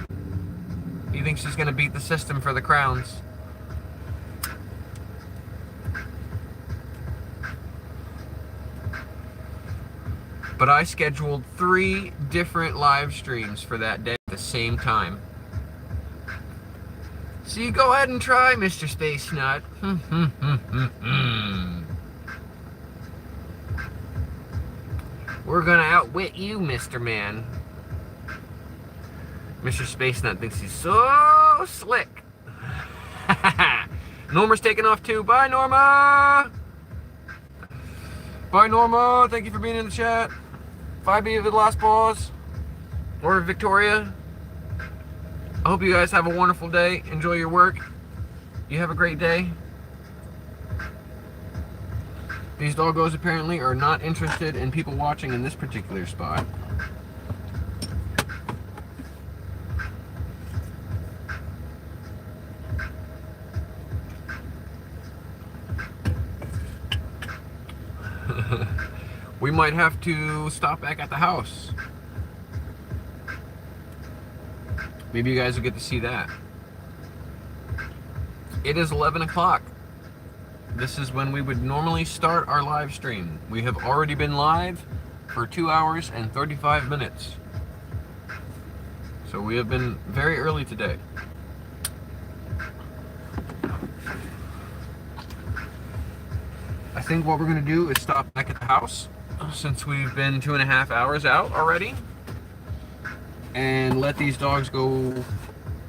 He thinks he's going to beat the system for the crowns. But I scheduled 3 different live streams for that day at the same time. So you go ahead and try, Mr. Space Nut. We're gonna outwit you, Mr. Man. Mr. Space Nut thinks he's so slick. Norma's taking off too. Bye, Norma! Bye, Norma. Thank you for being in the chat. 5B of the Last Pause. Or Victoria. I hope you guys have a wonderful day. Enjoy your work. You have a great day. These doggos apparently are not interested in people watching in this particular spot. We might have to stop back at the house. Maybe you guys will get to see that. It is 11 o'clock. This is when we would normally start our live stream. We have already been live for 2 hours and 35 minutes. So we have been very early today. I think what we're going to do is stop back at the house, since we've been 2.5 hours out already, and let these dogs go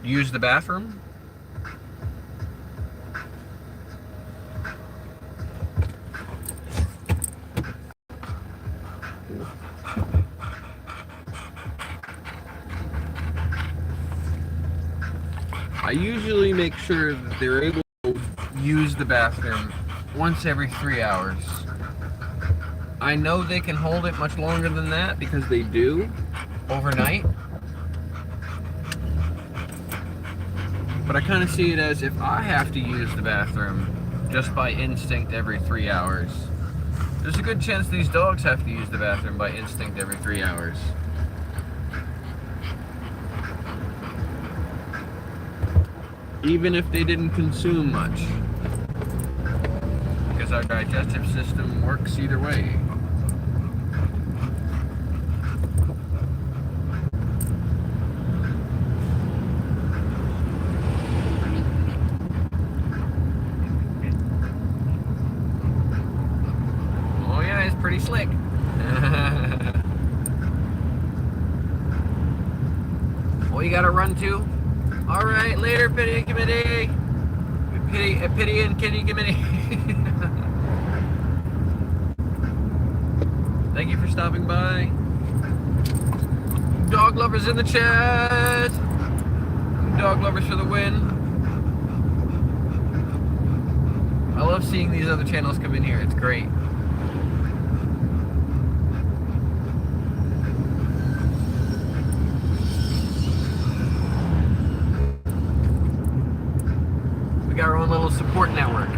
use the bathroom. I usually make sure that they're able to use the bathroom once every 3 hours. I know they can hold it much longer than that because they do overnight. But I kind of see it as if I have to use the bathroom just by instinct every 3 hours. There's a good chance these dogs have to use the bathroom by instinct every 3 hours. Even if they didn't consume much. Because our digestive system works either way. Oh, you gotta run too? Alright, later, pity committee. Pity and kitty committee. Thank you for stopping by. Dog lovers in the chat. Dog lovers for the win. I love seeing these other channels come in here. It's great. We got our own little support network.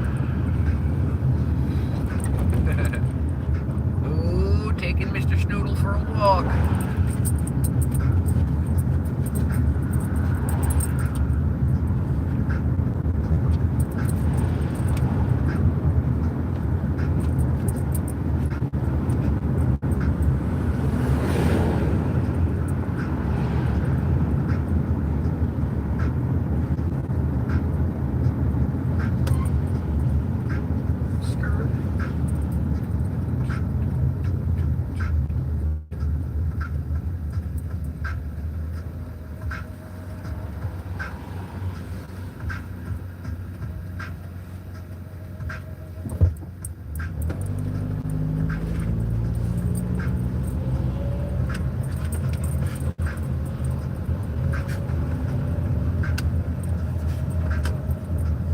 Ooh, taking Mr. Snoodle for a walk.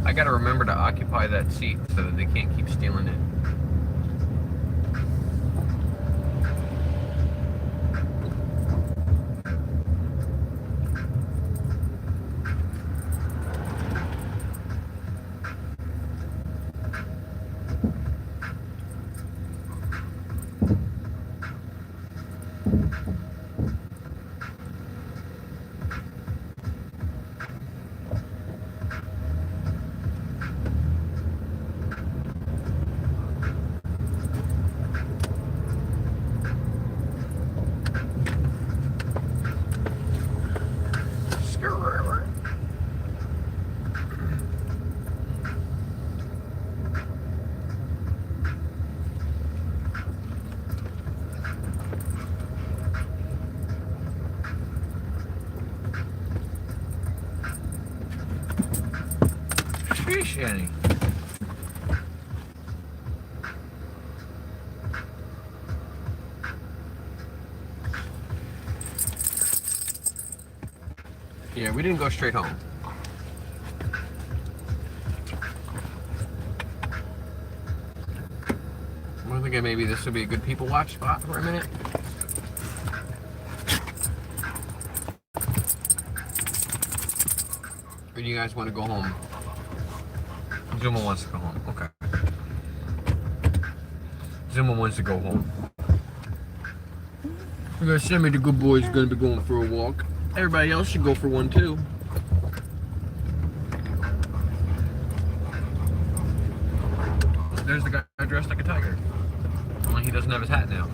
I gotta remember to occupy that seat so that they can't keep stealing it. Fish, Annie. Yeah, we didn't go straight home. I'm thinking maybe this would be a good people watch spot for a minute. Or do you guys want to go home? Zuma wants to go home. Okay. Zuma wants to go home. We got Sammy the good boy is going to be going for a walk. Everybody else should go for one too. There's the guy dressed like a tiger. Only he doesn't have his hat now.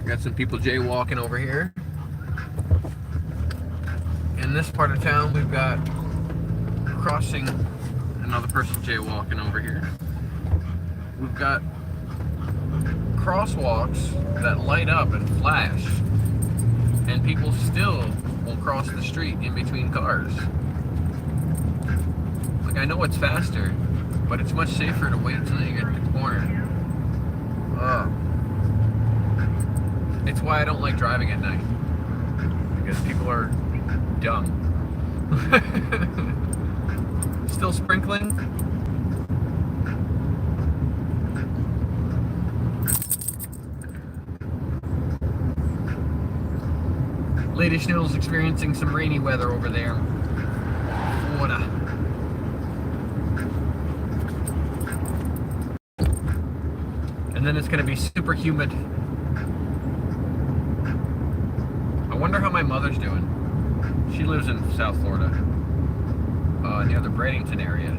Got some people jaywalking over here. In this part of town, we've got crossing, another person jaywalking over here. We've got crosswalks that light up and flash, and people still will cross the street in between cars. Like, I know it's faster, but it's much safer to wait until you get to the corner. It's why I don't like driving at night, because people are dumb. Still sprinkling? Lady Schnoodle's experiencing some rainy weather over there. What a... And then it's going to be super humid. I wonder how my mother's doing. She lives in South Florida, near the Bradenton area.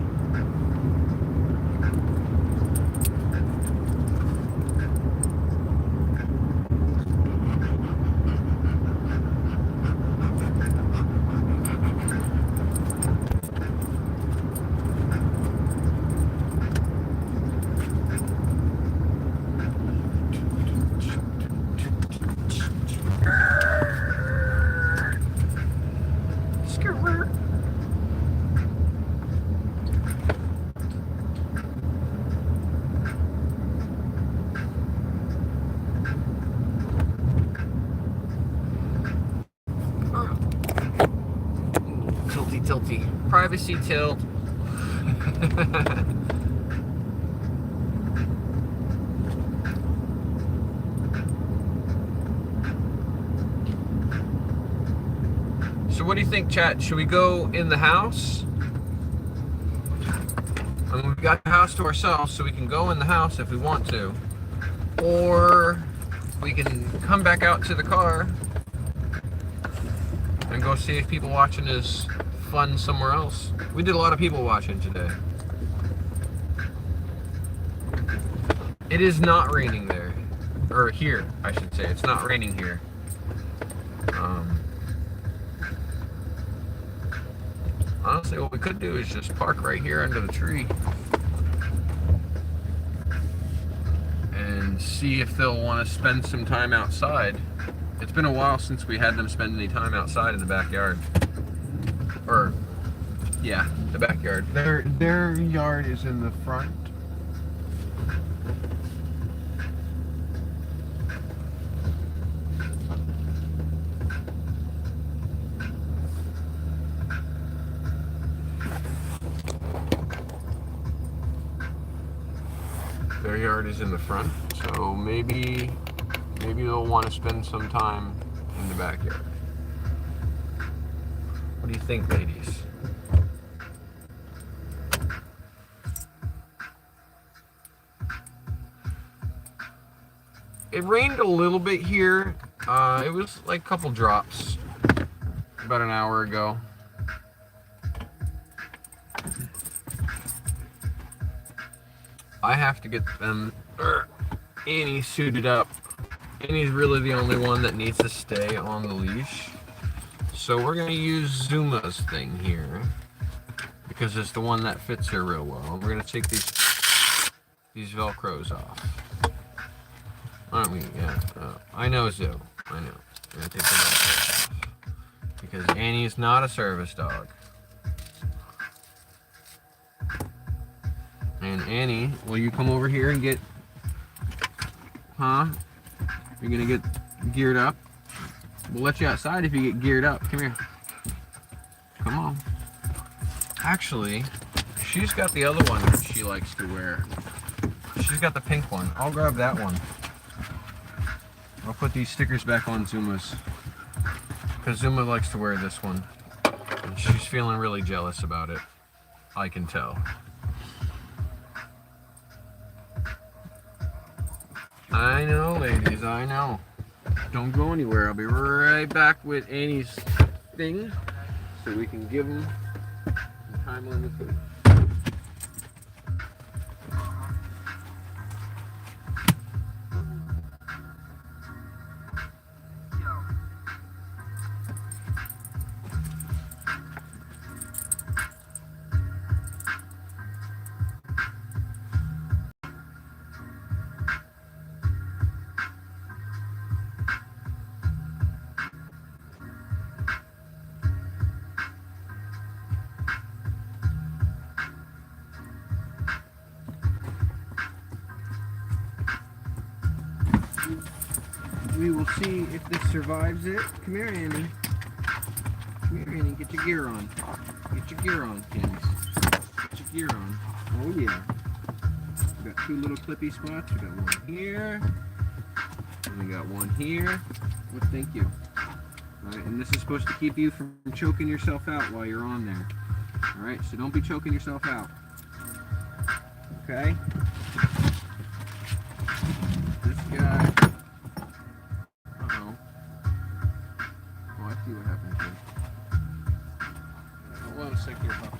privacy tilt. So what do you think, chat? Should we go in the house? I mean, we've got the house to ourselves, so we can go in the house if we want to. Or we can come back out to the car and go see if people watching is fun somewhere else. We did a lot of people watching today. It is not raining there. Or here, I should say. It's not raining here. Honestly, what we could do is just park right here under the tree and see if they'll want to spend some time outside. It's been a while since we had them spend any time outside in the backyard. Or, yeah, the backyard. Their yard is in the front. Their yard is in the front, so maybe they'll want to spend some time in the backyard. What do you think, ladies? It rained a little bit here. It was like a couple drops about an hour ago. I have to get them, Annie suited up. Annie's really the only one that needs to stay on the leash. So we're gonna use Zuma's thing here because it's the one that fits her real well. We're gonna take these Velcros off. Aren't we? Yeah. I know, Zoo. I know. We're gonna take the Velcros off because Annie's not a service dog. And Annie, will you come over here and get, You're gonna get geared up? We'll let you outside if you get geared up. Come here. Come on. Actually, she's got the other one that she likes to wear. She's got the pink one. I'll grab that one. I'll put these stickers back on Zuma's. Because Zuma likes to wear this one. And she's feeling really jealous about it. I can tell. I know, ladies, I know. Don't go anywhere. I'll be right back with Annie's thing so we can give them some time on the food. We will see if this survives it. Come here, Annie. Come here, Annie. Get your gear on. Get your gear on, Candice. Get your gear on. Oh, yeah. We got two little clippy spots. We got one here. And we got one here. Well, thank you. Alright, and this is supposed to keep you from choking yourself out while you're on there. Alright, so don't be choking yourself out. Okay? This guy... See what happens here. Hold on a sec here, Pop.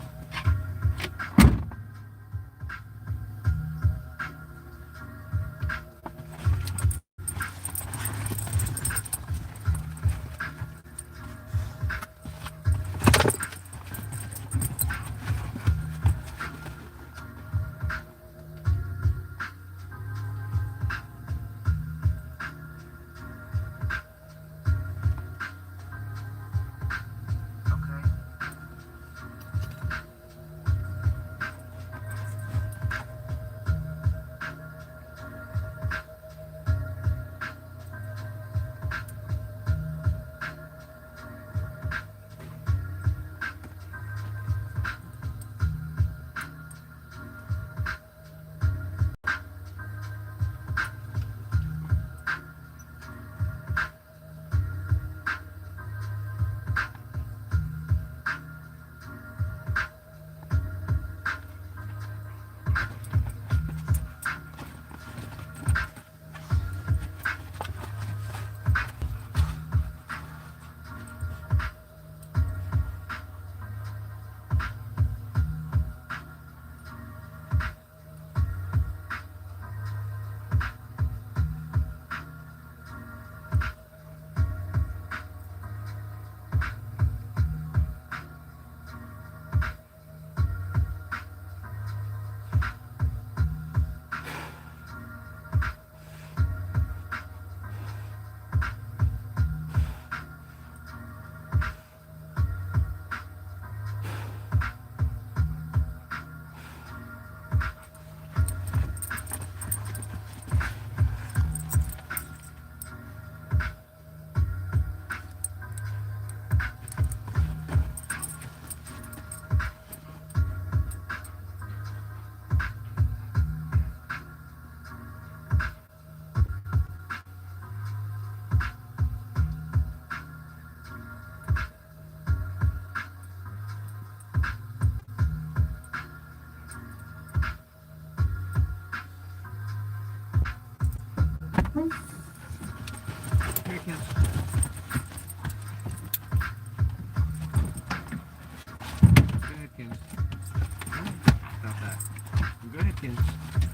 Kins,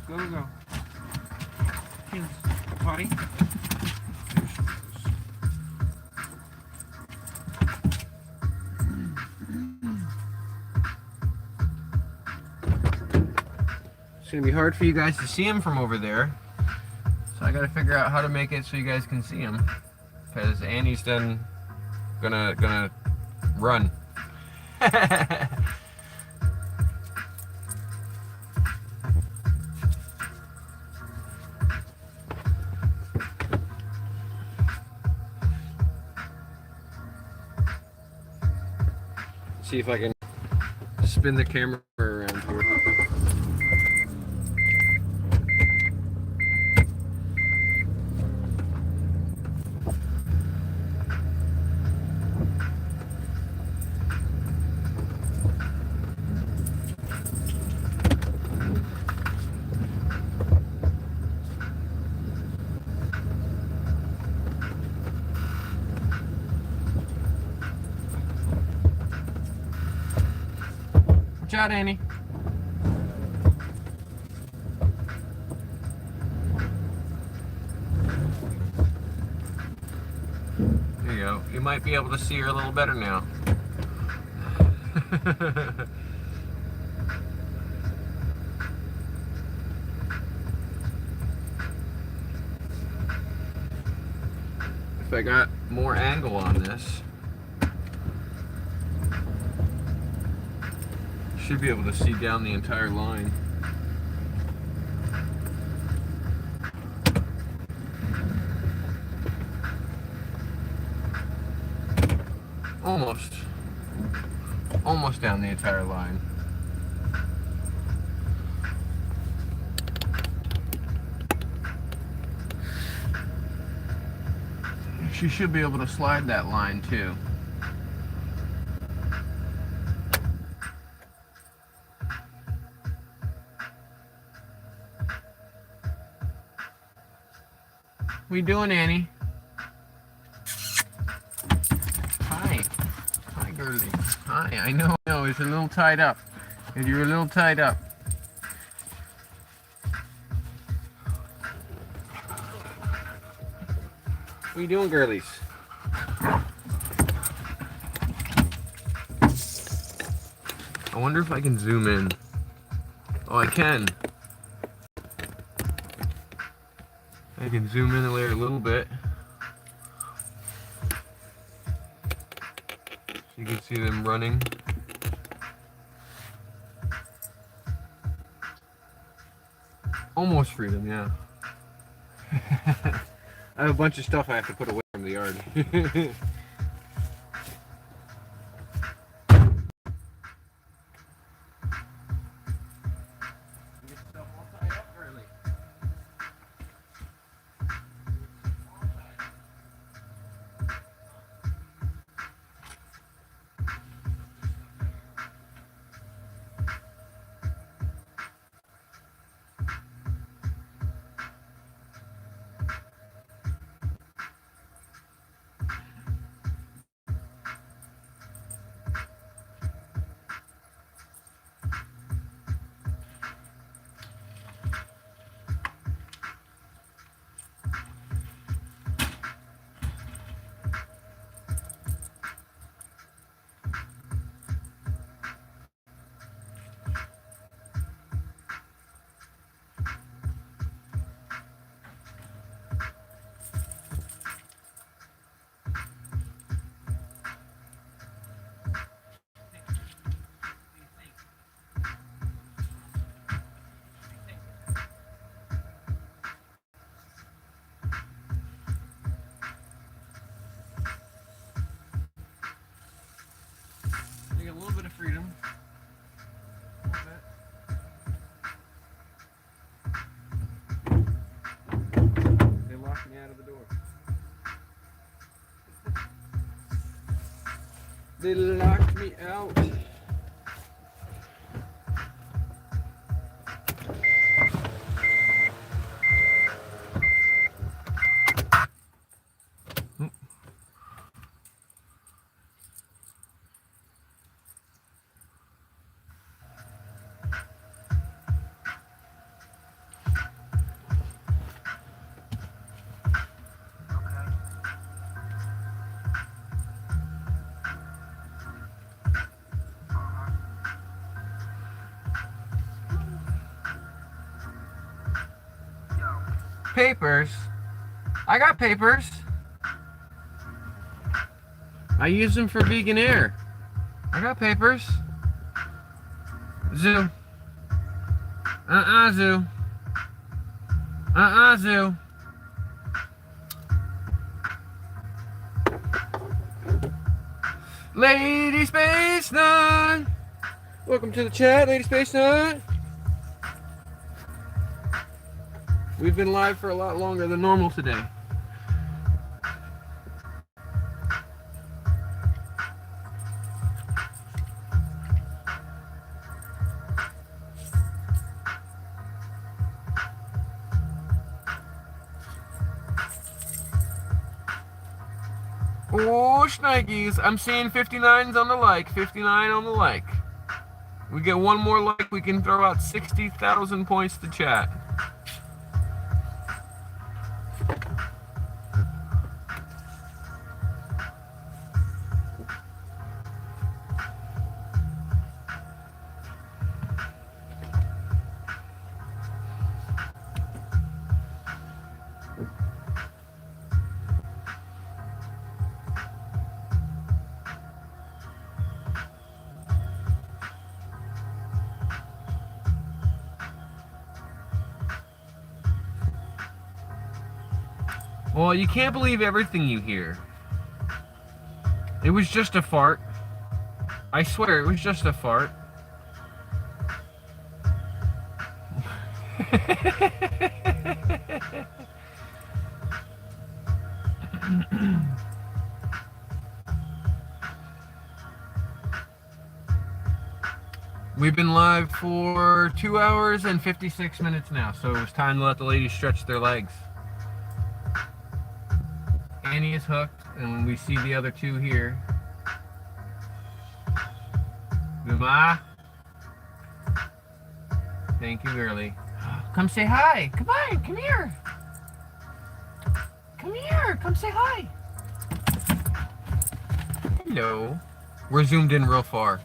go, go, go. Kins, potty. There she goes. It's gonna be hard for you guys to see him from over there, so I gotta figure out how to make it so you guys can see him, because Annie's then gonna run. See if I can spin the camera around here. Watch out, Annie. There you go. You might be able to see her a little better now. If I got more angle on this, should be able to see down the entire line. Almost down the entire line. She should be able to slide that line too. What are you doing, Annie? Hi. Hi, girlie. Hi. I know, it's a little tied up. You're a little tied up. What are you doing, girlies? I wonder if I can zoom in. Oh, I can. I can zoom in there a little bit. So you can see them running. Almost freedom, yeah. I have a bunch of stuff I have to put away from the yard. A little bit of freedom. A little bit. They locked me out of the door. They locked me out. papers. I got papers. I use them for vegan air. I got papers. Zoo. Zoo. Zoo. Lady Space Nut. Welcome to the chat, Lady Space Nut. We've been live for a lot longer than normal today. Oh, shnikes. I'm seeing 59s on the like. 59 on the like. We get one more like, we can throw out 60,000 points to chat. Well, you can't believe everything you hear. It was just a fart. I swear, it was just a fart. We've been live for 2 hours and 56 minutes now, so it was time to let the ladies stretch their legs. Annie is hooked, and we see the other two here. Guma. Thank you, girly. Come say hi. Come on, come here. Come here, come say hi. Hello. We're zoomed in real far.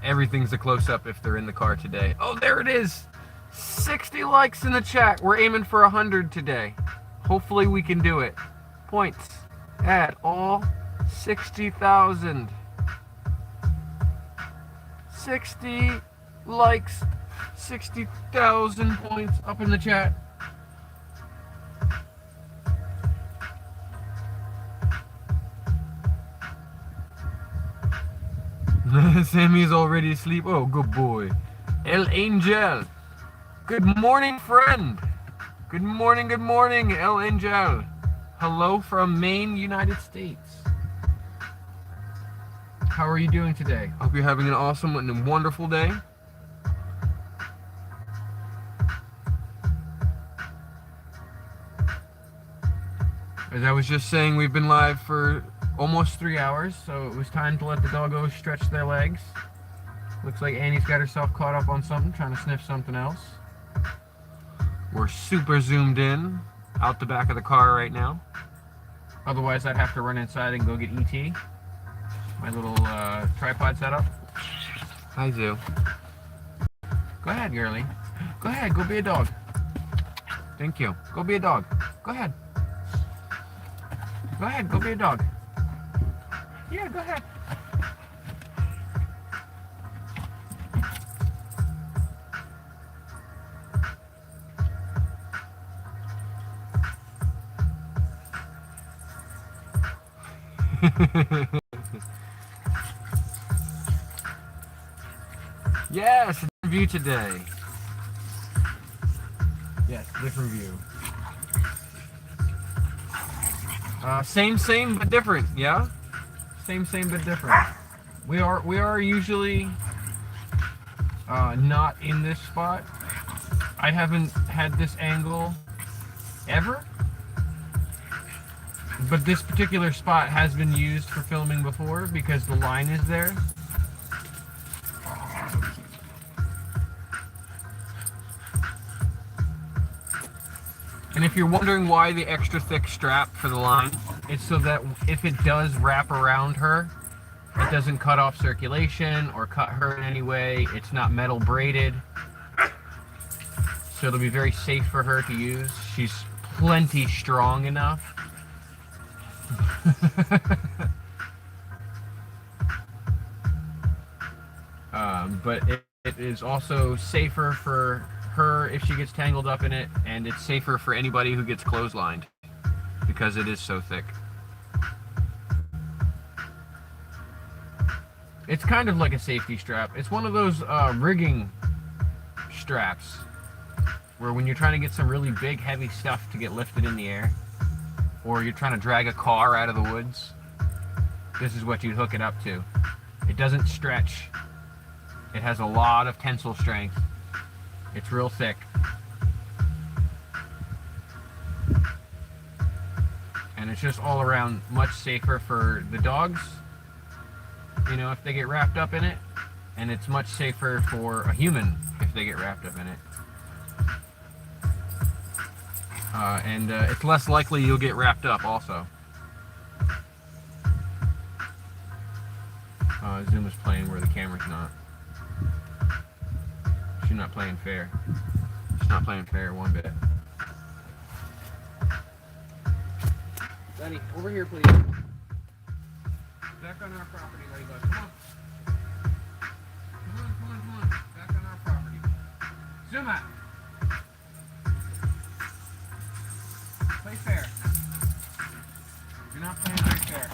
Everything's a close-up if they're in the car today. Oh, there it is! 60 likes in the chat. We're aiming for 100 today. Hopefully we can do it. Points at all 60,000. 60 likes, 60,000 points up in the chat. Sammy's already asleep. Oh, good boy. El Angel. Good morning, friend. Good morning, El Angel. Hello from Maine, United States. How are you doing today? Hope you're having an awesome and wonderful day. As I was just saying, we've been live for almost 3 hours, so it was time to let the doggos stretch their legs. Looks like Annie's got herself caught up on something, trying to sniff something else. We're super zoomed in, out the back of the car right now. Otherwise, I'd have to run inside and go get ET. My little tripod setup. Hi, Zoo. Go ahead, girly. Go ahead, go be a dog. Thank you. Go be a dog. Go ahead. Go ahead, go be a dog. Yeah, go ahead. Yes, different view today. Yes, different view. Same, but different. Yeah. Same, but different. We are usually not in this spot. I haven't had this angle ever, but this particular spot has been used for filming before because the line is there. And if you're wondering why the extra thick strap for the line, it's so that if it does wrap around her, it doesn't cut off circulation or cut her in any way. It's not metal braided. So it'll be very safe for her to use. She's plenty strong enough. But it is also safer for her if she gets tangled up in it, and it's safer for anybody who gets clotheslined because it is so thick. It's kind of like a safety strap. It's one of those rigging straps where when you're trying to get some really big heavy stuff to get lifted in the air, or you're trying to drag a car out of the woods, this is what you'd hook it up to. It doesn't stretch. It has a lot of tensile strength. It's real thick. And it's just all around much safer for the dogs, you know, if they get wrapped up in it. And it's much safer for a human if they get wrapped up in it. And it's less likely you'll get wrapped up also. Zuma's playing where the camera's not. She's not playing fair. She's not playing fair one bit. Lenny, over here, please. Back on our property, Ladybug. Come on. Come on. Back on our property. Zuma! Play fair. You're not playing very fair.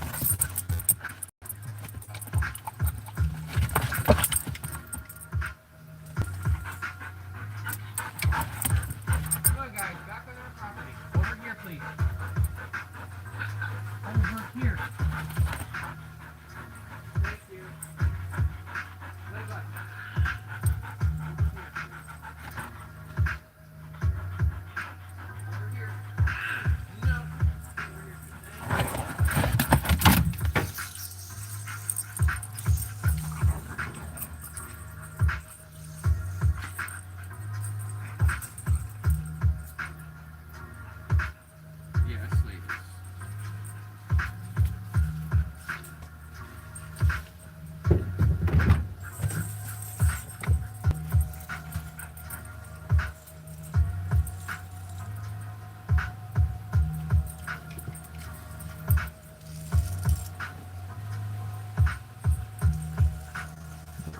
Come on, guys. Back on our property. Over here, please. Over here. Thank you. Leg up. Over here. No. Over here. Yes, ladies.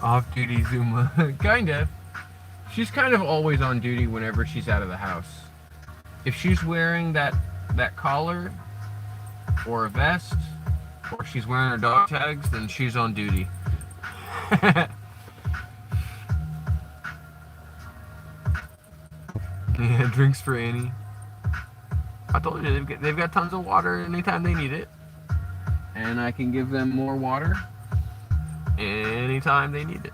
Off-duty Zuma. Kind of. She's kind of always on duty whenever she's out of the house. If she's wearing that collar or a vest, or she's wearing her dog tags, then she's on duty. Yeah, drinks for Annie. I told you they've got tons of water anytime they need it, and I can give them more water anytime they need it.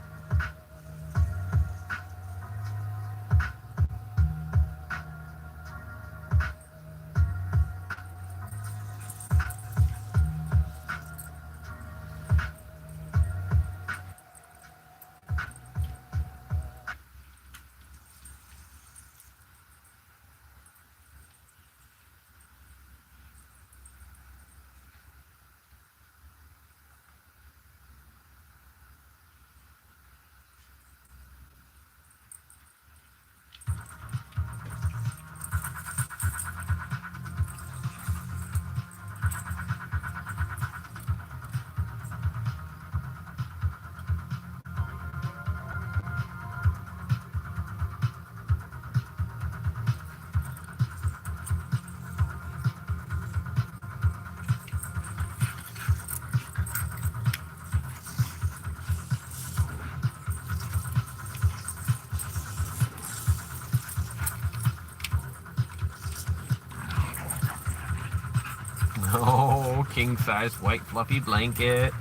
Oh, king-size white fluffy blanket.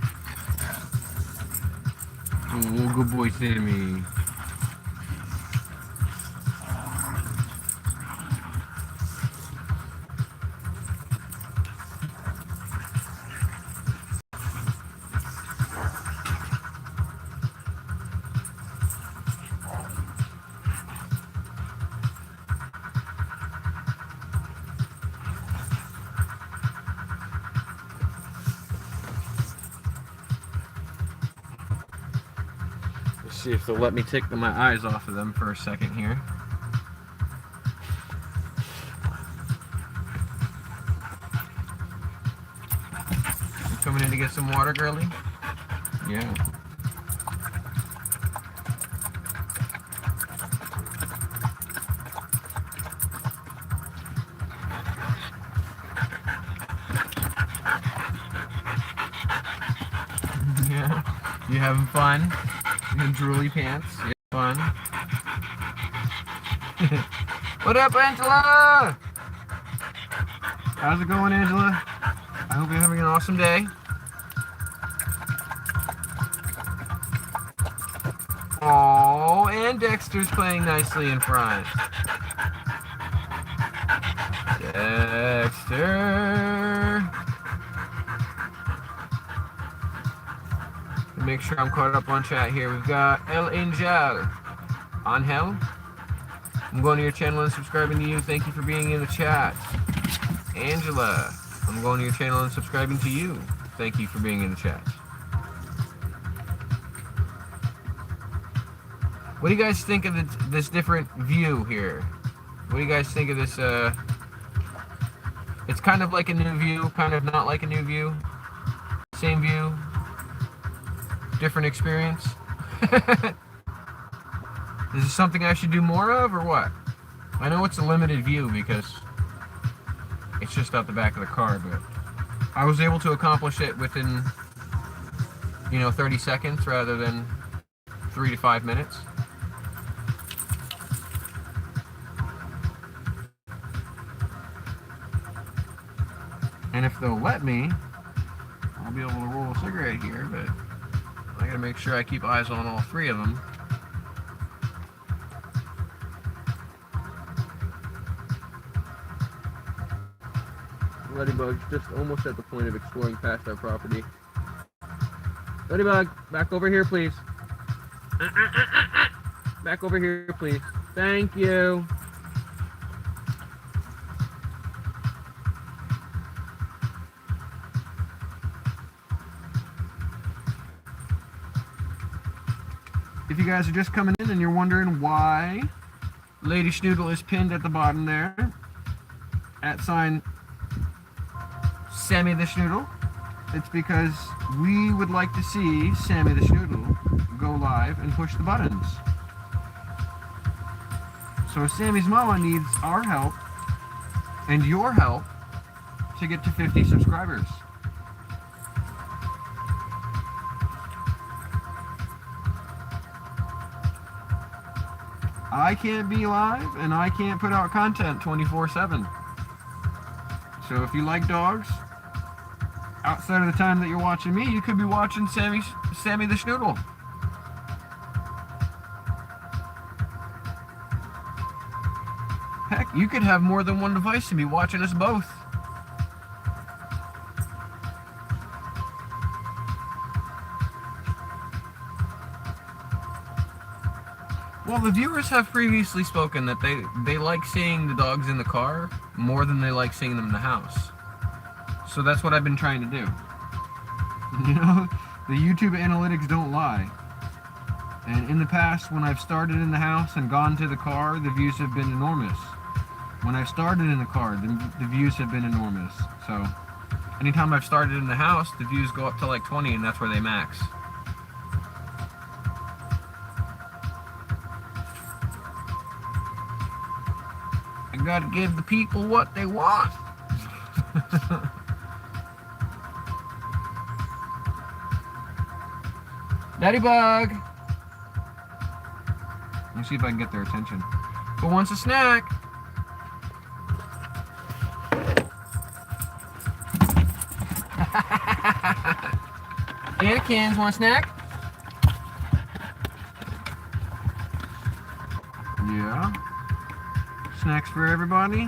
Oh, good boy, Sammy. See if they'll let me take my eyes off of them for a second here. You coming in to get some water, girlie? Yeah. Yeah. You having fun? In drooly pants? You having fun? What up, Angela? How's it going, Angela? I hope you're having an awesome day. Oh, and Dexter's playing nicely in front. Dexter. Make sure I'm caught up on chat here. We've got El Angel. Angel. I'm going to your channel and subscribing to you. Thank you for being in the chat. Angela. I'm going to your channel and subscribing to you. Thank you for being in the chat. What do you guys think of this different view here? What do you guys think of this? It's kind of like a new view, kind of not like a new view. Same view. Different experience. Is this something I should do more of, or what? I know it's a limited view because it's just out the back of the car, but I was able to accomplish it within, 30 seconds rather than 3 to 5 minutes. And if they'll let me, I'll be able to roll a cigarette here, but I gotta make sure I keep eyes on all three of them. Ladybug's just almost at the point of exploring past our property. Ladybug, back over here, please. Back over here, please. Thank you. If you guys are just coming in and you're wondering why Lady Schnoodle is pinned at the bottom there, @ Sammy the Schnoodle, it's because we would like to see Sammy the Schnoodle go live and push the buttons. So Sammy's mama needs our help and your help to get to 50 subscribers. I can't be live and I can't put out content 24/7. So if you like dogs, outside of the time that you're watching me, you could be watching Sammy the Schnoodle. Heck, you could have more than one device and be watching us both. Well, the viewers have previously spoken that they like seeing the dogs in the car more than they like seeing them in the house. So that's what I've been trying to do. The YouTube analytics don't lie. And in the past, when I've started in the house and gone to the car, the views have been enormous. When I've started in the car, the views have been enormous. So anytime I've started in the house, the views go up to like 20, and that's where they max. I gotta give the people what they want. Daddy Bug! Let me see if I can get their attention. Who wants a snack? Anakins, want a snack? Yeah. Snacks for everybody?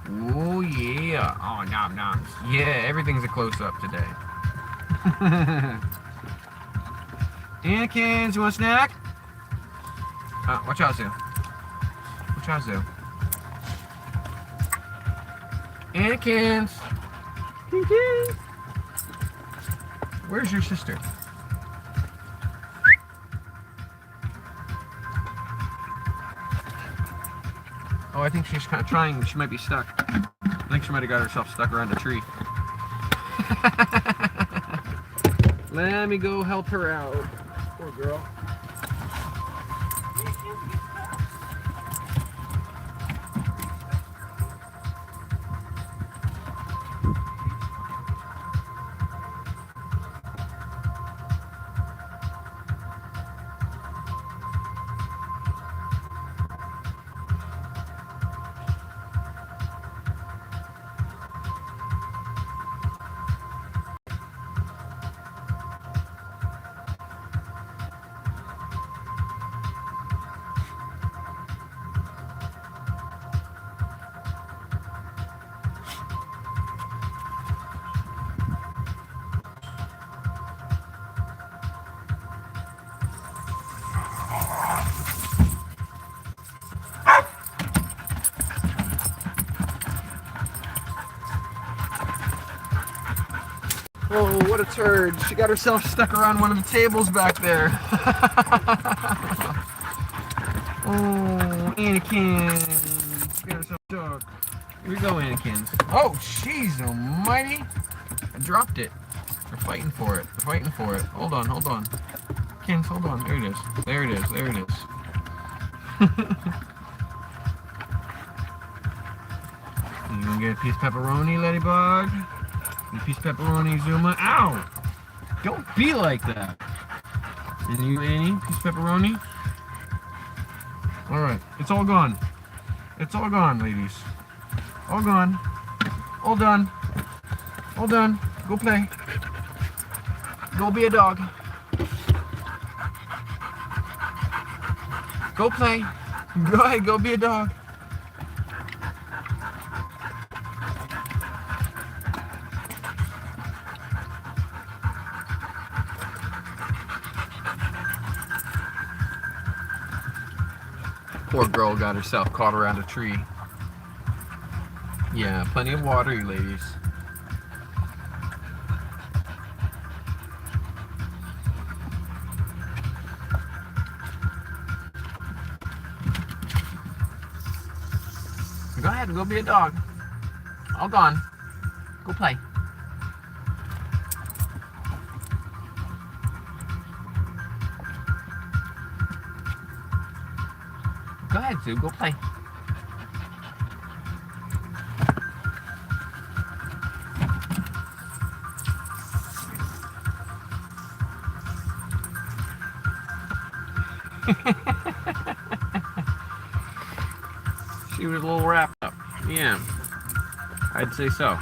Oh yeah. Oh, nom noms. Yeah, everything's a close-up today. Anakins, you want a snack? Watch out, Zoo. Watch out, Zoo. Anakins. Where's your sister? Oh, I think she's kind of trying. She might be stuck. I think she might have got herself stuck around a tree. Let me go help her out. Poor girl. Oh, what a turd. She got herself stuck around one of the tables back there. Oh, Anakin. She got herself stuck. Here we go, Anakin. Oh, jeez almighty. I dropped it. They're fighting for it. They're fighting for it. Hold on, hold on. Kins, hold on. There it is. There it is. There it is. You gonna get a piece of pepperoni, ladybug? A piece of pepperoni, Zuma. Ow! Don't be like that. And you, Annie, piece of pepperoni. Alright, it's all gone. It's all gone, ladies. All gone. All done. All done. Go play. Go be a dog. Go play. Go ahead, go be a dog. Poor girl got herself caught around a tree. Yeah, plenty of water, you ladies. Go ahead and go be a dog. All gone. Go play. Go ahead, Sue. Go play. She was a little wrapped up. Yeah, I'd say so.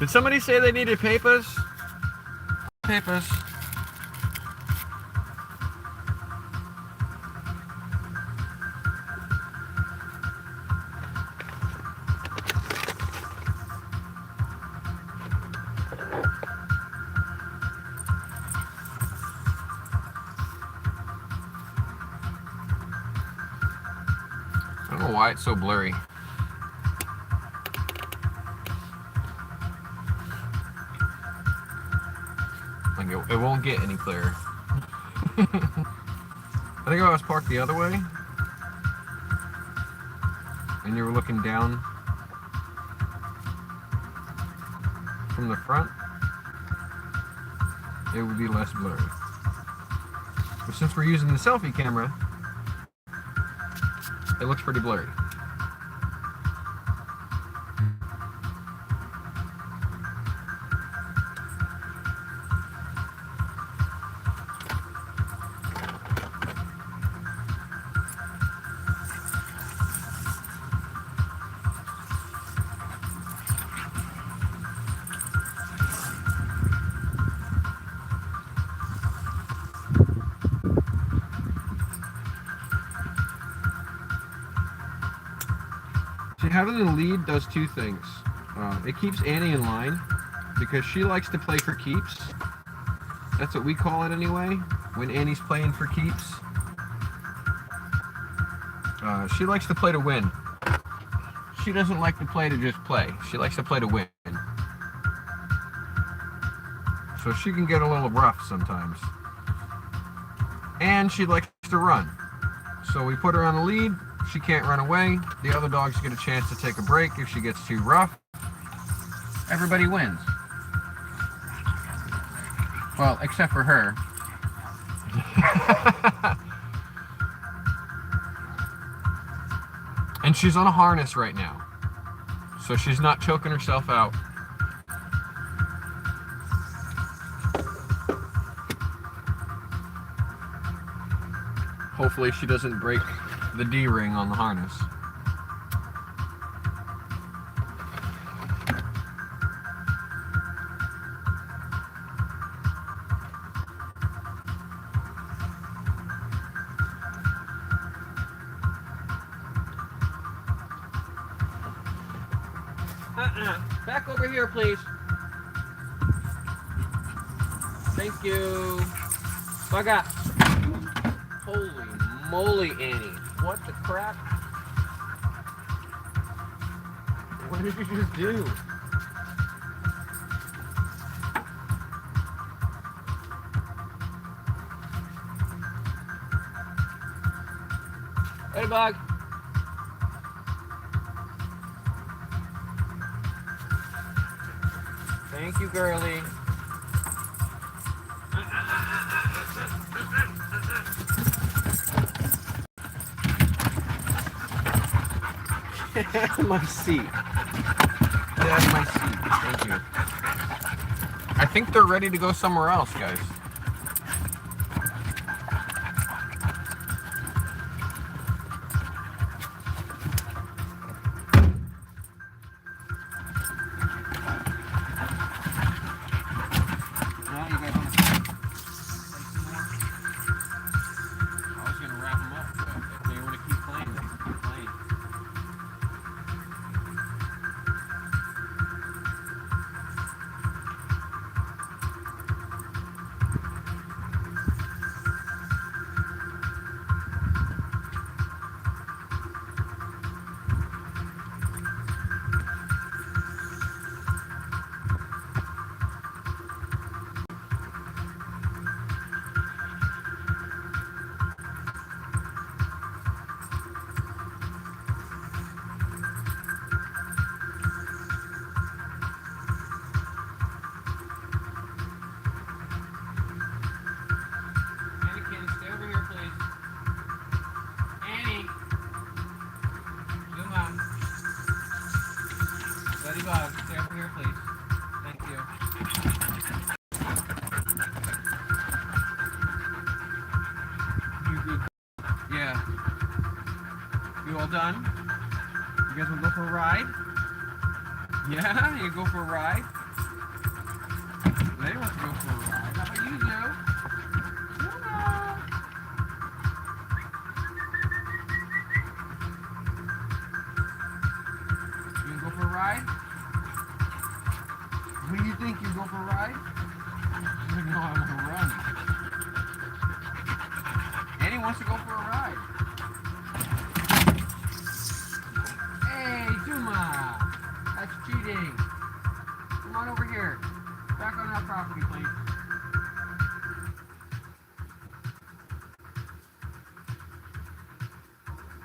Did somebody say they needed papers? Papers. I don't know why it's so blurry. Like it won't get any clearer. I think if I was parked the other way and you were looking down from the front, it would be less blurry. But since we're using the selfie camera, it looks pretty blurry. Having the lead does two things. It keeps Annie in line because she likes to play for keeps. That's what we call it anyway, when Annie's playing for keeps. She likes to play to win. She doesn't like to play to just play. She likes to play to win. So she can get a little rough sometimes. And she likes to run. So we put her on the lead. She can't run away. The other dogs get a chance to take a break if she gets too rough. Everybody wins. Well, except for her. And she's on a harness right now, so she's not choking herself out. Hopefully she doesn't break the D-ring on the harness. Back over here, please. Thank you. Bug up. Holy moly, Annie. What the crap? What did you just do? Hey, Bug. Thank you, girlie. Get out of my seat. Get out of my seat. Thank you. I think they're ready to go somewhere else, guys. Stay over here, please. Thank you. You good? Yeah. You all done? You guys want to go for a ride? Yeah? You go for a ride? They want to go for a ride. How about you, Joe? You gonna go for a ride? What do you think? You go for a ride? No, I want to run. Annie wants to go for a ride. Hey, Duma! That's cheating. Come on over here. Back on that property, please.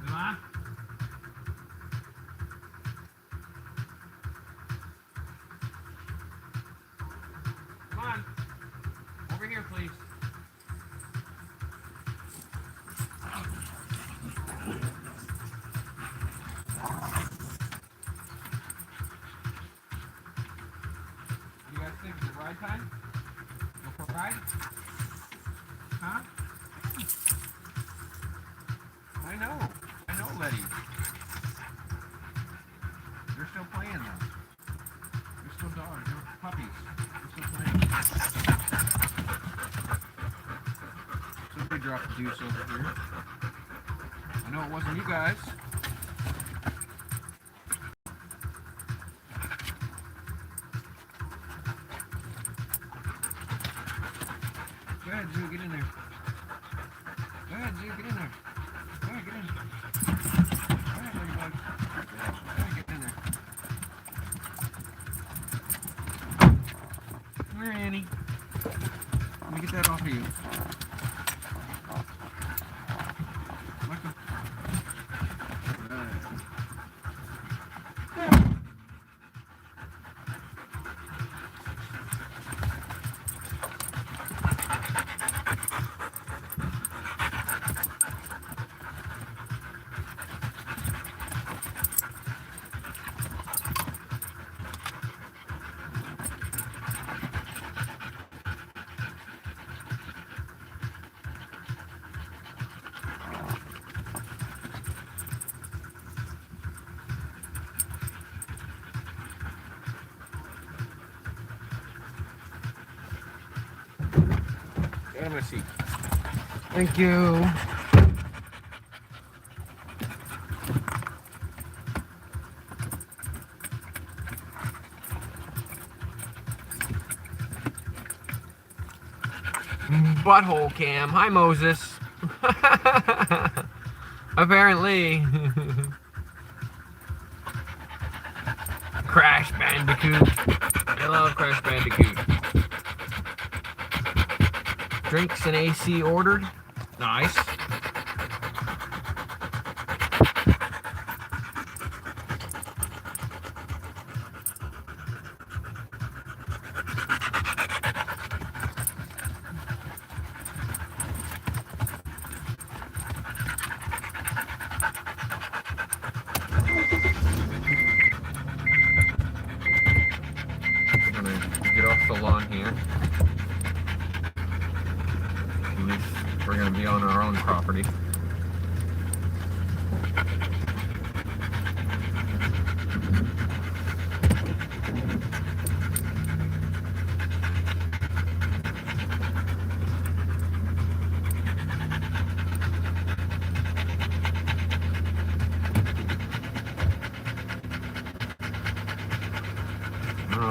Duma? Come on. Over here, please. You guys think it's ride time? Go for a ride? Huh? I know, Letty. You're still playing though. You're still dogs, you're puppies. You're still playing. Somebody dropped the deuce over here. I know it wasn't you guys. Go ahead, Zoo, get in there. Go ahead, Zoo, get in there. Go ahead, get in. Go ahead, Ladybug. Go ahead, get in there. Come here, Annie. Let me get that off of you. have a seat. Thank you. Butthole cam. Hi, Moses. Apparently. Crash Bandicoot. I love Crash Bandicoot. Drinks and AC ordered. Nice. Get off the lawn here. At least we're going to be on our own property.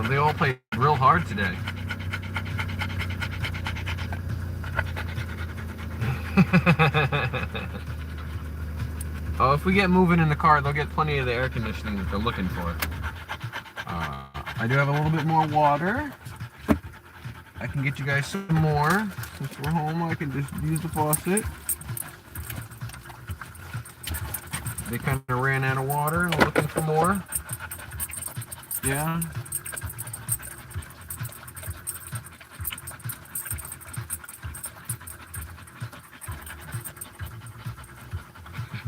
They all played real hard today. Oh, if we get moving in the car, they'll get plenty of the air conditioning that they're looking for. I do have a little bit more water. I can get you guys some more. Since we're home, I can just use the faucet. They kind of ran out of water and are looking for more. Yeah.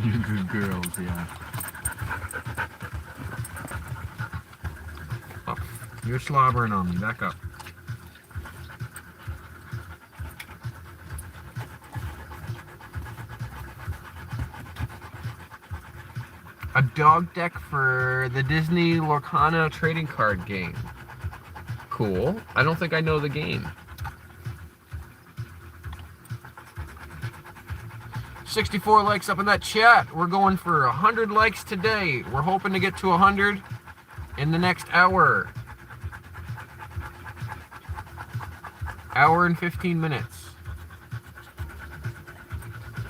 You good girls, yeah. Oh, you're slobbering on me. Back up. A dog deck for the Disney Lorcana trading card game. Cool. I don't think I know the game. 64 likes up in that chat. We're going for 100 likes today. We're hoping to get to 100 in the next hour. Hour and 15 minutes.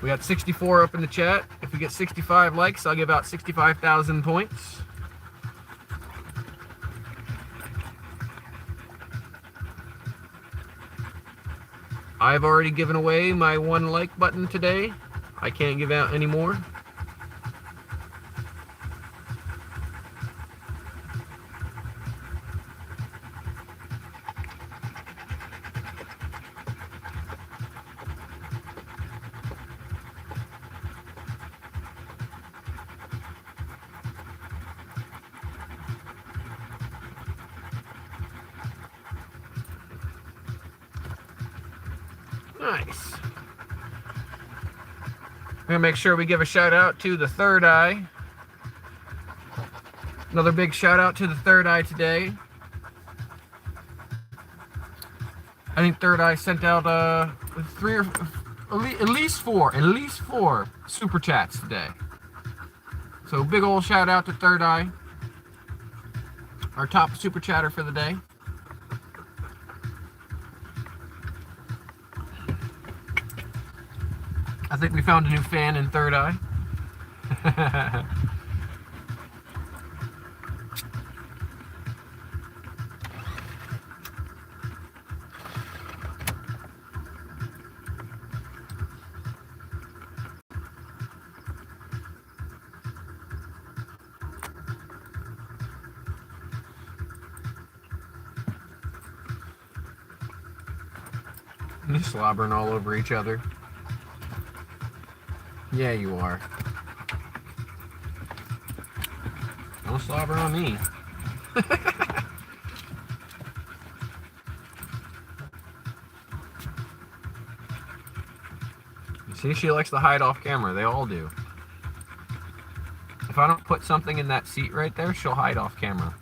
We got 64 up in the chat. If we get 65 likes, I'll give out 65,000 points. I've already given away my 1 like button today. I can't give out any more. Nice. We're gonna make sure we give a shout out to the Third Eye. Another big shout out to the Third Eye today. I think Third Eye sent out at least four super chats today. So big old shout out to Third Eye, our top super chatter for the day. I think we found a new fan in Third Eye. You're slobbering all over each other. Yeah, you are. Don't slobber on me. You see, she likes to hide off camera. They all do. If I don't put something in that seat right there, she'll hide off camera.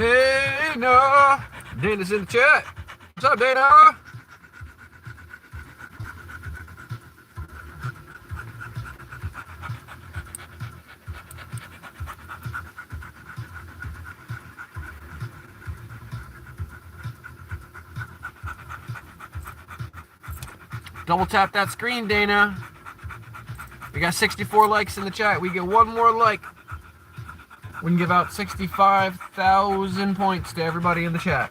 Dana! Dana's in the chat. What's up, Dana? Double tap that screen, Dana. We got 64 likes in the chat. We get one more like. We can give out 65,000 points to everybody in the chat.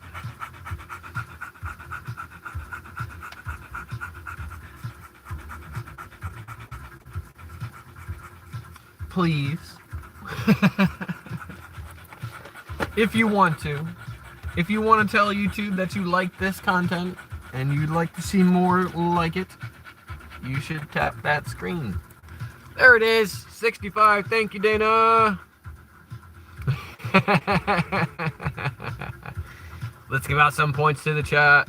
Please. If you want to. If you want to tell YouTube that you like this content and you'd like to see more like it, you should tap that screen. There it is. 65. Thank you, Dana. Let's give out some points to the chat.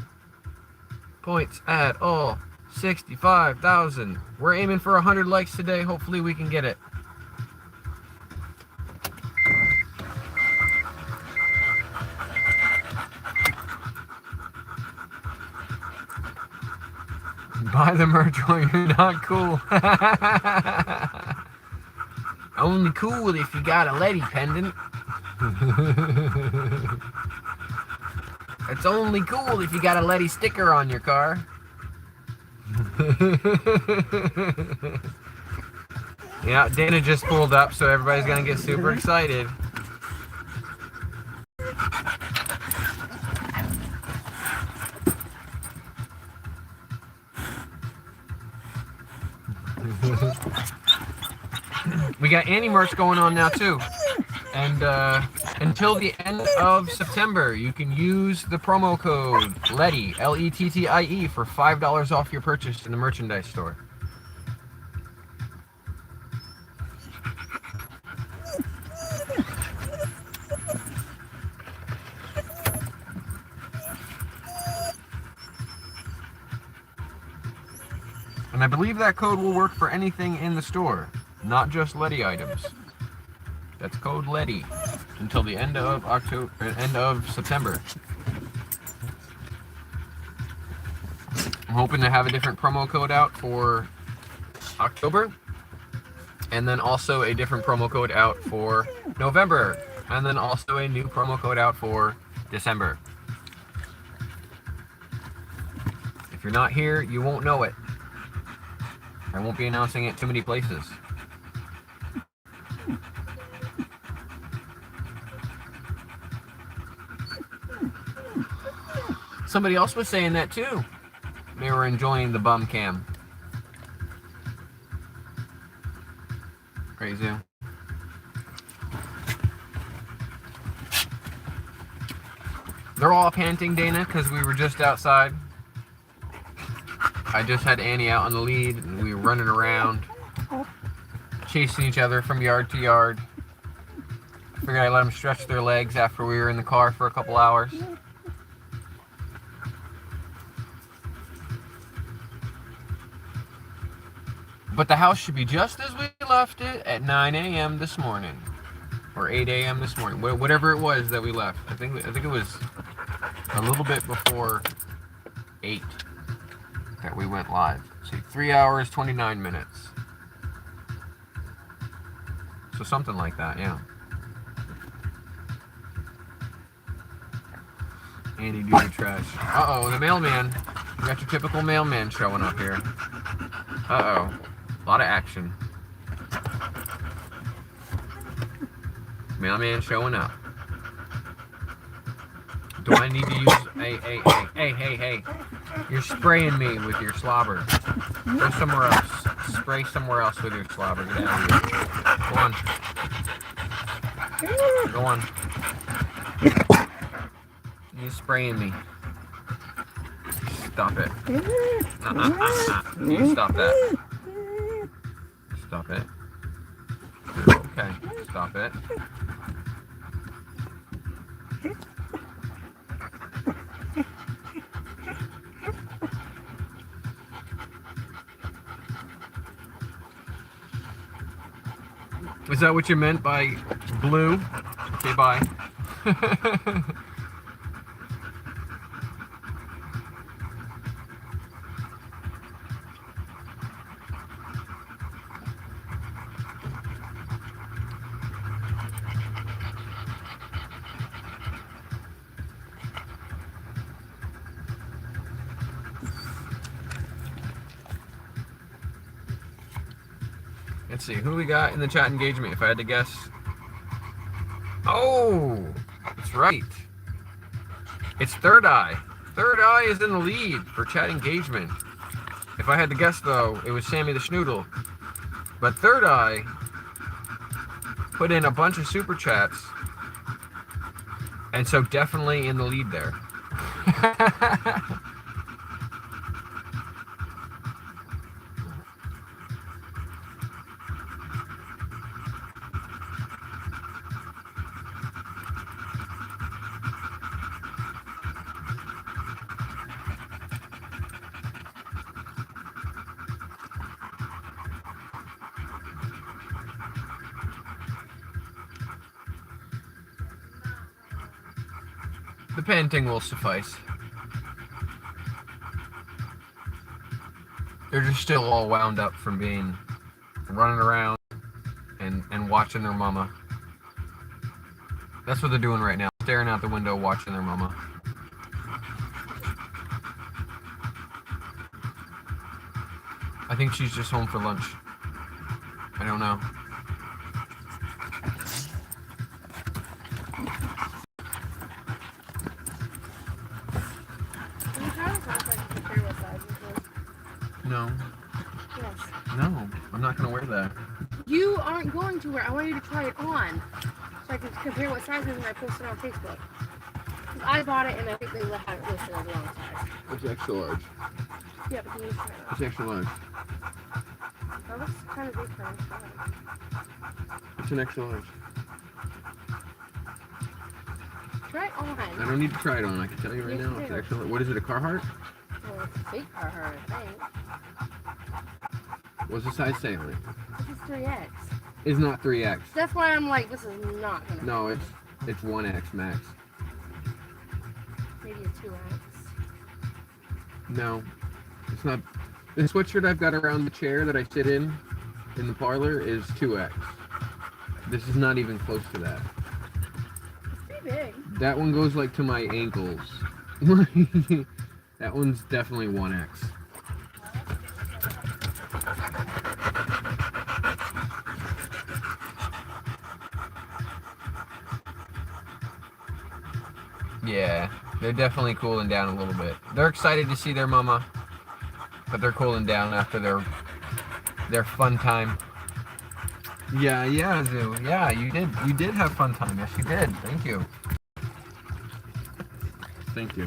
Points at all. 65,000. We're aiming for 100 likes today. Hopefully we can get it. Buy the merch or you're not cool. Only cool if you got a Letty pendant. It's only cool if you got a Letty sticker on your car. Yeah, Dana just pulled up, so everybody's gonna get super excited. We got Annie merch going on now too, and until the end of September, you can use the promo code Letty, L-E-T-T-I-E, for $5 off your purchase in the merchandise store. And I believe that code will work for anything in the store, not just Letty items. That's code Letty until the end of September. I'm hoping to have a different promo code out for October, and then also a different promo code out for November, and then also a new promo code out for December. If you're not here, you won't know it. I won't be announcing it too many places. Somebody else was saying that too. They were enjoying the bum cam. Crazy. They're all panting, Dana, because we were just outside. I just had Annie out on the lead, and we were running around, chasing each other from yard to yard. Figured I'd let them stretch their legs after we were in the car for a couple hours. But the house should be just as we left it at 9 a.m. this morning, or 8 a.m. this morning, whatever it was that we left. I think it was a little bit before 8 that we went live. So 3 hours, 29 minutes. So something like that, yeah. Andy, do the trash. Uh-oh, the mailman. You got your typical mailman showing up here. Uh-oh. A lot of action. Mailman showing up. Do I need to use... Hey. You're spraying me with your slobber. Go somewhere else. Spray somewhere else with your slobber. Get out of here. Go on. You're spraying me. Stop it. You stop that. Stop it. Okay, stop it. Is that what you meant by blue? Okay, bye. Let's see, who we got in the chat engagement, if I had to guess. Oh, that's right. It's Third Eye. Third Eye is in the lead for chat engagement. If I had to guess, though, it was Sammy the Schnoodle. But Third Eye put in a bunch of super chats, and so definitely in the lead there. The panting will suffice. They're just still all wound up from being running around and watching their mama. That's what they're doing right now, staring out the window watching their mama. I think she's just home for lunch. I don't know. No. Yes. No, I'm not gonna wear that. You aren't going to wear. I want you to try it on, so I can compare what size it is when I post it on Facebook. 'Cause I bought it and I think they have it listed as the wrong size. It's extra large. Yeah, but can you try it on? It's extra large. That looks kind of big for me. It's an extra large. Try it on. I don't need to try it on. I can tell you right Yes, now. you It's do. extra. What is it? A Carhartt? Well, it's a big for her, I think. What's the size say on it? This is 3X. It's not 3X. That's why I'm like, this is not gonna. No, it's 1X max. Maybe a 2X. No, it's not. The sweatshirt I've got around the chair that I sit in the parlor is 2X. This is not even close to that. It's pretty big. That one goes like to my ankles. That one's definitely 1X. Yeah, they're definitely cooling down a little bit. They're excited to see their mama, but they're cooling down after their fun time. Yeah, Zoo. Yeah, you did have fun time. Yes, you did. Thank you. Thank you.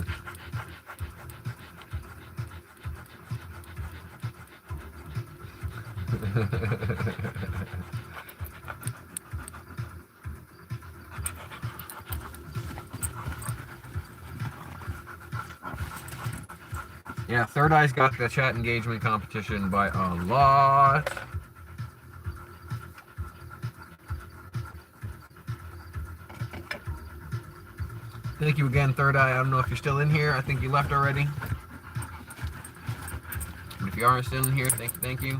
Yeah, Third Eye's got the chat engagement competition by a lot. Thank you again, Third Eye. I don't know if you're still in here. I think you left already. But if you aren't still in here, thank you.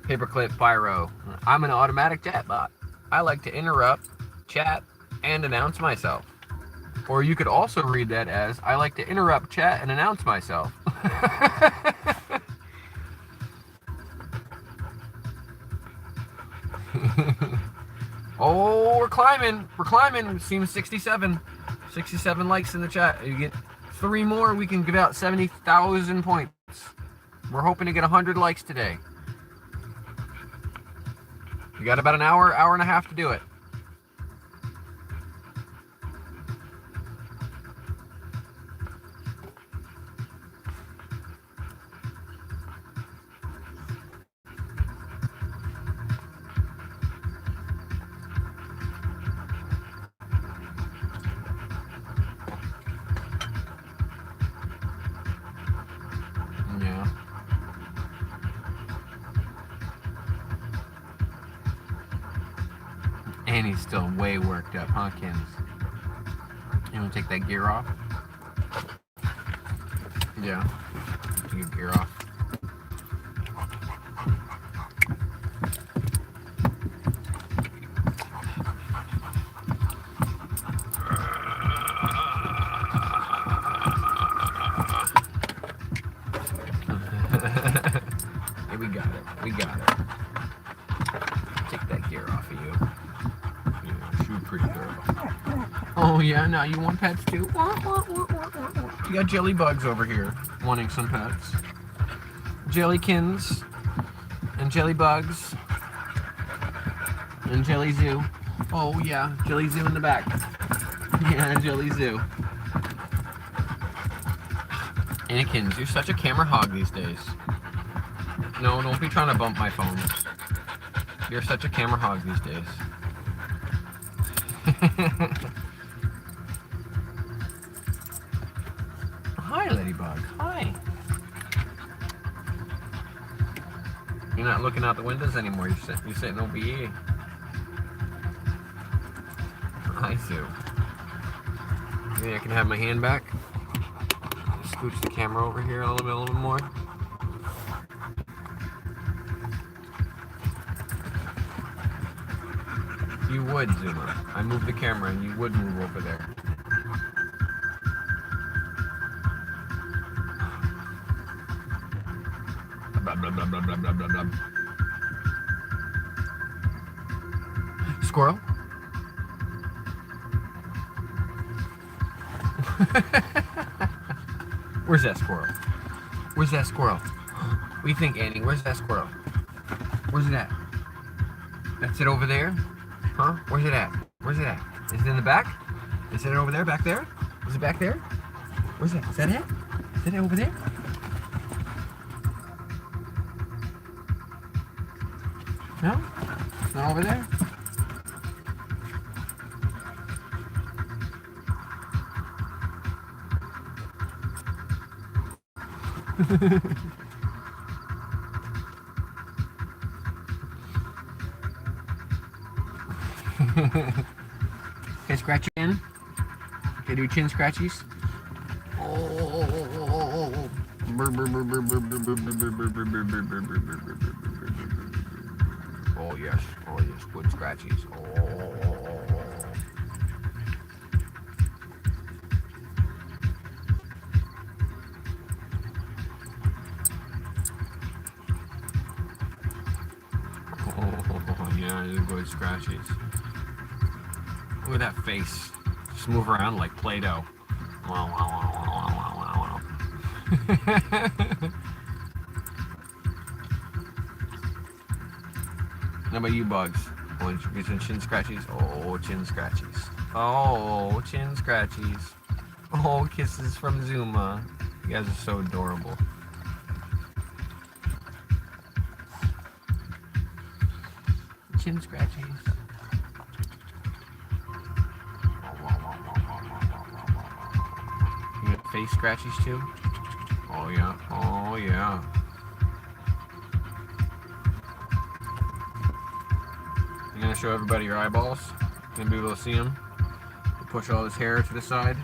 Paperclip Pyro. I'm an automatic chatbot. I like to interrupt, chat, and announce myself. Or you could also read that as, I like to interrupt, chat, and announce myself. Oh, we're climbing. We're climbing. We've seen 67. 67 likes in the chat. You get 3 more, we can give out 70,000 points. We're hoping to get 100 likes today. You got about an hour, hour and a half to do it. Yeah. And he's still way worked up, huh, Kins? You want to take that gear off? Yeah. Take your gear off. Hey, we got it. We got it. Take that gear off of you. Yeah, shoot pretty girl. Oh yeah, now you want pets too? You got jelly bugs over here wanting some pets. Jellykins and jelly bugs and jelly zoo. Oh yeah, jelly zoo in the back. Yeah, jelly zoo. Anakins, you're such a camera hog these days. No, don't be trying to bump my phone. You're such a camera hog these days. Hi, Ladybug. Hi. You're not looking out the windows anymore. You're sitting over here. Hi, Sue. Maybe I can have my hand back. Scooch the camera over here a little bit more. You would, Zuma. I moved the camera and you would move over there. Blah, blah, blah, blah, blah, blah, blah, blah. Squirrel? Where's that squirrel? Where's that squirrel? What do you think, Annie? Where's that squirrel? Where's it at? That's it over there? Huh? Where's it at? Where's it at? Is it in the back? Is it over there? Back there? Is it back there? Where's it? Is that it? Is that it over there? No? It's not over there? Okay, scratch your chin. Okay, do chin scratchies. Oh yes, good scratchies. Oh yeah, good scratchies. Look at that face. Just move around like Play-Doh. Wow, wow, wow, wow, wow, wow, wow. How about you, Bugs? Want to get some chin scratchies? Oh, chin scratchies. Oh, chin scratchies. Oh, kisses from Zuma. You guys are so adorable. Chin scratchies. You got face scratchies too? Oh yeah, oh yeah. I'm gonna show everybody your eyeballs. You're gonna be able to see them. You push all this hair to the side.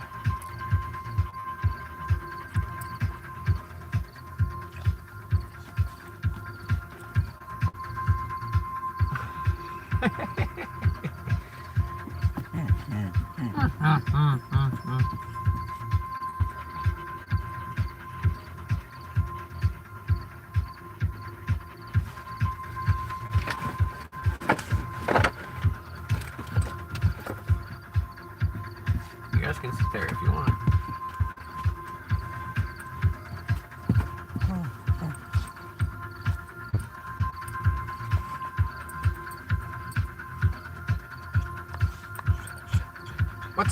You guys can sit there if you want.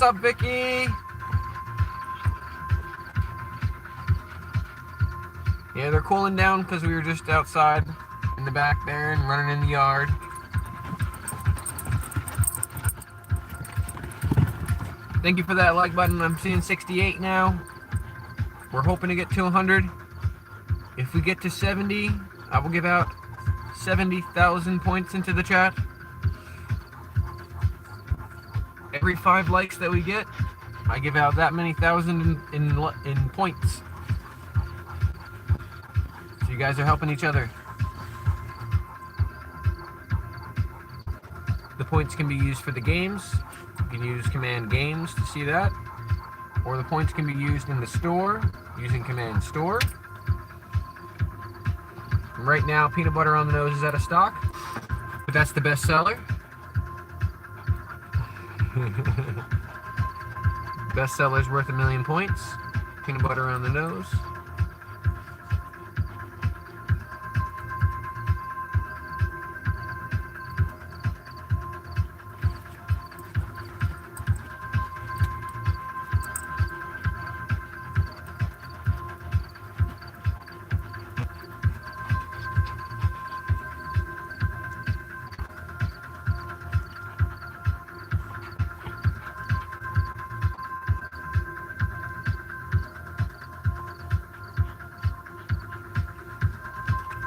What's up, Vicky? Yeah, they're cooling down because we were just outside in the back there and running in the yard. Thank you for that like button. I'm seeing 68 now. We're hoping to get to 100. If we get to 70, I will give out 70,000 points into the chat. Every 5 likes that we get, I give out that many thousand in points. So you guys are helping each other. The points can be used for the games. You can use command games to see that. Or the points can be used in the store using command store. And right now, peanut butter on the nose is out of stock, but that's the best seller. Best seller's worth 1,000,000 points. Peanut butter on the nose.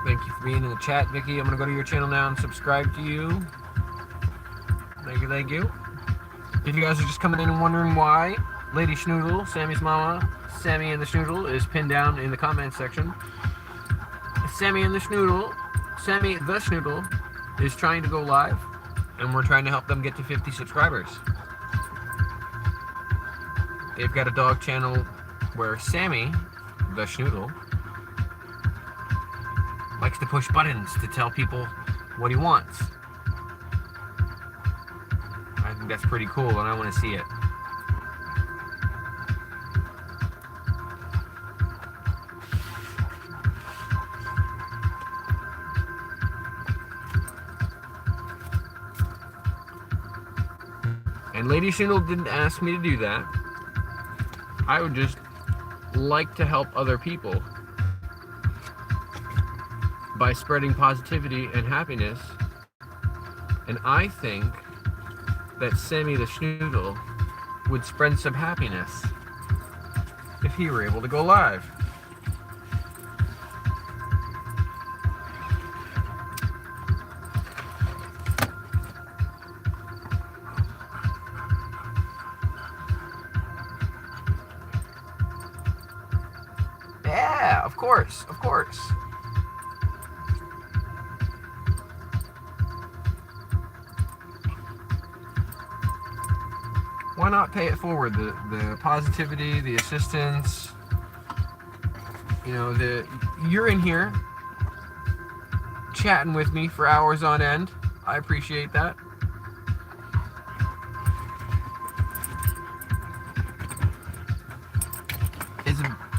Thank you for being in the chat, Vicky. I'm going to go to your channel now and subscribe to you. Thank you, thank you. If you guys are just coming in and wondering why Lady Schnoodle, Sammy's mama, Sammy and the Schnoodle, is pinned down in the comment section. Sammy the Schnoodle is trying to go live, and we're trying to help them get to 50 subscribers. They've got a dog channel where Sammy, the Schnoodle, likes to push buttons to tell people what he wants. I think that's pretty cool, and I want to see it. And Lady Schindel didn't ask me to do that. I would just like to help other people by spreading positivity and happiness. And I think that Sammy the Schnoodle would spread some happiness if he were able to go live. Yeah, of course, of course. Why not pay it forward? The positivity, the assistance, you know, you're in here chatting with me for hours on end. I appreciate that.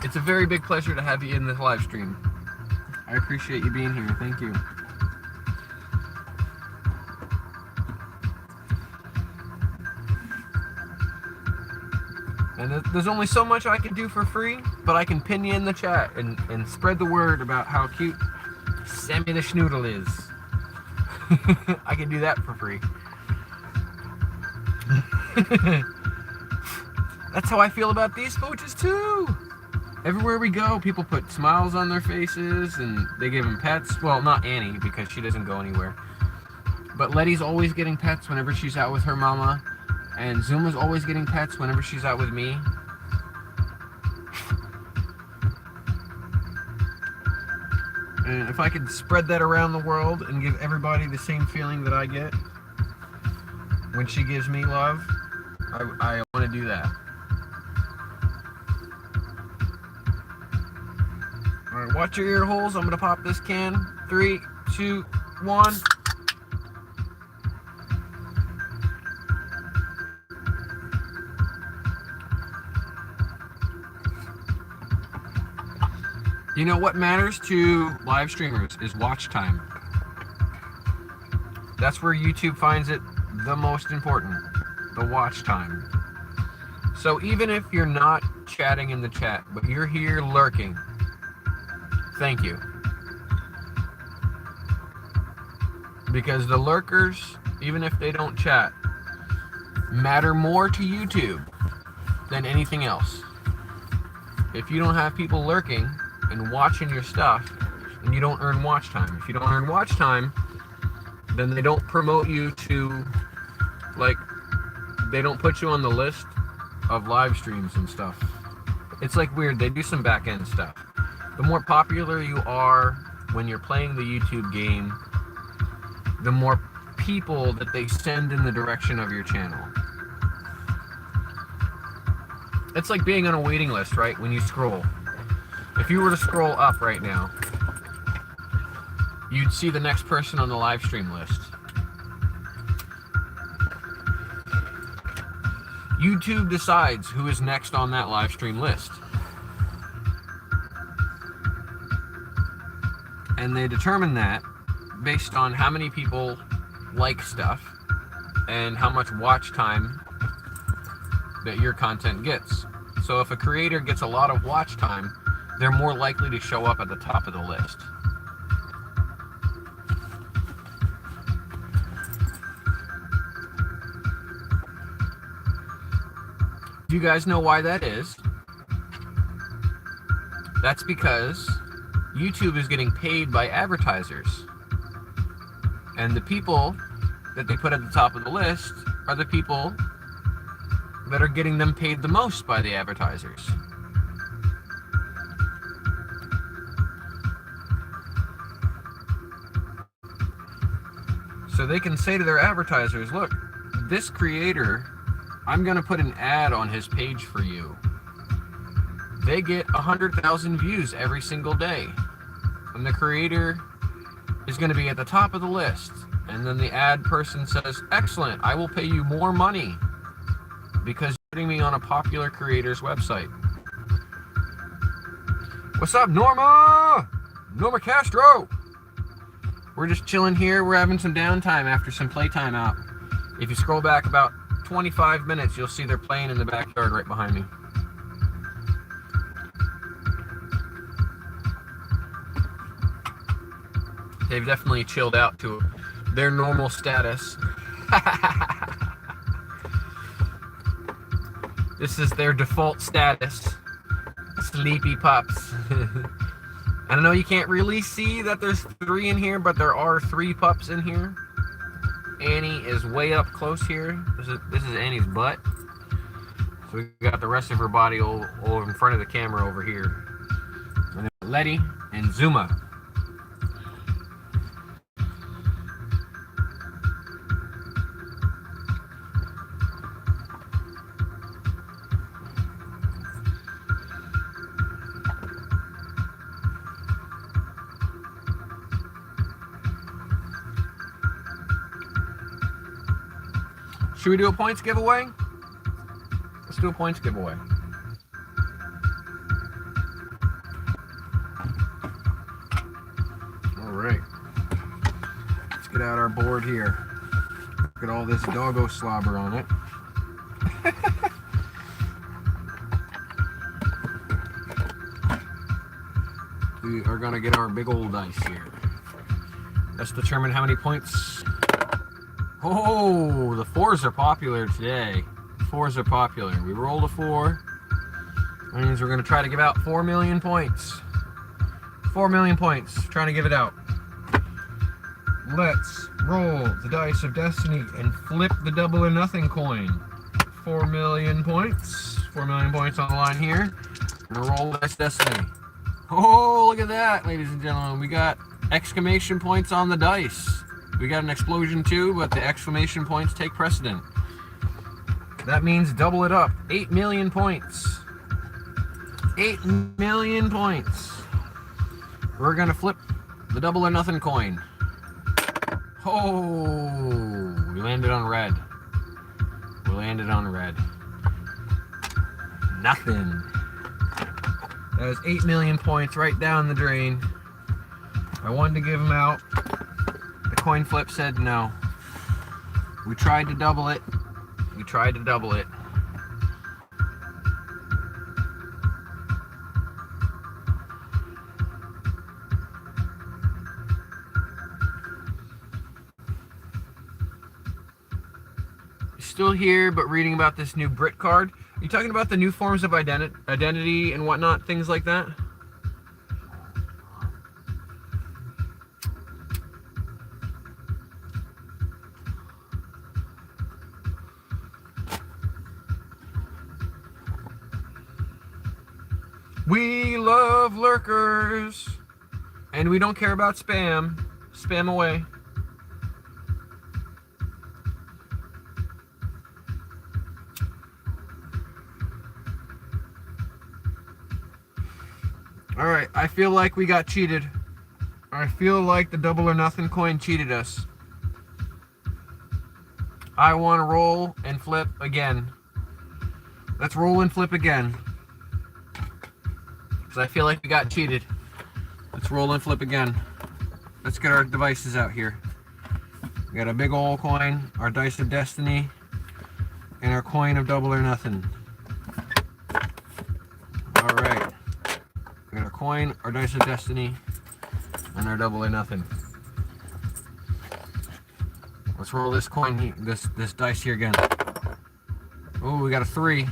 It's a very big pleasure to have you in this live stream. I appreciate you being here. Thank you. And there's only so much I can do for free, but I can pin you in the chat and spread the word about how cute Sammy the Schnoodle is. I can do that for free. That's how I feel about these pooches too. Everywhere we go, people put smiles on their faces and they give them pets. Well, not Annie, because she doesn't go anywhere. But Letty's always getting pets whenever she's out with her mama. And Zuma's always getting pets whenever she's out with me. And if I could spread that around the world and give everybody the same feeling that I get when she gives me love, I want to do that. Alright, watch your ear holes. I'm going to pop this can. 3, 2, 1. You know what matters to live streamers is watch time. That's where YouTube finds it the most important, the watch time. So even if you're not chatting in the chat, but you're here lurking, thank you. Because the lurkers, even if they don't chat, matter more to YouTube than anything else. If you don't have people lurking and watching your stuff, then you don't earn watch time. If you don't earn watch time, then they don't promote you to, like, they don't put you on the list of live streams and stuff. It's like weird. They do some back end stuff. The more popular you are when you're playing the YouTube game, the more people that they send in the direction of your channel. It's like being on a waiting list, right? When you scroll. If you were to scroll up right now, you'd see the next person on the live stream list. YouTube decides who is next on that live stream list. And they determine that based on how many people like stuff and how much watch time that your content gets. So if a creator gets a lot of watch time, they're more likely to show up at the top of the list. Do you guys know why that is? That's because YouTube is getting paid by advertisers. And the people that they put at the top of the list are the people that are getting them paid the most by the advertisers. So they can say to their advertisers, look, this creator, I'm going to put an ad on his page for you. They get 100,000 views every single day. And the creator is going to be at the top of the list. And then the ad person says, excellent, I will pay you more money because you're putting me on a popular creator's website. What's up, Norma? Norma Castro. We're just chilling here. We're having some downtime after some playtime out. If you scroll back about 25 minutes, you'll see they're playing in the backyard right behind me. They've definitely chilled out to their normal status. This is their default status. Sleepy pups. I don't know, you can't really see that there's 3 in here, but there are 3 pups in here. Annie is way up close here. This is Annie's butt. So we got the rest of her body over in front of the camera over here. And then Letty and Zuma. Should we do a points giveaway? Let's do a points giveaway. All right. Let's get out our board here. Look at all this doggo slobber on it. We are gonna get our big old dice here. Let's determine how many points. Oh, the 4s are popular today. 4s are popular. We rolled a 4. That means we're going to try to give out 4 million points. 4 million points. Trying to give it out. Let's roll the dice of destiny and flip the double or nothing coin. 4 million points. 4 million points on the line here. We're going to roll the dice destiny. Oh, look at that, ladies and gentlemen. We got exclamation points on the dice. We got an explosion too, but the exclamation points take precedent. That means double it up. 8 million points. 8 million points. We're going to flip the double or nothing coin. Oh, we landed on red. We landed on red. Nothing. That was 8 million points right down the drain. I wanted to give them out. The coin flip said no. We tried to double it. We tried to double it. still here, but reading about this new Brit card. Are you talking about the new forms of identity and whatnot, things like that? We love lurkers, and we don't care about spam. Spam away. All right, I feel like we got cheated. I feel like the double or nothing coin cheated us. I want to roll and flip again. Let's roll and flip again. Because I feel like we got cheated. Let's roll and flip again. Let's get our devices out here. We got a big old coin, our dice of destiny, and our coin of double or nothing. All right. We got our coin, our dice of destiny, and our double or nothing. Let's roll this coin, this dice here again. Oh, we got a 3.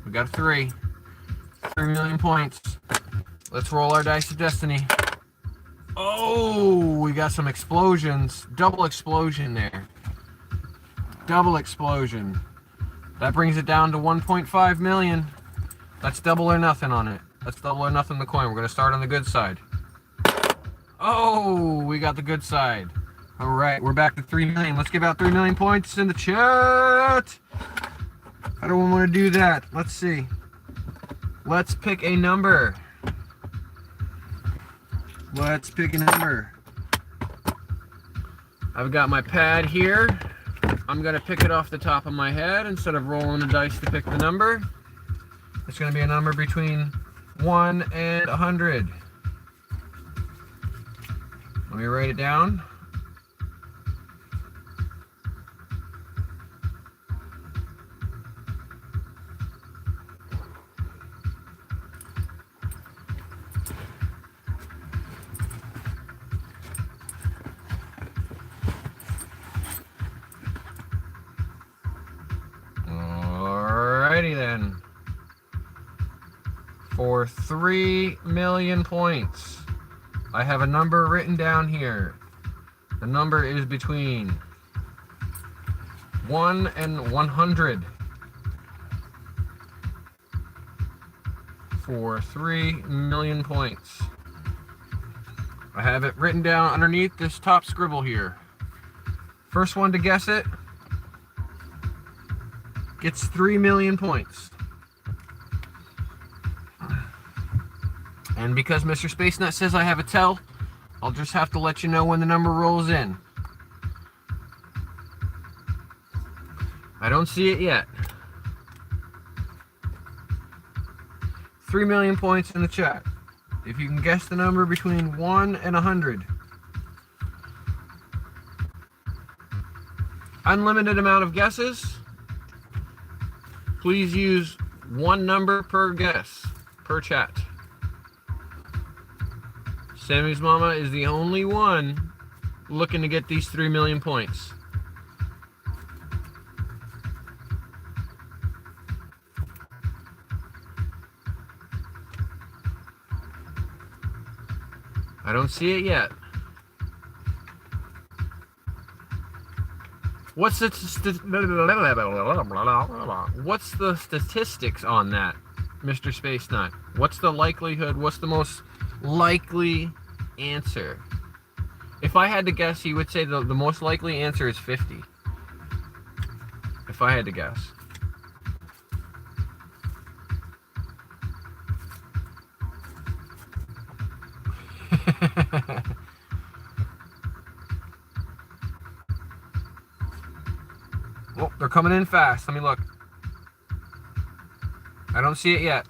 We got a 3. 3 million points. Let's roll our dice of destiny. Oh, we got some explosions. Double explosion there. Double explosion. That brings it down to 1.5 million. That's double or nothing on it. That's double or nothing the coin. We're going to start on the good side. Oh, we got the good side. All right, we're back to 3 million. Let's give out 3 million points in the chat. How do we want to do that? Let's see. Let's pick a number. Let's pick a number. I've got my pad here. I'm going to pick it off the top of my head instead of rolling the dice to pick the number. It's going to be a number between 1 and 100. Let me write it down. Alrighty then. For 3 million points, I have a number written down here. The number is between 1 and 100. For 3 million points. I have it written down underneath this top scribble here. First one to guess it gets 3 million points. And because Mr. Space Nut says I have a tell, I'll just have to let you know when the number rolls in. I don't see it yet. 3 million points in the chat. If you can guess the number between 1 and 100. Unlimited amount of guesses. Please use one number per guess, per chat. Sammy's mama is the only one looking to get these 3 million points. I don't see it yet. What's the statistics on that, Mr. Space Nut? What's the likelihood? What's the most likely answer? If I had to guess, he would say the most likely answer is 50. If I had to guess. Oh, they're coming in fast. Let me look. I don't see it yet.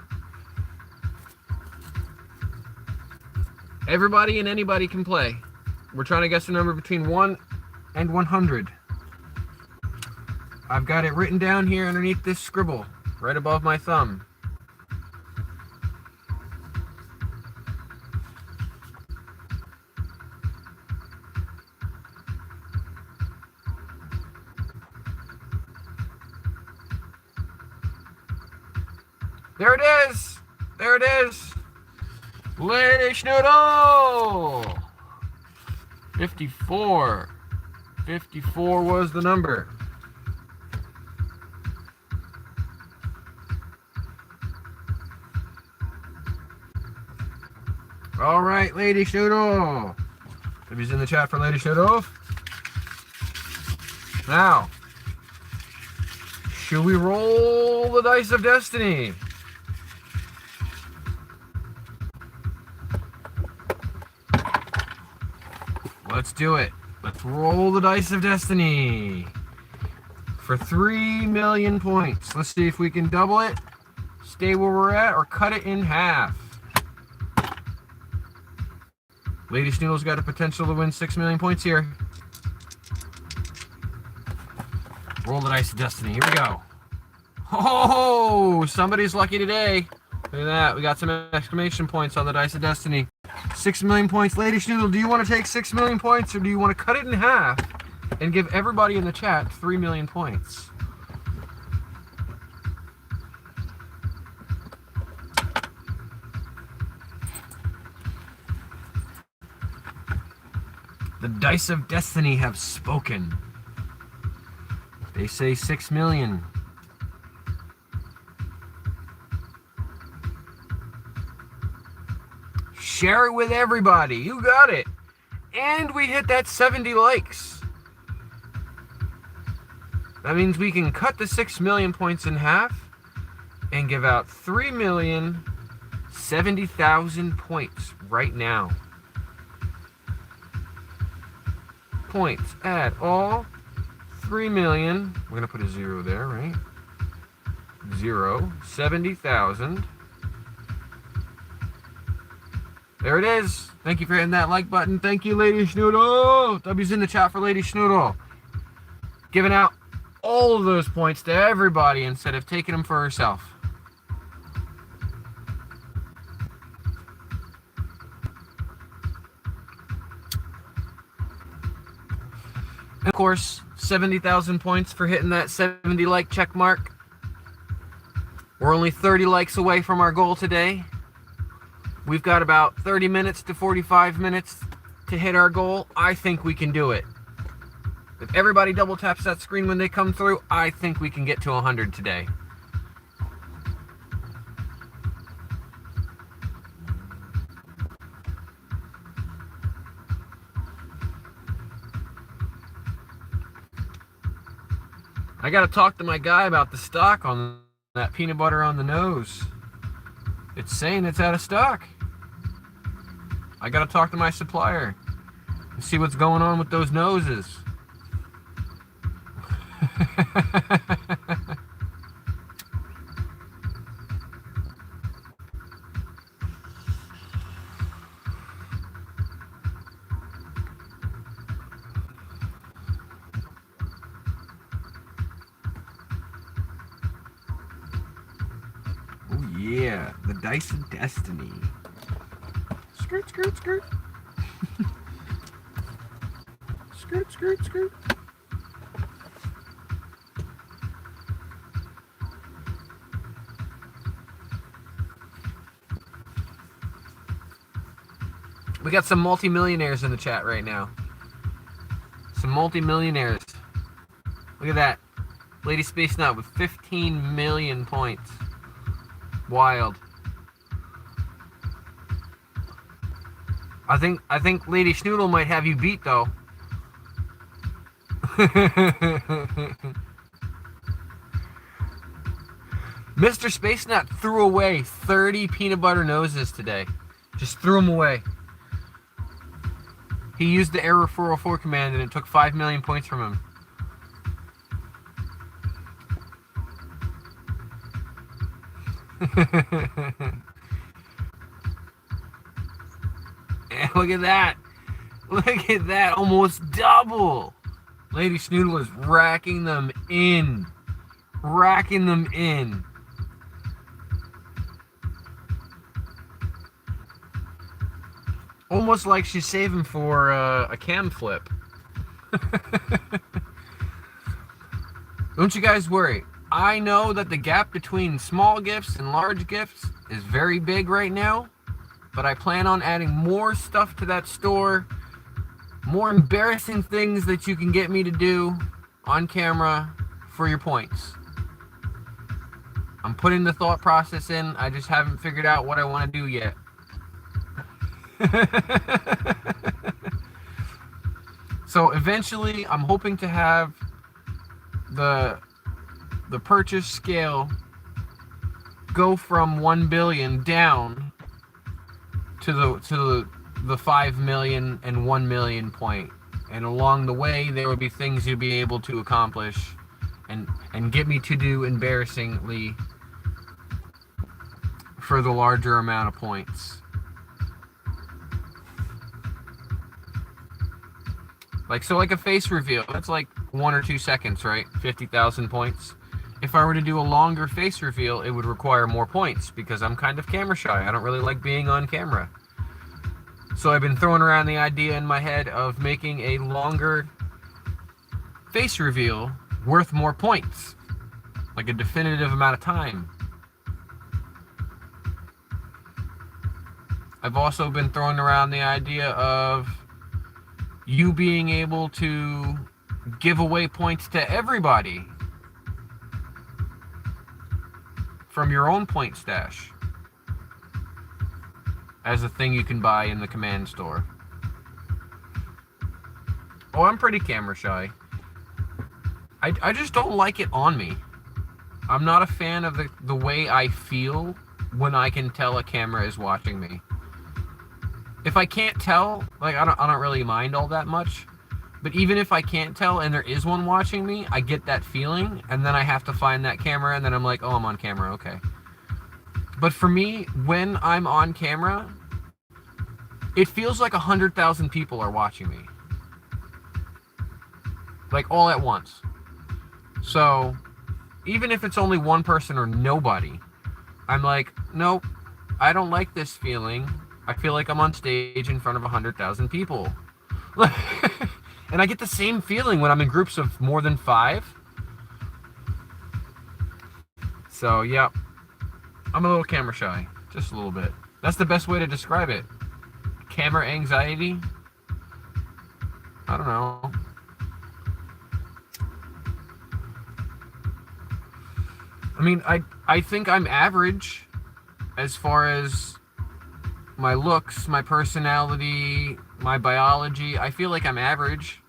Everybody and anybody can play. We're trying to guess the number between 1 and 100. I've got it written down here underneath this scribble, right above my thumb. There it is. There it is. Lady Schnoodle. 54. 54 was the number. All right, Lady Schnoodle. W's in the chat for Lady Schnoodle. Now, should we roll the dice of destiny? Let's do it. Let's roll the dice of destiny for 3 million points. Let's see if we can double it, stay where we're at, or cut it in half. Lady Schnoodle's got a potential to win 6 million points here. Roll the dice of destiny. Here we go. Oh, somebody's lucky today. Look at that. We got some exclamation points on the dice of destiny. 6 million points. Lady Schnoodle, do you want to take 6 million points, or do you want to cut it in half and give everybody in the chat 3 million points? The dice of destiny have spoken. They say 6 million. Share it with everybody. You got it. And we hit that 70 likes. That means we can cut the 6 million points in half and give out 3,070,000 points right now. Points at all. 3 million. We're going to put a 0 there, right? 70,000. There it is. Thank you for hitting that like button. Thank you, Lady Schnoodle. W's in the chat for Lady Schnoodle. Giving out all of those points to everybody instead of taking them for herself. And of course, 70,000 points for hitting that 70 like check mark. We're only 30 likes away from our goal today. We've got about 30 minutes to 45 minutes to hit our goal. I think we can do it. If everybody double taps that screen when they come through, I think we can get to 100 today. I gotta talk to my guy about the stock on that peanut butter on the nose. It's saying it's out of stock. I gotta talk to my supplier and see what's going on with those noses. Oh yeah, the dice of destiny. Skirt, skirt, skirt. Skirt, skirt, skirt. We got some multi-millionaires in the chat right now. Some multi-millionaires. Look at that. Lady Space Nut with 15 million points. Wild. I think Lady Schnoodle might have you beat though. Mr. Space Nut threw away 30 peanut butter noses today. Just threw them away. He used the error 404 command and it took 5 million points from him. And look at that. Look at that. Almost double. Lady Schnoodle is racking them in. Racking them in. Almost like she's saving for a cam flip. Don't you guys worry. I know that the gap between small gifts and large gifts is very big right now, but I plan on adding more stuff to that store, more embarrassing things that you can get me to do on camera for your points. I'm putting the thought process in, I just haven't figured out what I want to do yet. So eventually, I'm hoping to have the purchase scale go from 1 billion down to the 5 million and 1 million point. And along the way, there will be things you'll be able to accomplish and get me to do embarrassingly for the larger amount of points. Like a face reveal, that's like 1 or 2 seconds, right? 50,000 points. If I were to do a longer face reveal, it would require more points because I'm kind of camera shy. I don't really like being on camera. So I've been throwing around the idea in my head of making a longer face reveal worth more points. Like a definitive amount of time. I've also been throwing around the idea of you being able to give away points to everybody from your own point stash as a thing you can buy in the command store. Oh, I'm pretty camera shy. I just don't like it on me. I'm not a fan of the way I feel when I can tell a camera is watching me. If I can't tell, like I don't really mind all that much. But even if I can't tell and there is one watching me, I get that feeling, and then I have to find that camera, and then I'm like, oh, I'm on camera, okay. But for me, when I'm on camera, it feels like 100,000 people are watching me. Like all at once. So, even if it's only one person or nobody, I'm like, nope, I don't like this feeling. I feel like I'm on stage in front of 100,000 people. And I get the same feeling when I'm in groups of more than 5. So, yeah. I'm a little camera shy. Just a little bit. That's the best way to describe it. Camera anxiety? I don't know. I mean, I think I'm average as far as my looks, my personality, my biology. I feel like I'm average.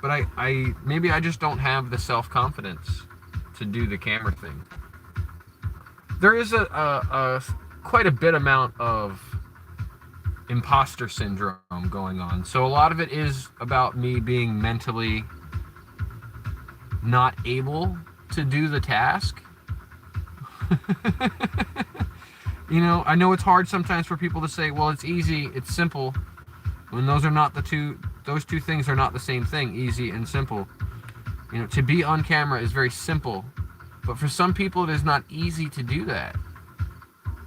But I maybe I just don't have the self-confidence to do the camera thing. There is a quite a bit amount of imposter syndrome going on. So a lot of it is about me being mentally not able to do the task. You know, I know it's hard sometimes for people to say, well, it's easy, it's simple, when those two things are not the same thing, easy and simple. You know, to be on camera is very simple, but for some people it is not easy to do that.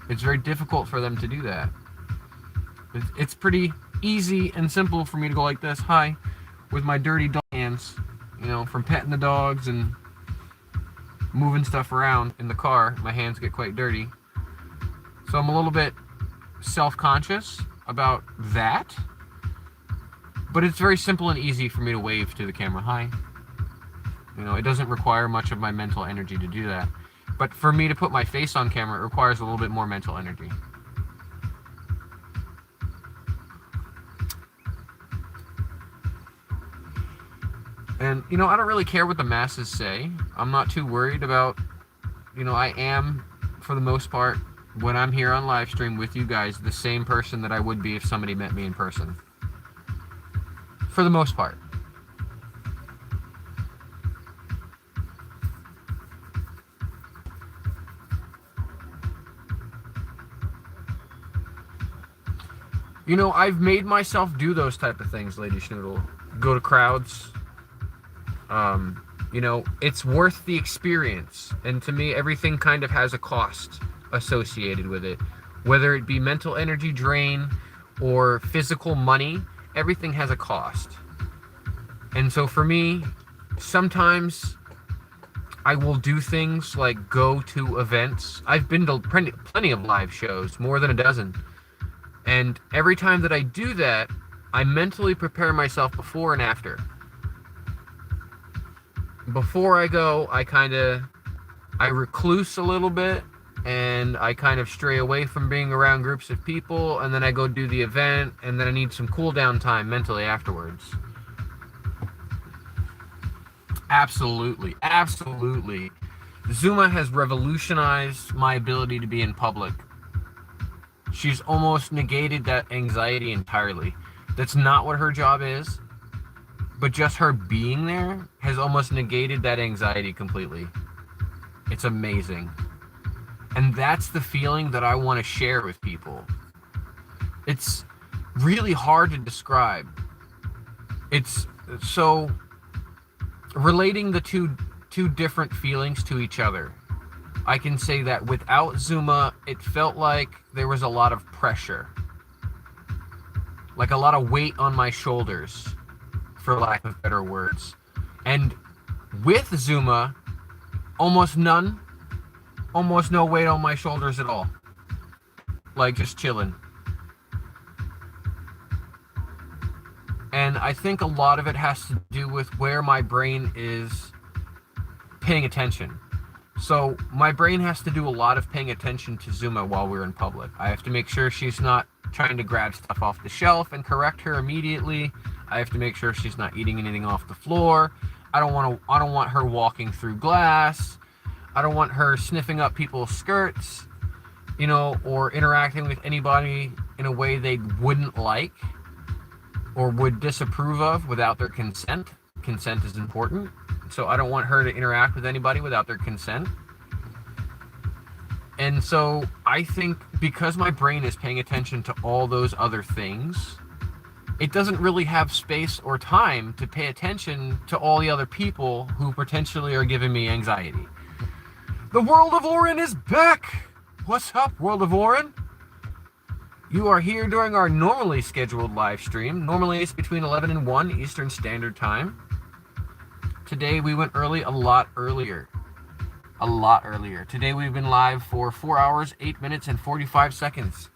It's very difficult for them to do that. It's pretty easy and simple for me to go like this, hi, with my dirty dog hands, you know, from petting the dogs and moving stuff around in the car. My hands get quite dirty. So I'm a little bit self-conscious about that. But it's very simple and easy for me to wave to the camera, hi. You know, it doesn't require much of my mental energy to do that. But for me to put my face on camera, it requires a little bit more mental energy. And, you know, I don't really care what the masses say. I'm not too worried about, you know, I am, for the most part, when I'm here on live stream with you guys, the same person that I would be if somebody met me in person. For the most part. You know, I've made myself do those type of things, Lady Schnoodle. Go to crowds. You know, it's worth the experience. And to me, everything kind of has a cost associated with it. Whether it be mental energy drain or physical money, everything has a cost. And so for me, sometimes I will do things like go to events. I've been to plenty of live shows, more than a dozen. And every time that I do that, I mentally prepare myself before and after. Before I go, I recluse a little bit, and I kind of stray away from being around groups of people, and then I go do the event, and then I need some cool down time mentally afterwards. Absolutely, absolutely. Zuma has revolutionized my ability to be in public. She's almost negated that anxiety entirely. That's not what her job is, but just her being there has almost negated that anxiety completely. It's amazing. And that's the feeling that I want to share with people. It's really hard to describe. It's so relating the two different feelings to each other. I can say that without Zuma, it felt like there was a lot of pressure. Like a lot of weight on my shoulders, for lack of better words. And with Zuma, almost no weight on my shoulders at all. Like just chilling. And I think a lot of it has to do with where my brain is paying attention. So my brain has to do a lot of paying attention to Zuma while we're in public. I have to make sure she's not trying to grab stuff off the shelf and correct her immediately. I have to make sure she's not eating anything off the floor. I don't want her walking through glass. I don't want her sniffing up people's skirts, or interacting with anybody in a way they wouldn't like or would disapprove of without their consent. Consent is important. So I don't want her to interact with anybody without their consent. And so I think because my brain is paying attention to all those other things, it doesn't really have space or time to pay attention to all the other people who potentially are giving me anxiety. The World of Orin is back! What's up, World of Orin? You are here during our normally scheduled live stream. Normally it's between 11 and 1 Eastern Standard Time. Today we went early, a lot earlier. Today we've been live for 4 hours, 8 minutes, and 45 seconds.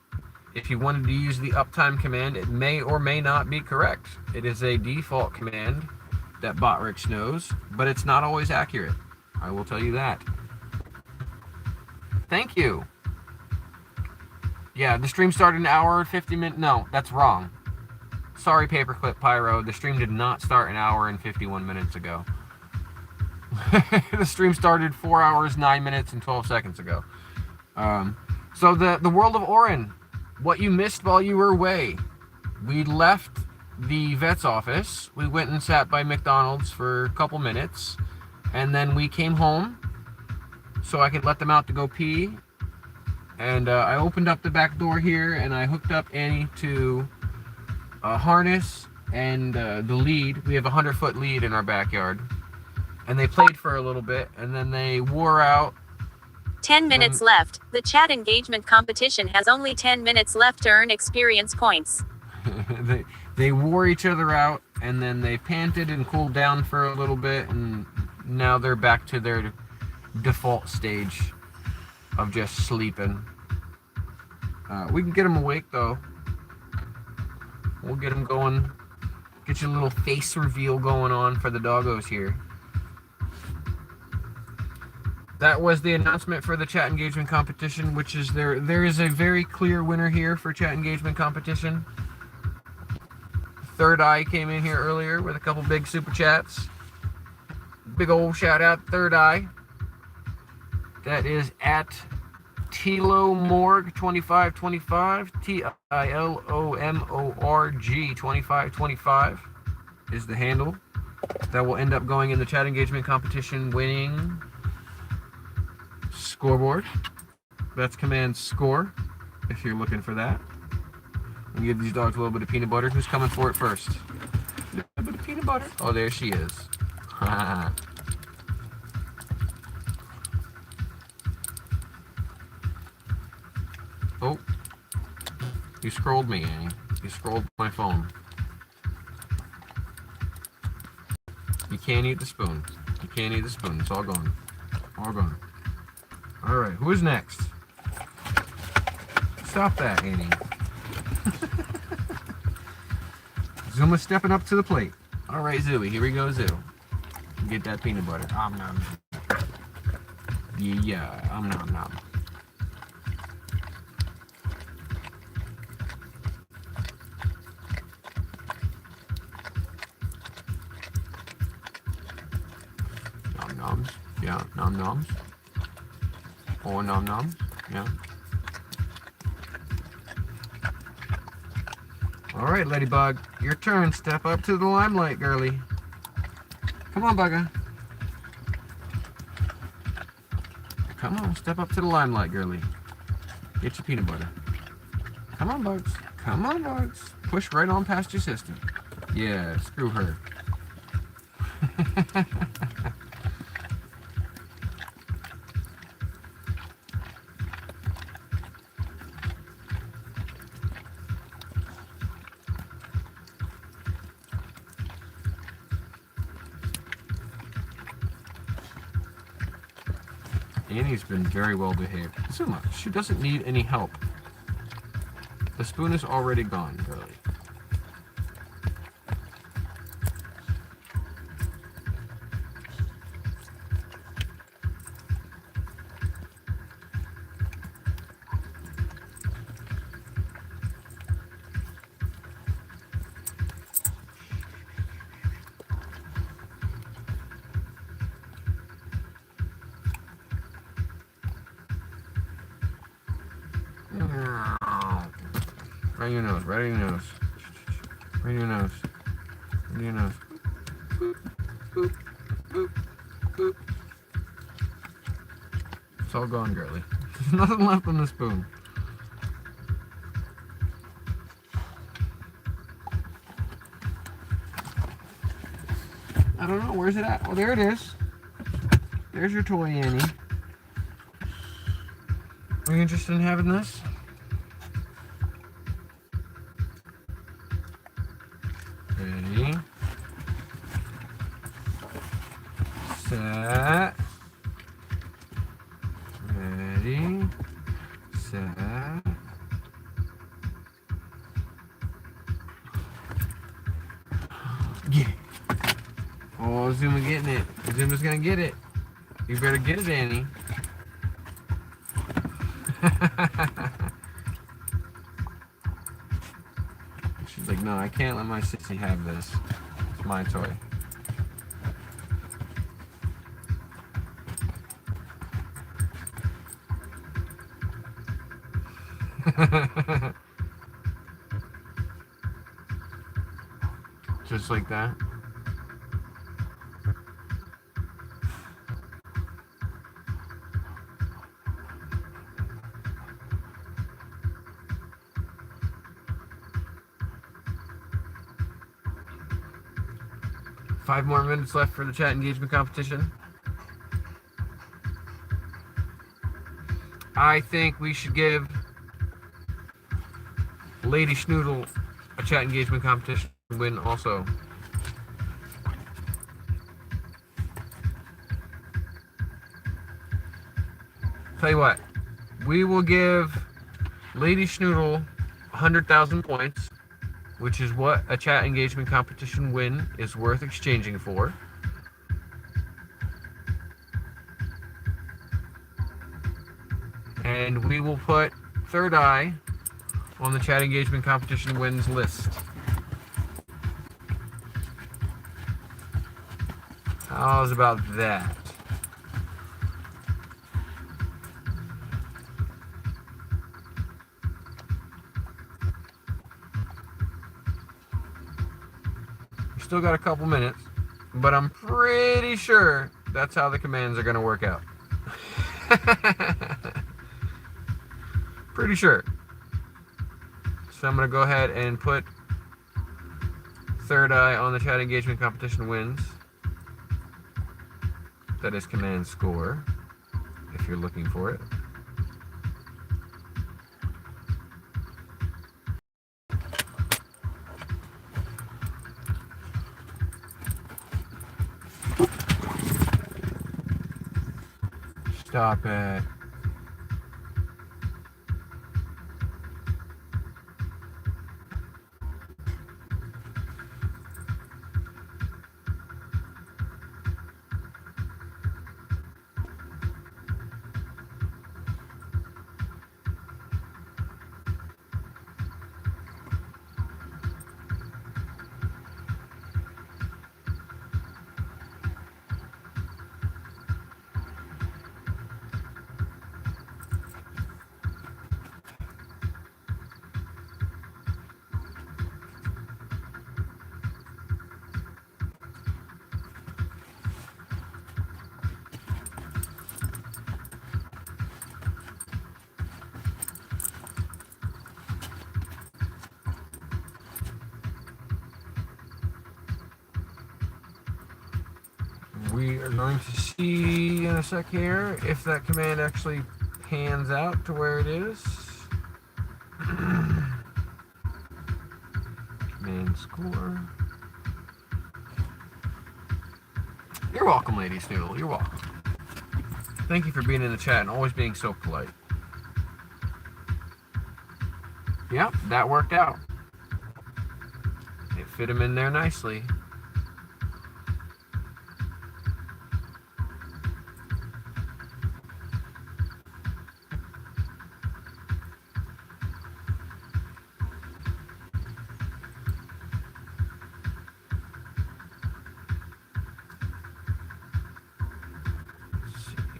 If you wanted to use the uptime command, it may or may not be correct. It is a default command that Botrix knows, but it's not always accurate. I will tell you that. Thank you. Yeah, the stream started an hour and 50 minutes. No, that's wrong. Sorry, Paperclip Pyro. The stream did not start an hour and 51 minutes ago. The stream started 4 hours, 9 minutes, and 12 seconds ago. So the World of Orin, what you missed while you were away. We left the vet's office. We went and sat by McDonald's for a couple minutes. And then we came home so I could let them out to go pee. And I opened up the back door here and I hooked up Annie to a harness and the lead. We have a 100-foot lead in our backyard. And they played for a little bit, and then they wore out. 10 minutes left. The chat engagement competition has only 10 minutes left to earn experience points. They wore each other out, and then they panted and cooled down for a little bit, and now they're back to their default stage of just sleeping. We can get them awake, though. We'll get them going. Get your little face reveal going on for the doggos here. That was the announcement for the chat engagement competition, which is there is a very clear winner here for chat engagement competition. Third Eye came in here earlier with a couple big super chats. Big old shout out, Third Eye. That is at TILOMORG2525, TILOMORG 2525 is the handle. That will end up going in the chat engagement competition winning scoreboard. That's command score if you're looking for that. We'll give these dogs a little bit of peanut butter. Who's coming for it first? A little bit of peanut butter. Oh, there she is. Oh, you scrolled me, Annie. You scrolled my phone. You can't eat the spoon. You can't eat the spoon. It's all gone. All gone. All right, who is next? Stop that, Annie. Zuma's stepping up to the plate. All right, Zooey, here we go, Zoo. Get that peanut butter. Nom. Yeah, nom. Nom-noms. Yeah, nom-noms. Oh, nom-noms. Yeah. All right, Ladybug, your turn. Step up to the limelight, girly. Come on, Bugger. Come on, step up to the limelight, girly. Get your peanut butter. Come on, Bugs. Come on, Bugs. Push right on past your sister. Yeah, screw her. Annie's been very well behaved. Zuma, she doesn't need any help. The spoon is already gone, girly. Right in your nose, right in your nose. Right in your nose. Right in your nose. Boop, boop, boop, boop. It's all gone, girly. There's nothing left on the spoon. I don't know, where's it at? Oh, there it is. There's your toy, Annie. Are you interested in having this? Ready, set, ready, set. Get it. Oh, Zuma getting it. Zuma's gonna get it. You better get it, Annie. She's like, no, I can't let my sissy have this. It's my toy. Just like that. Five more minutes left for the chat engagement competition. I think we should give Lady Schnoodle a chat engagement competition win also. Tell you what, we will give Lady Schnoodle 100,000 points, which is what a chat engagement competition win is worth exchanging for. And we will put Third Eye on the chat engagement competition wins list. How's about that? Still got a couple minutes, but I'm pretty sure that's how the commands are going to work out. Pretty sure. So I'm going to go ahead and put Third Eye on the chat engagement competition wins. That is command score, if you're looking for it. Stop it. We are going to see in a sec here if that command actually pans out to where it is. Command score. You're welcome, Lady Snoodle. You're welcome. Thank you for being in the chat and always being so polite. Yep, that worked out. It fit him in there nicely.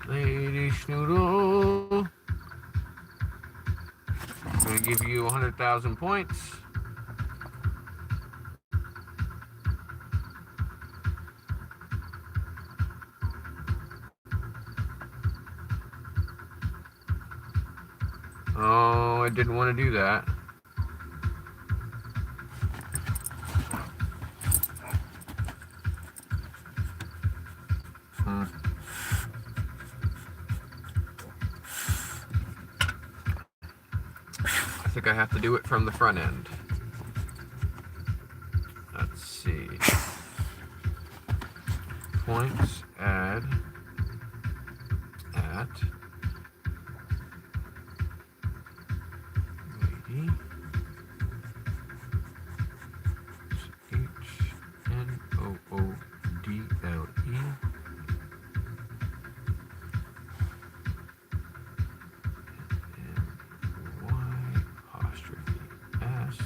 Lady Schnoodle. I'm going to give you 100,000 points. Oh, I didn't want to do that. I think I have to do it from the front end. Let's see. Points, add, at, lady, H-N-O-O-D-L-E, S,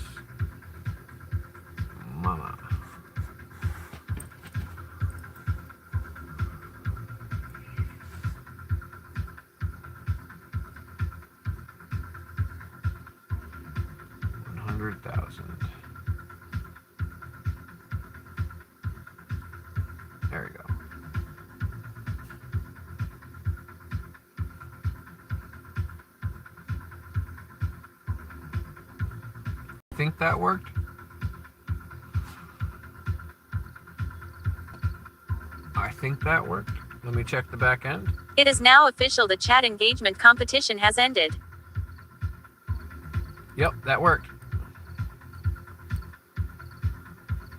mama. $100,000. There we go. Think that worked? I think that worked. Let me check the back end. It is now official. The chat engagement competition has ended. Yep, that worked.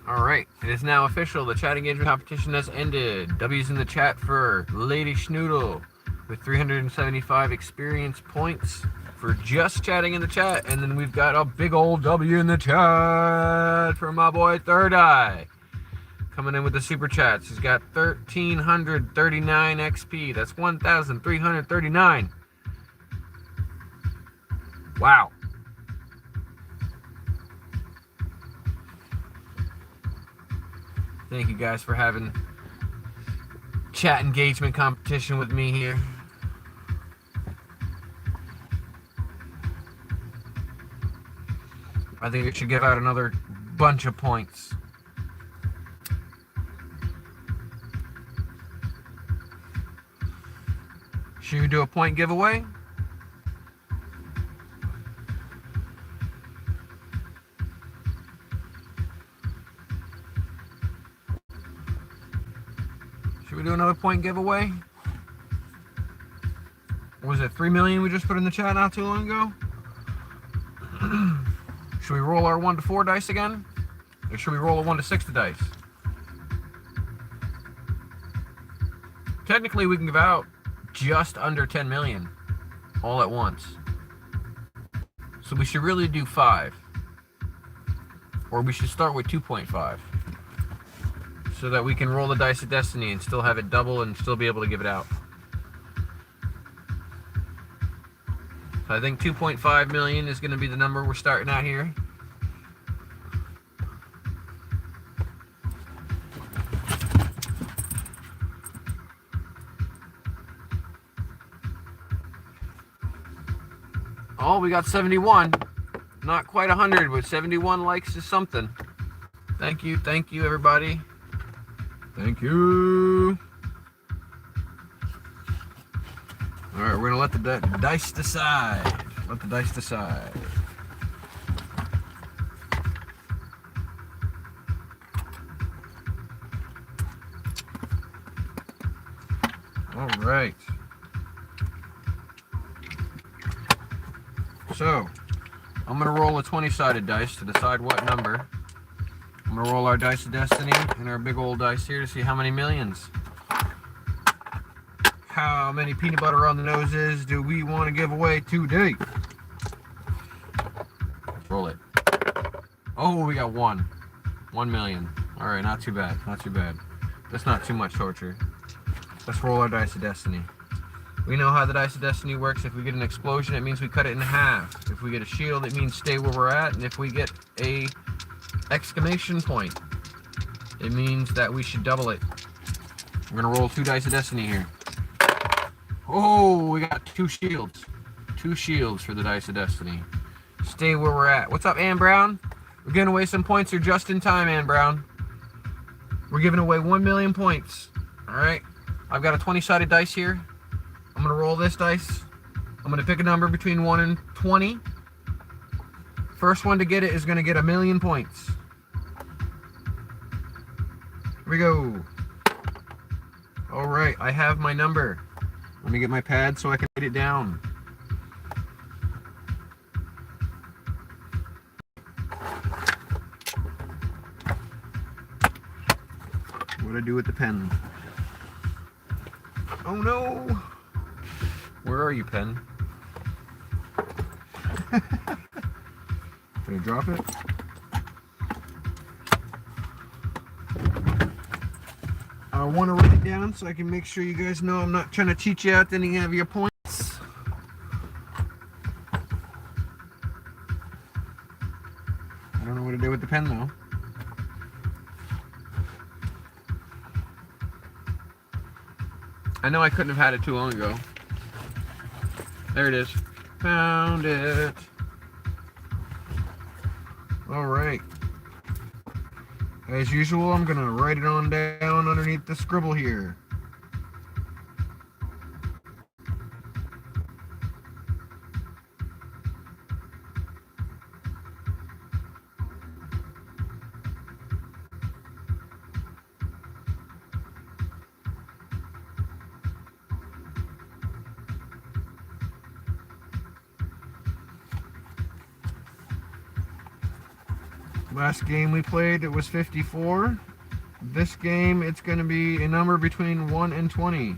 All right, it is now official. The chat engagement competition has ended. W's in the chat for Lady Schnoodle with 375 experience points for just chatting in the chat. And then we've got a big old W in the chat for my boy Third Eye. Coming in with the super chats. He's got 1,339 XP. That's 1,339. Wow. Thank you guys for having chat engagement competition with me here. I think it should give out another bunch of points. Should we do a point giveaway? Should we do another point giveaway? Was it 3 million we just put in the chat not too long ago? Should we roll our 1 to 4 dice again? Or should we roll a 1 to 6 dice? Technically we can give out just under 10 million all at once. So we should really do 5. Or we should start with 2.5. So that we can roll the dice of destiny and still have it double and still be able to give it out. So I think 2.5 million is going to be the number we're starting at here. Oh, we got 71. Not quite 100, but 71 likes is something. Thank you, everybody. Thank you. All right, we're gonna let the dice decide. Let the dice decide. All right. So, I'm gonna roll a 20-sided dice to decide what number. I'm gonna roll our dice of destiny and our big old dice here to see how many millions. How many peanut butter on the noses do we want to give away today? Roll it. Oh, we got 1 million. All right, not too bad, not too bad. That's not too much torture. Let's roll our dice of destiny. We know how the dice of destiny works. If we get an explosion, it means we cut it in half. If we get a shield, it means stay where we're at. And if we get a exclamation point, it means that we should double it. We're gonna roll 2 dice of destiny here. Oh, we got 2 shields. 2 shields for the dice of destiny. Stay where we're at. What's up, Ann Brown? We're giving away some points here just in time, Ann Brown. We're giving away 1 million points. All right. I've got a 20-sided dice here. I'm gonna roll this dice. I'm gonna pick a number between 1 and 20. First one to get it is gonna get 1 million points. Here we go. All right, I have my number. Let me get my pad so I can write it down. What do I do with the pen? Oh no! Where are you, pen? Can I drop it? I want to write it down so I can make sure you guys know I'm not trying to cheat you out any of your points. I don't know what to do with the pen though. I know I couldn't have had it too long ago. There it is. Found it. All right. As usual, I'm gonna write it on down underneath the scribble here. Last game we played, it was 54. This game, it's going to be a number between 1 and 20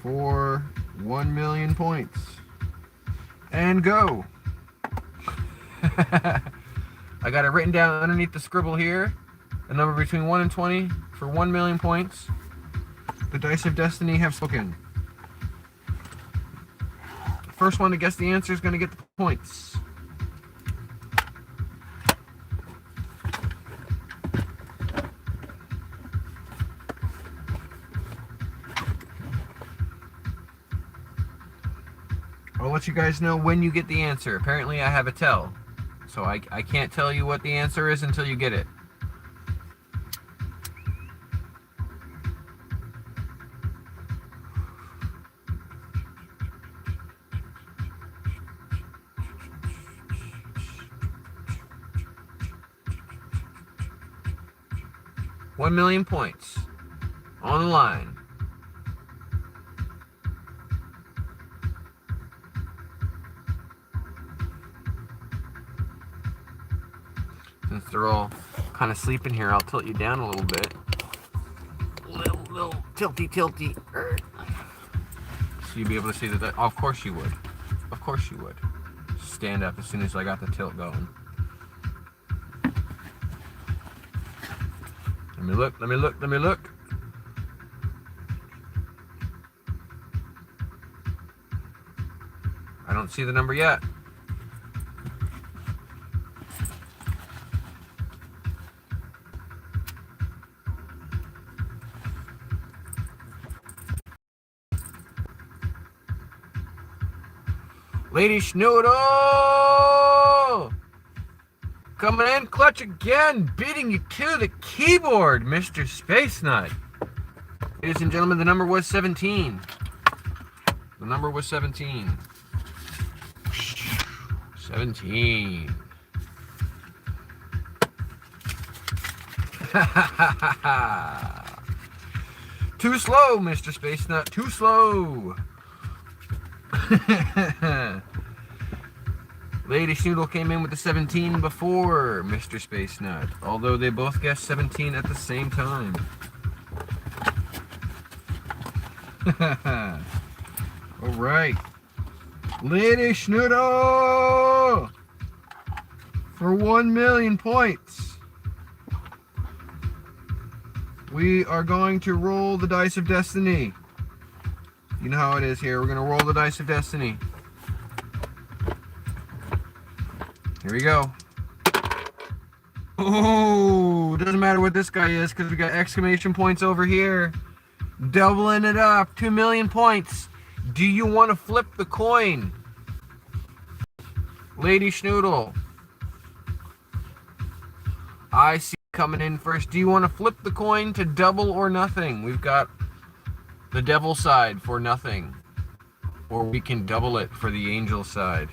for 1 million points. And go! I got it written down underneath the scribble here. A number between 1 and 20 for 1 million points. The dice of destiny have spoken. The first one to guess the answer is going to get the points. I'll let you guys know when you get the answer. Apparently I have a tell. So I can't tell you what the answer is until you get it. $1 million points on the line. Since they're all kind of sleeping here, I'll tilt you down a little bit. little tilty. So you'd be able to see that. Oh, of course you would. Of course you would. Stand up as soon as I got the tilt going. Let me look. I don't see the number yet. Lady Schnoodle! Coming in clutch again, beating you to the keyboard, Mr. Space Nut. Ladies and gentlemen, the number was 17. The number was 17. 17. Too slow, Mr. Space Nut. Too slow. Lady Schnoodle came in with the 17 before Mr. Space Nut, although they both guessed 17 at the same time. Alright. Lady Schnoodle! For 1 million points, we are going to roll the dice of destiny. You know how it is here. We're going to roll the dice of destiny. Here we go. Oh, doesn't matter what this guy is because we got exclamation points over here. Doubling it up. 2 million points. Do you want to flip the coin? Lady Schnoodle. I see coming in first. Do you want to flip the coin to double or nothing? We've got the devil side for nothing. Or we can double it for the angel side.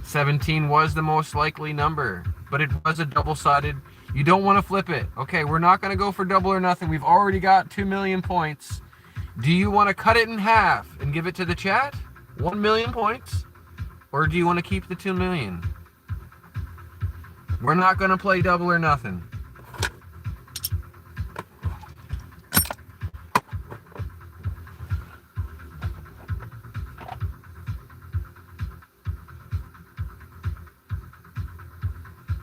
17 was the most likely number, but it was a double-sided. You don't want to flip it. Okay, we're not going to go for double or nothing. We've already got 2 million points. Do you want to cut it in half and give it to the chat? 1 million points? Or do you want to keep the 2 million? We're not going to play double or nothing.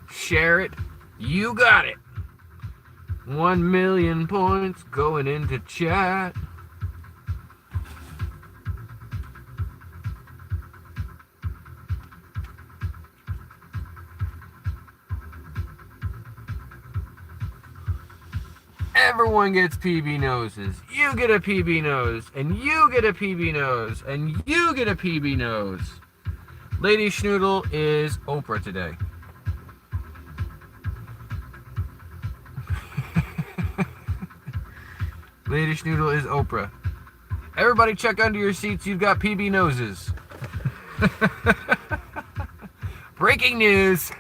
Share it. You got it. 1 million points going into chat. Everyone gets PB noses. You get a PB nose, and you get a PB nose, and you get a PB nose. Lady Schnoodle is Oprah today. Lady Schnoodle is Oprah. Everybody check under your seats. You've got PB noses. Breaking news.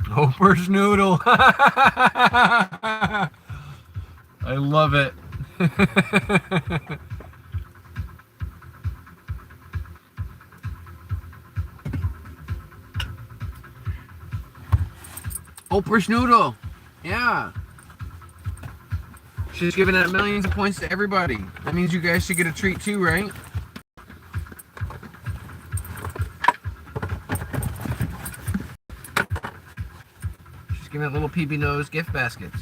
Oprah's noodle. I love it. Oprah's noodle. Yeah. She's giving out millions of points to everybody. That means you guys should get a treat too, right? She's giving out little PB nose gift baskets.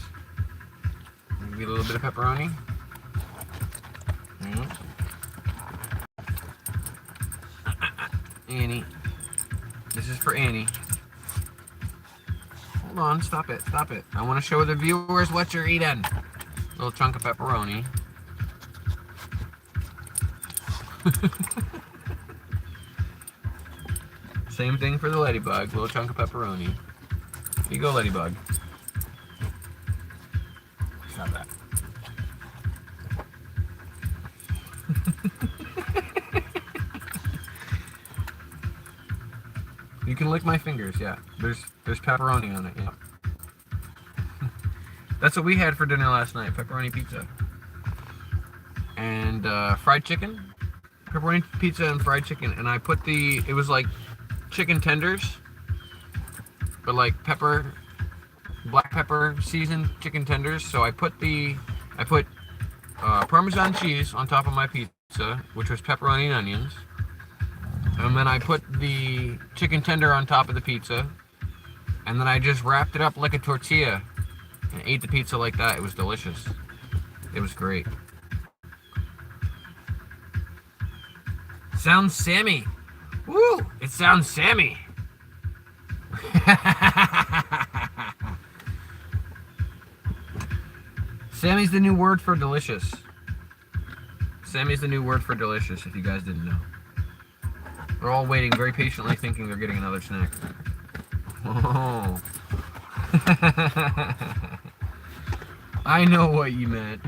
Get a little bit of pepperoni. Annie. This is for Annie. Hold on, stop it. I want to show the viewers what you're eating. Little chunk of pepperoni. Same thing for the ladybug. Little chunk of pepperoni. Here you go, ladybug. Stop that. You can lick my fingers, yeah. There's pepperoni on it, yeah. That's what we had for dinner last night, pepperoni pizza. And fried chicken. Pepperoni pizza and fried chicken. And I put it was like chicken tenders, but like black pepper seasoned chicken tenders. So I put Parmesan cheese on top of my pizza, which was pepperoni and onions. And then I put the chicken tender on top of the pizza. And then I just wrapped it up like a tortilla and ate the pizza like that. It was delicious. It was great. Sounds Sammy. Woo! It sounds Sammy. Sammy's the new word for delicious. Sammy's the new word for delicious, if you guys didn't know. We're all waiting very patiently, thinking they're getting another snack. Oh. I know what you meant.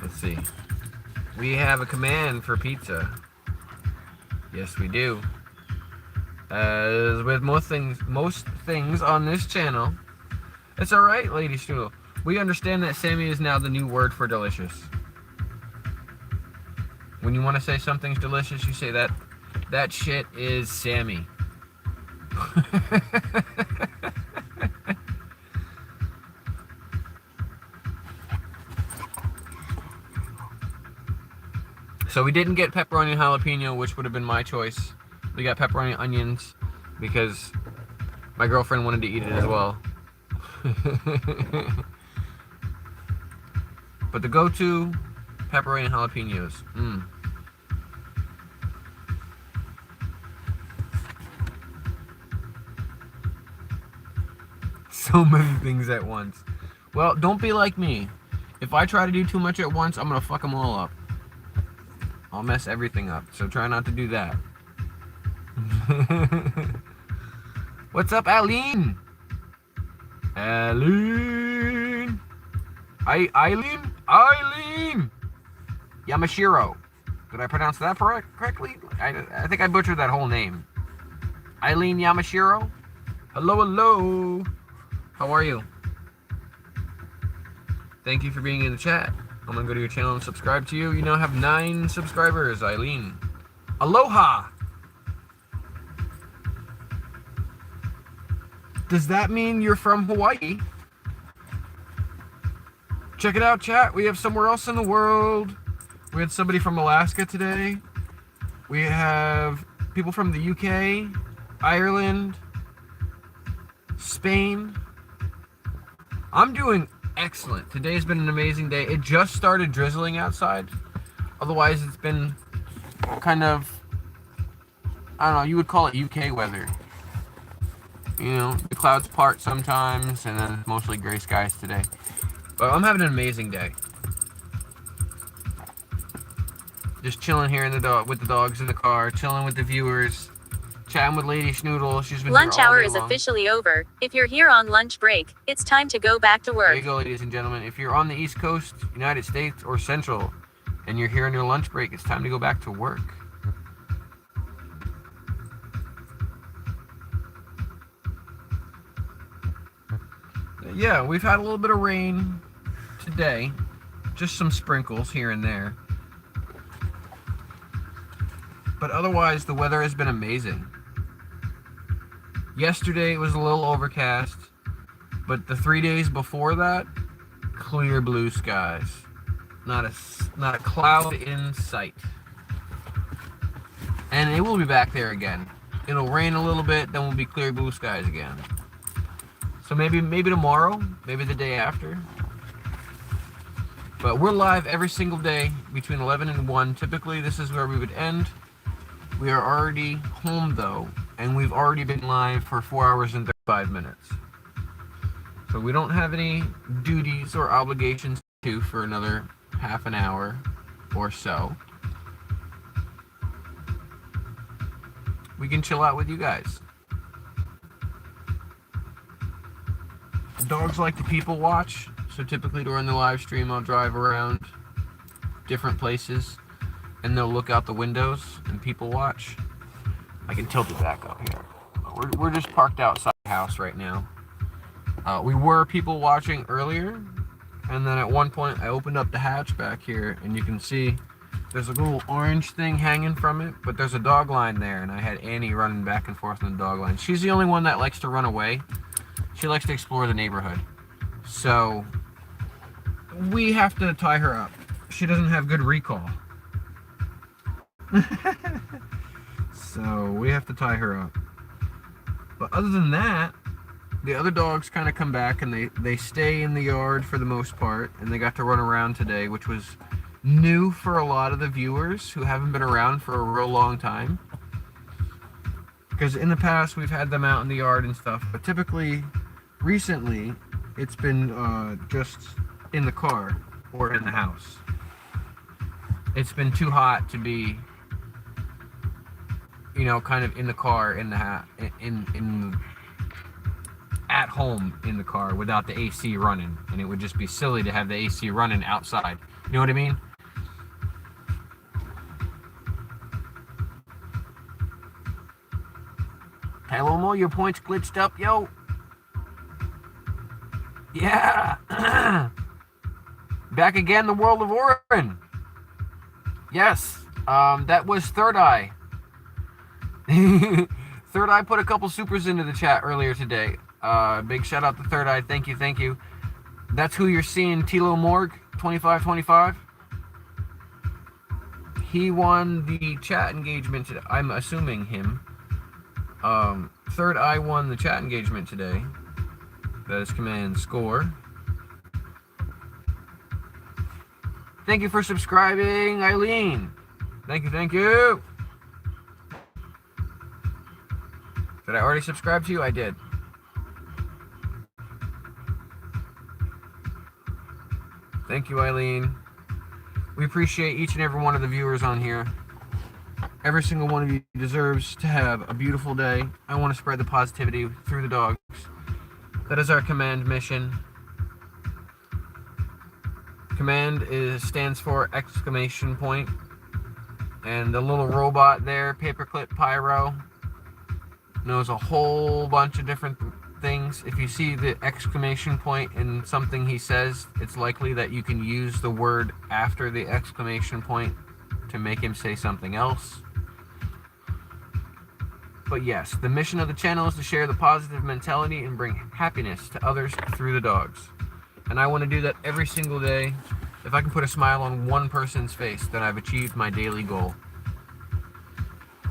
Let's see. We have a command for pizza. Yes, we do. As with most things on this channel, it's alright, Lady Strudel. We understand that Sammy is now the new word for delicious. When you want to say something's delicious, you say that shit is Sammy. So we didn't get pepperoni and jalapeno, which would have been my choice. We got pepperoni and onions because my girlfriend wanted to eat it as well. But the go-to, pepperoni and jalapenos. So many things at once. Well, don't be like me. If I try to do too much at once, I'm gonna fuck them all up. I'll mess everything up, so try not to do that. What's up, Eileen? Eileen! Eileen! Yamashiro. Did I pronounce that correctly? I think I butchered that whole name. Eileen Yamashiro? Hello, hello. How are you? Thank you for being in the chat. I'm gonna go to your channel and subscribe to you. You now have 9 subscribers, Eileen. Aloha! Does that mean you're from Hawaii? Check it out, chat. We have somewhere else in the world. We had somebody from Alaska today. We have people from the UK, Ireland, Spain. I'm doing excellent. Today's been an amazing day. It just started drizzling outside. Otherwise, it's been kind of, I don't know, you would call it UK weather. You know, the clouds part sometimes, and then mostly gray skies today. But I'm having an amazing day. Just chilling here with the dogs in the car, chilling with the viewers, chatting with Lady Schnoodle. She's been Lunch here all hour day is long. officially over. If you're here on lunch break, it's time to go back to There work. you go, ladies and gentlemen. If you're on the East Coast, United States, or Central, and you're here on your lunch break, it's time to go back to work. Yeah, we've had a little bit of rain today. Just some sprinkles here and there. But otherwise, the weather has been amazing. Yesterday, it was a little overcast. But the 3 days before that, clear blue skies. Not a cloud in sight. And it will be back there again. It'll rain a little bit, then we'll be clear blue skies again. So maybe tomorrow, maybe the day after. But we're live every single day between 11 and 1. Typically, this is where we would end. We are already home, though, and we've already been live for 4 hours and 35 minutes. So we don't have any duties or obligations to for another half an hour or so. We can chill out with you guys. Dogs like to people watch, so typically during the live stream I'll drive around different places and they'll look out the windows and people watch. I can tilt it back up here. We're just parked outside the house right now. We were people watching earlier, and then at one point I opened up the hatch back here, and you can see there's a little orange thing hanging from it, but there's a dog line there, and I had Annie running back and forth on the dog line. She's the only one that likes to run away. She likes to explore the neighborhood. So we have to tie her up. She doesn't have good recall. So we have to tie her up. But other than that, the other dogs kind of come back and they stay in the yard for the most part, and they got to run around today, which was new for a lot of the viewers who haven't been around for a real long time. Because in the past we've had them out in the yard and stuff, but typically, recently, it's been just in the car or in the house. It's been too hot to be, you know, kind of in the car, in the at home in the car without the AC running, and it would just be silly to have the AC running outside. You know what I mean? Hello, Mo, your points glitched up, yo. Yeah. Back again, the world of Orin. Yes. That was Third Eye. Third Eye put a couple supers into the chat earlier today. Big shout out to Third Eye. Thank you, thank you. That's who you're seeing, Tilo Morg, 2525. He won the chat engagement today. I'm assuming him. Third Eye won the chat engagement today. That is command score. Thank you for subscribing, Eileen. Thank you, thank you. Did I already subscribe to you? I did. Thank you, Eileen. We appreciate each and every one of the viewers on here. Every single one of you deserves to have a beautiful day. I want to spread the positivity through the dogs. That is our command mission. Command stands for exclamation point. And the little robot there, Paperclip Pyro, knows a whole bunch of different things. If you see the exclamation point in something he says, it's likely that you can use the word after the exclamation point to make him say something else. But yes, the mission of the channel is to share the positive mentality and bring happiness to others through the dogs. And I want to do that every single day. If I can put a smile on one person's face, then I've achieved my daily goal.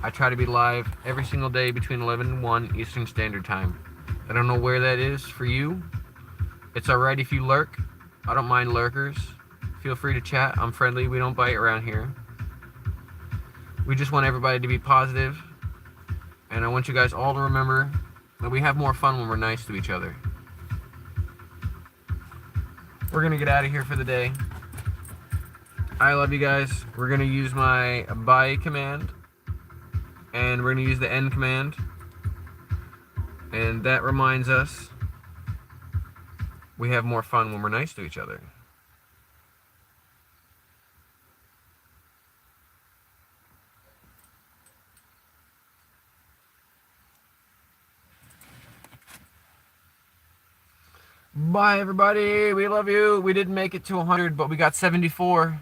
I try to be live every single day between 11 and 1 Eastern Standard Time. I don't know where that is for you. It's alright if you lurk. I don't mind lurkers. Feel free to chat. I'm friendly. We don't bite around here. We just want everybody to be positive. And I want you guys all to remember that we have more fun when we're nice to each other. We're going to get out of here for the day. I love you guys. We're going to use my bye command. And we're going to use the end command. And that reminds us we have more fun when we're nice to each other. Bye, everybody. We love you. We didn't make it to 100, but we got 74.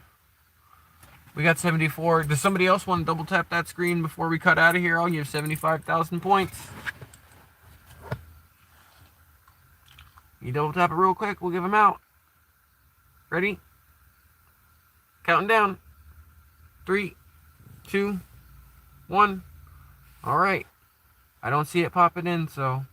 We got 74. Does somebody else want to double tap that screen before we cut out of here? I'll give 75,000 points. You double tap it real quick. We'll give them out. Ready? Counting down. 3, 2, 1. All right. I don't see it popping in, so